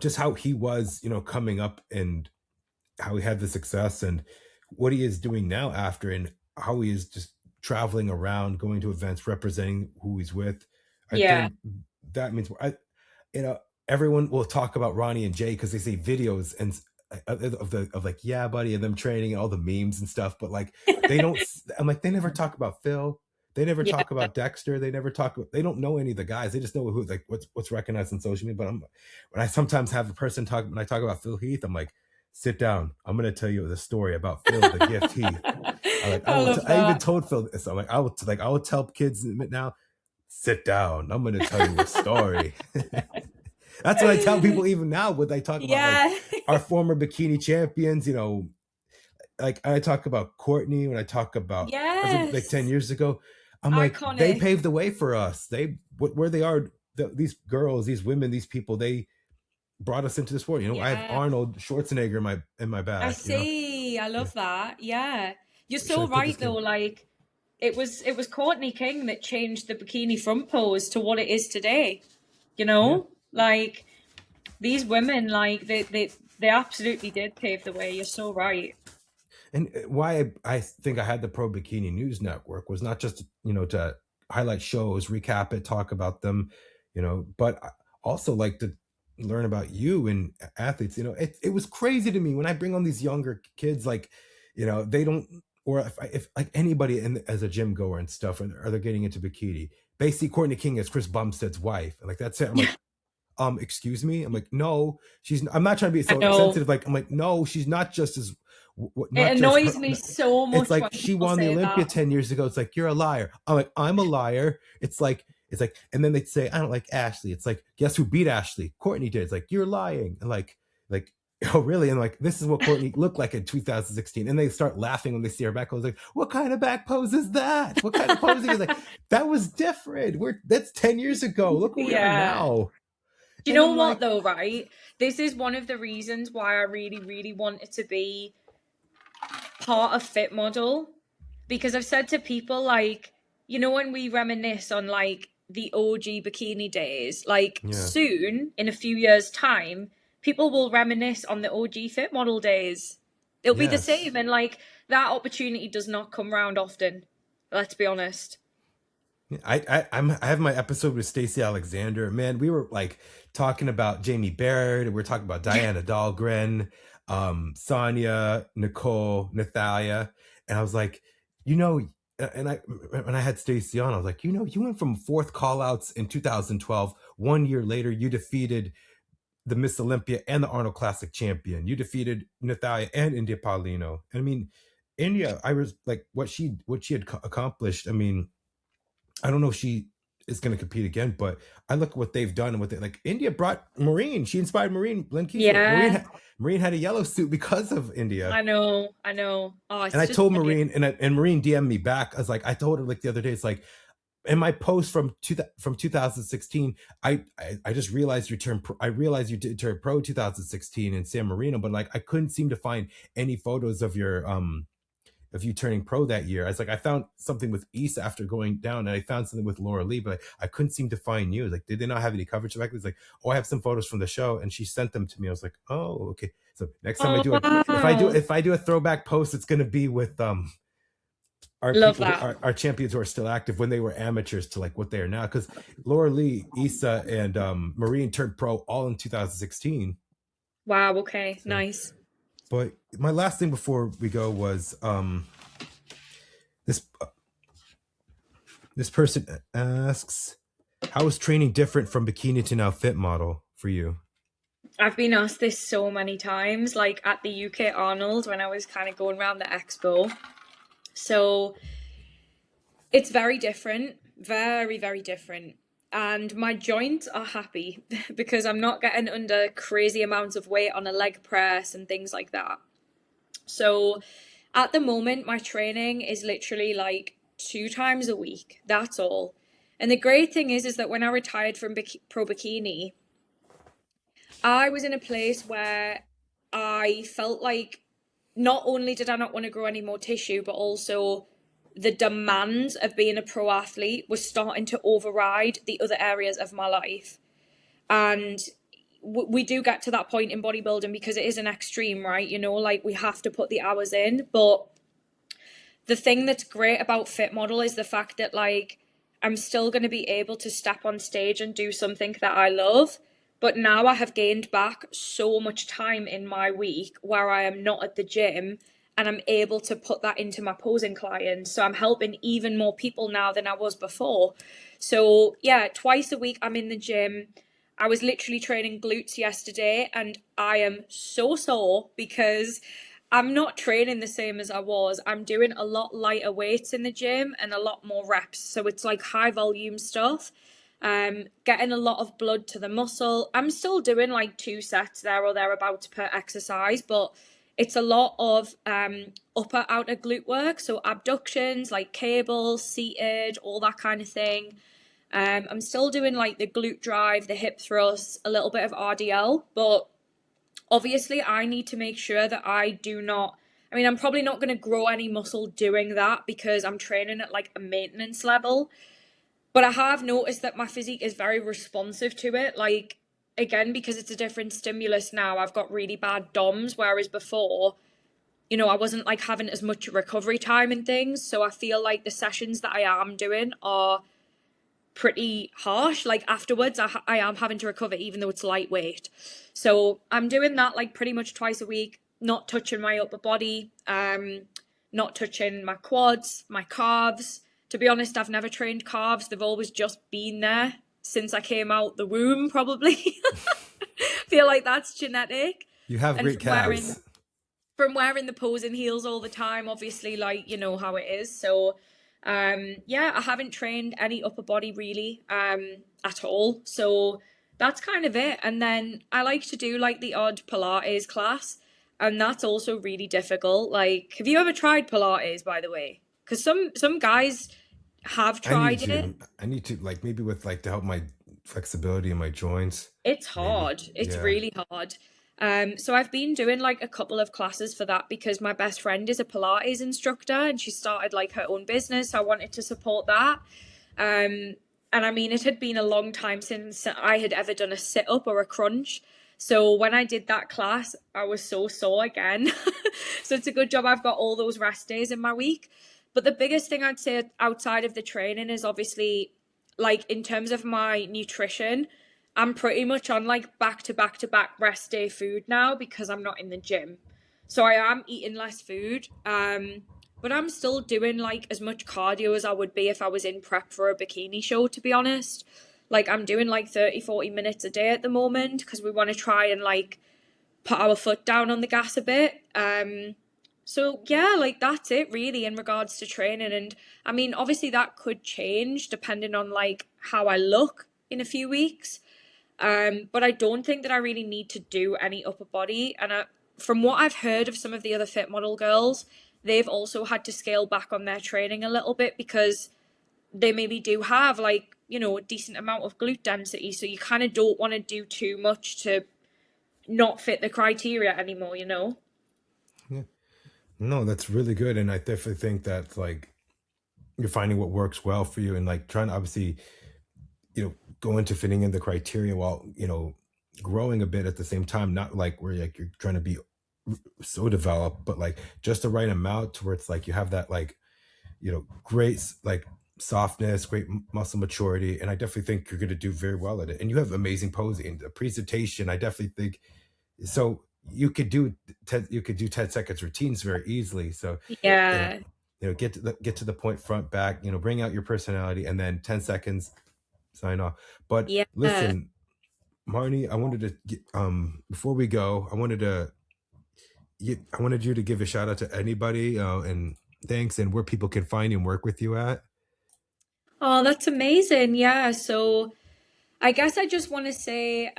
just how he was, coming up and how he had the success and what he is doing now after, and how he is just traveling around, going to events, representing who he's with. I Yeah. think that means you know, everyone will talk about Ronnie and Jay because they see videos and of like, yeah, buddy, and them training and all the memes and stuff. But like, they don't. I'm like, they never talk about Phil. They never Yeah. talk about Dexter. They never talk. They don't know any of the guys. They just know who, like, what's recognized on social media. But when I sometimes have a person talk, when I talk about Phil Heath, I'm like, sit down. I'm gonna tell you the story about Phil the Gift Heath. I love I even that. told Phil this. I'm like, I will tell kids now, sit down. I'm gonna tell you a story. That's what I tell people even now when they talk about like Yeah. our former bikini champions, like I talk about Courtney, when I talk about like 10 Yes. years ago, I'm like, they Iconic. paved the way for us. Where they are, these girls, these women, these people, they brought us into the sport. I have Yeah. Arnold Schwarzenegger in my I back, see. I Yeah. love that. Yeah. You're Should I so put this right though. kid? Like it was Courtney King that changed the bikini front pose to what it is today. Yeah. Like these women, like they absolutely did pave the way. You're so right. And why I think I had the Pro Bikini News Network was not just, to highlight shows, recap it, talk about them, but I also like to learn about you and athletes. It was crazy to me when I bring on these younger kids, like, they don't, or if like anybody as a gym goer and stuff, or they're getting into bikini, they see Courtney King as Chris Bumstead's wife. Like, that's it. I'm like, excuse me. I'm like, no, I'm not trying to be I so know. sensitive. Like, I'm like, no, she's not just as, It not just her. annoys me so It's much like when she people won the say Olympia that. 10 years ago. It's like, you're a liar. I'm like, I'm a liar. It's like, and then they'd say, I don't like Ashley. It's like, guess who beat Ashley? Courtney did. It's like, you're lying. And like, oh, really? And like, this is what Courtney looked like in 2016. And they start laughing when they see her back. I was like, what kind of back pose is that? What kind of posing is like, that was different. That's 10 years ago. Look who we are Yeah. now. Do you And know I'm what like, though, right? This is one of the reasons why I really, really wanted to be part of Fit Model. Because I've said to people, like, when we reminisce on like the OG bikini days, like yeah, soon, in a few years' time, people will reminisce on the OG Fit Model days. It'll be the yes. same. And like that opportunity does not come around often. Let's be honest. I have my episode with Stacey Alexander. Man, we were like talking about Jamie Baird. We were talking about Yeah. Diana Dahlgren, Sonia, Nicole, Natalia, and I was like, and I when I had Stacey on, I was like, you went from fourth callouts in 2012. 1 year later, you defeated the Miss Olympia and the Arnold Classic champion. You defeated Natalia and India Paulino. I mean, India, I was like, what she had accomplished. I mean, I don't know if she is going to compete again, but I look at what they've done and what they like. India brought Marine. She inspired Marine. Len Keisha. Yeah, Marine had a yellow suit because of India. I know, I know. Oh, And it's I just told brilliant. Marine, and Marine DM'd me back. I was like, I told her like the other day, it's like, in my post from 2016, I just realized I realized you did turn pro 2016 in San Marino, but like I couldn't seem to find any photos of your of you turning pro that year. I was like, I found something with Issa after going down, and I found something with Laura Lee, but I couldn't seem to find you. Like, did they not have any coverage of it? It's like, oh, I have some photos from the show, and she sent them to me. I was like, oh, okay. So next time I Oh do it, wow, if I do a throwback post, it's gonna be with our love people who that. are our champions who are still active when they were amateurs to like what they are now. Because Laura Lee, Issa, and Marine turned pro all in 2016. Wow. Okay. So, Nice. but my last thing before we go was this this person asks, how is training different from bikini to now fit model for you? I've been asked this so many times, like at the UK Arnold when I was kind of going around the expo. So it's very different, very, very different. And my joints are happy because I'm not getting under crazy amounts of weight on a leg press and things like that. So at the moment, my training is literally like 2 times a week. That's all. And the great thing is that when I retired from Pro Bikini, I was in a place where I felt like not only did I not want to grow any more tissue, but also the demands of being a pro athlete was starting to override the other areas of my life. And we do get to that point in bodybuilding because it is an extreme, right? You know, like we have to put the hours in. But the thing that's great about Fit Model is the fact that like I'm still going to be able to step on stage and do something that I love. But now I have gained back so much time in my week where I am not at the gym, and I'm able to put that into my posing clients. So I'm helping even more people now than I was before. So yeah, twice a week I'm in the gym. I was literally training glutes yesterday and I am so sore because I'm not training the same as I was. I'm doing a lot lighter weights in the gym and a lot more reps. So it's like high volume stuff. Getting a lot of blood to the muscle. I'm still doing like 2 sets there or thereabouts per exercise, but it's a lot of upper outer glute work. So abductions, like cables, seated, all that kind of thing. I'm still doing like the glute drive, the hip thrusts, a little bit of RDL, but obviously I need to make sure that I do not, I mean, I'm probably not going to grow any muscle doing that because I'm training at like a maintenance level. But I have noticed that my physique is very responsive to it. Like, again, because it's a different stimulus now, I've got really bad DOMs, whereas before, you know, I wasn't like having as much recovery time and things. So I feel like the sessions that I am doing are pretty harsh. Like afterwards, I am having to recover even though it's lightweight. So I'm doing that like pretty much twice a week, not touching my upper body, not touching my quads, my calves. To be honest, I've never trained calves. They've always just been there since I came out the womb, probably. Feel like that's genetic. You have And great calves. from wearing the posing heels all the time, obviously, like you know how it is. So yeah, I haven't trained any upper body really at all. So that's kind of it. And then I like to do like the odd Pilates class, and that's also really difficult. Like, have you ever tried Pilates, by the way? Because some guys have I need tried it. to. I need to like maybe with like to help my flexibility in my joints. It's Maybe. hard. It's Yeah. really hard. So I've been doing like a couple of classes for that because my best friend is a Pilates instructor and she started like her own business. So I wanted to support that. And I mean, it had been a long time since I had ever done a sit up or a crunch. So when I did that class, I was so sore again. So it's a good job I've got all those rest days in my week. But the biggest thing I'd say outside of the training is obviously like in terms of my nutrition, I'm pretty much on like back to back to back rest day food now because I'm not in the gym. So I am eating less food. But I'm still doing like as much cardio as I would be if I was in prep for a bikini show, to be honest. Like I'm doing like 30, 40 minutes a day at the moment because we want to try and like put our foot down on the gas a bit. So yeah, like that's it really in regards to training. And I mean, obviously that could change depending on like how I look in a few weeks. But I don't think that I really need to do any upper body. And from what I've heard of some of the other fit model girls, they've also had to scale back on their training a little bit because they maybe do have like, a decent amount of glute density. So you kind of don't want to do too much to not fit the criteria anymore. Yeah. No, that's really good. And I definitely think that like you're finding what works well for you and like trying to obviously, go into fitting in the criteria while, growing a bit at the same time, not like where like you're trying to be so developed, but like just the right amount to where it's like you have that like, great like softness, great muscle maturity. And I definitely think you're going to do very well at it. And you have amazing posing. The presentation, I definitely think so you could do 10 seconds routines very easily. So you know, Yeah. get to the point front back, bring out your personality and then 10 seconds sign off. But Yeah. listen, Marnie, I wanted to before we go, I wanted you to give a shout out to anybody and thanks and where people can find you and work with you at. Oh, that's amazing. Yeah. So I guess I just want to say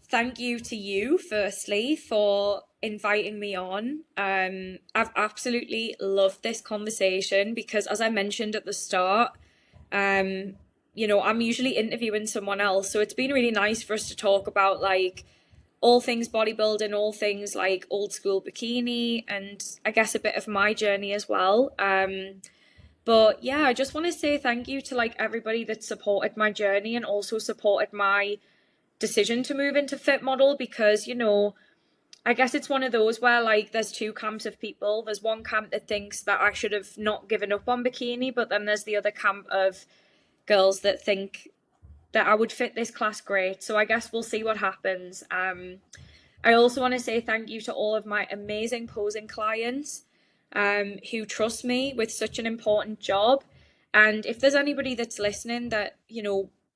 thank you to you, firstly, for inviting me on. I've absolutely loved this conversation because, as I mentioned at the start, I'm usually interviewing someone else. So it's been really nice for us to talk about like all things bodybuilding, all things like old school bikini, and I guess a bit of my journey as well. But yeah, I just want to say thank you to like everybody that supported my journey and also supported my decision to move into fit model because, I guess it's one of those where like there's two camps of people. There's one camp that thinks that I should have not given up on bikini, but then there's the other camp of girls that think that I would fit this class great. So I guess we'll see what happens. I also want to say thank you to all of my amazing posing clients who trust me with such an important job. And if there's anybody that's listening that,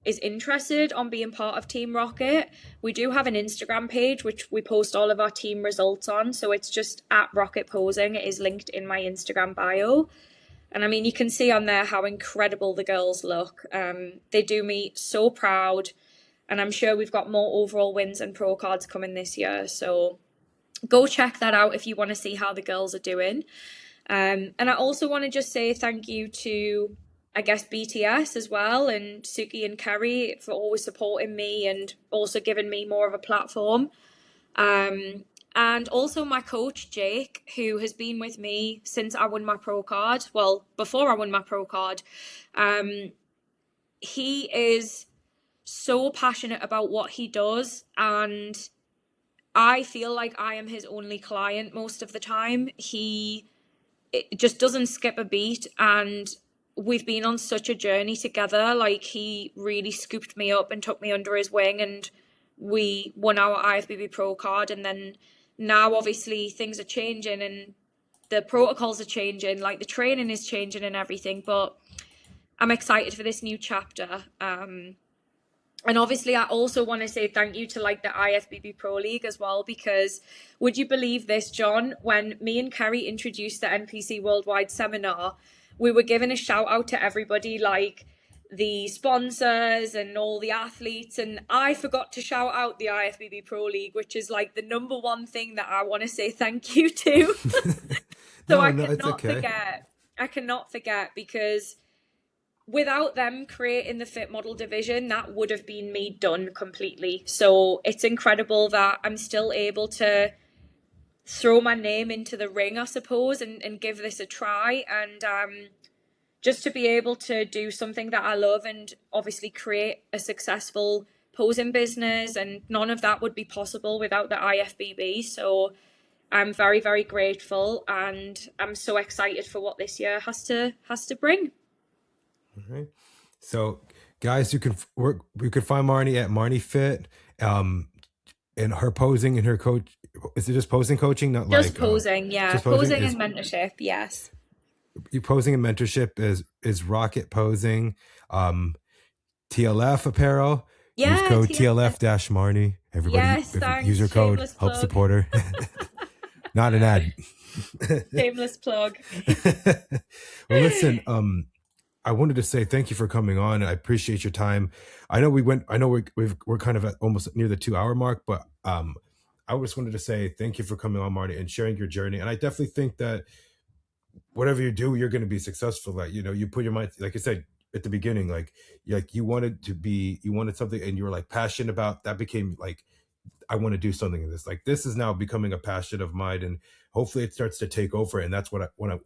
is interested on being part of Team Rocket, we do have an Instagram page which we post all of our team results on. So it's just at Rocket Posing. It is linked in my Instagram bio. And I mean, you can see on there how incredible the girls look. They do me so proud. And I'm sure we've got more overall wins and pro cards coming this year. So go check that out if you want to see how the girls are doing. And I also want to just say thank you to, I guess, BTS as well, and Suki and Kerry for always supporting me and also giving me more of a platform. And also my coach, Jake, who has been with me since I won my pro card. Well, before I won my pro card. He is so passionate about what he does, and I feel like I am his only client most of the time. He just doesn't skip a beat, and we've been on such a journey together. Like, he really scooped me up and took me under his wing, and we won our IFBB Pro card. And then now obviously things are changing and the protocols are changing, like the training is changing and everything, but I'm excited for this new chapter. And obviously I also want to say thank you to like the IFBB Pro League as well, because would you believe this, John, when me and Kerry introduced the NPC Worldwide Seminar, we were giving a shout out to everybody, like the sponsors and all the athletes, and I forgot to shout out the IFBB Pro League, which is like the number one thing that I want to say thank you to. So No, I no, it's cannot okay. forget. I cannot forget, because without them creating the fit model division, that would have been me done completely. So it's incredible that I'm still able to throw my name into the ring, I suppose, and give this a try. And just to be able to do something that I love and obviously create a successful posing business, and none of that would be possible without the IFBB. So I'm very, very grateful, and I'm so excited for what this year has to bring. All right. So, guys, you can find Marnie at Marnie Fit, and her posing and her coach. Is it just posing coaching? Not Just like posing, yeah. just posing. Posing Is and mentorship, yes. you posing and mentorship is Rocket Posing, TLF apparel. Use Yeah, code TLS. TLF Marnie. Everybody, Yes, use thanks. your code. Shameless Help plug. support her. Not an ad. Shameless plug. Well, listen, I wanted to say thank you for coming on. I appreciate your time. I know we went. I know we're kind of at almost near the 2 hour mark, but I just wanted to say thank you for coming on, Marty, and sharing your journey. And I definitely think that whatever you do, you're going to be successful at. You put your mind, like I said at the beginning, like you wanted to be, you wanted something, and you were like passionate about that. Became like I want to do something in this. Like this is now becoming a passion of mine, and hopefully it starts to take over. And that's what I'm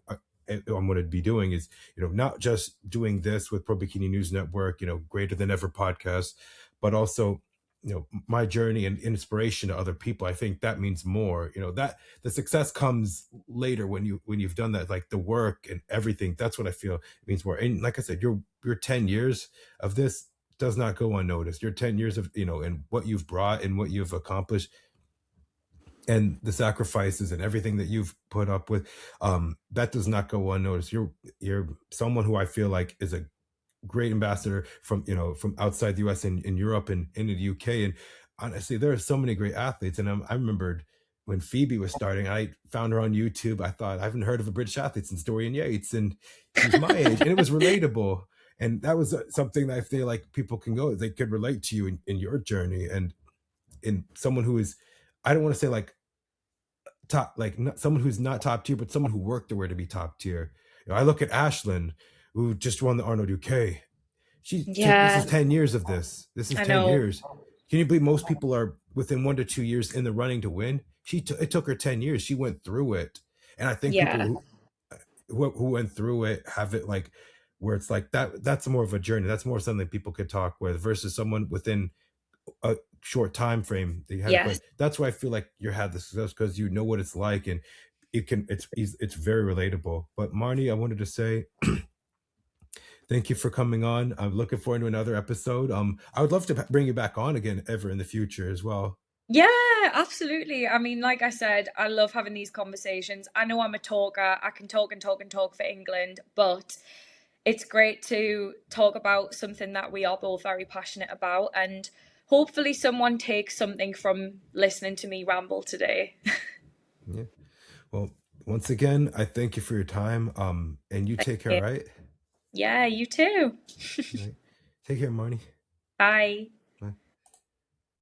going to be doing is, not just doing this with Pro Bikini News Network, Greater Than Ever podcast, but also, my journey and inspiration to other people. I think that means more, that the success comes later when you've done that, like the work and everything. That's what I feel it means more. And like I said, your 10 years of this does not go unnoticed. Your 10 years of, and what you've brought and what you've accomplished and the sacrifices and everything that you've put up with, that does not go unnoticed. You're someone who I feel like is a great ambassador from outside the US and in Europe and in the UK. And honestly, there are so many great athletes. And I remembered when Phoebe was starting, I found her on YouTube. I thought, I haven't heard of a British athlete since Dorian Yates, and she was my age, and it was relatable. And that was something that I feel like people they could relate to you in your journey, and in someone who is, I don't want to say like top, like not someone who's not top tier, but someone who worked their way to be top tier. I look at Ashlyn, who just won the Arnold UK. This is Yeah, 10 years of this. This is I 10 know. years. Can you believe most people are within 1 to 2 years in the running to win? It took her 10 years. She went through it. And I think Yeah, people who went through it have it like where it's like that's more of a journey. That's more something people could talk with versus someone within a short time frame that you had it. yes. But that's why I feel like you had the success because you know what it's like, and it's very relatable. But Marnie, I wanted to say thank you for coming on. I'm looking forward to another episode. I would love to bring you back on again ever in the future as well. Yeah, absolutely. I mean, like I said, I love having these conversations. I know I'm a talker. I can talk and talk and talk for England, but it's great to talk about something that we are both very passionate about, and hopefully someone takes something from listening to me ramble today. Yeah. Well, once again, I thank you for your time. And you take care, all right? Yeah, you too. All right. Take care, Marnie. Bye.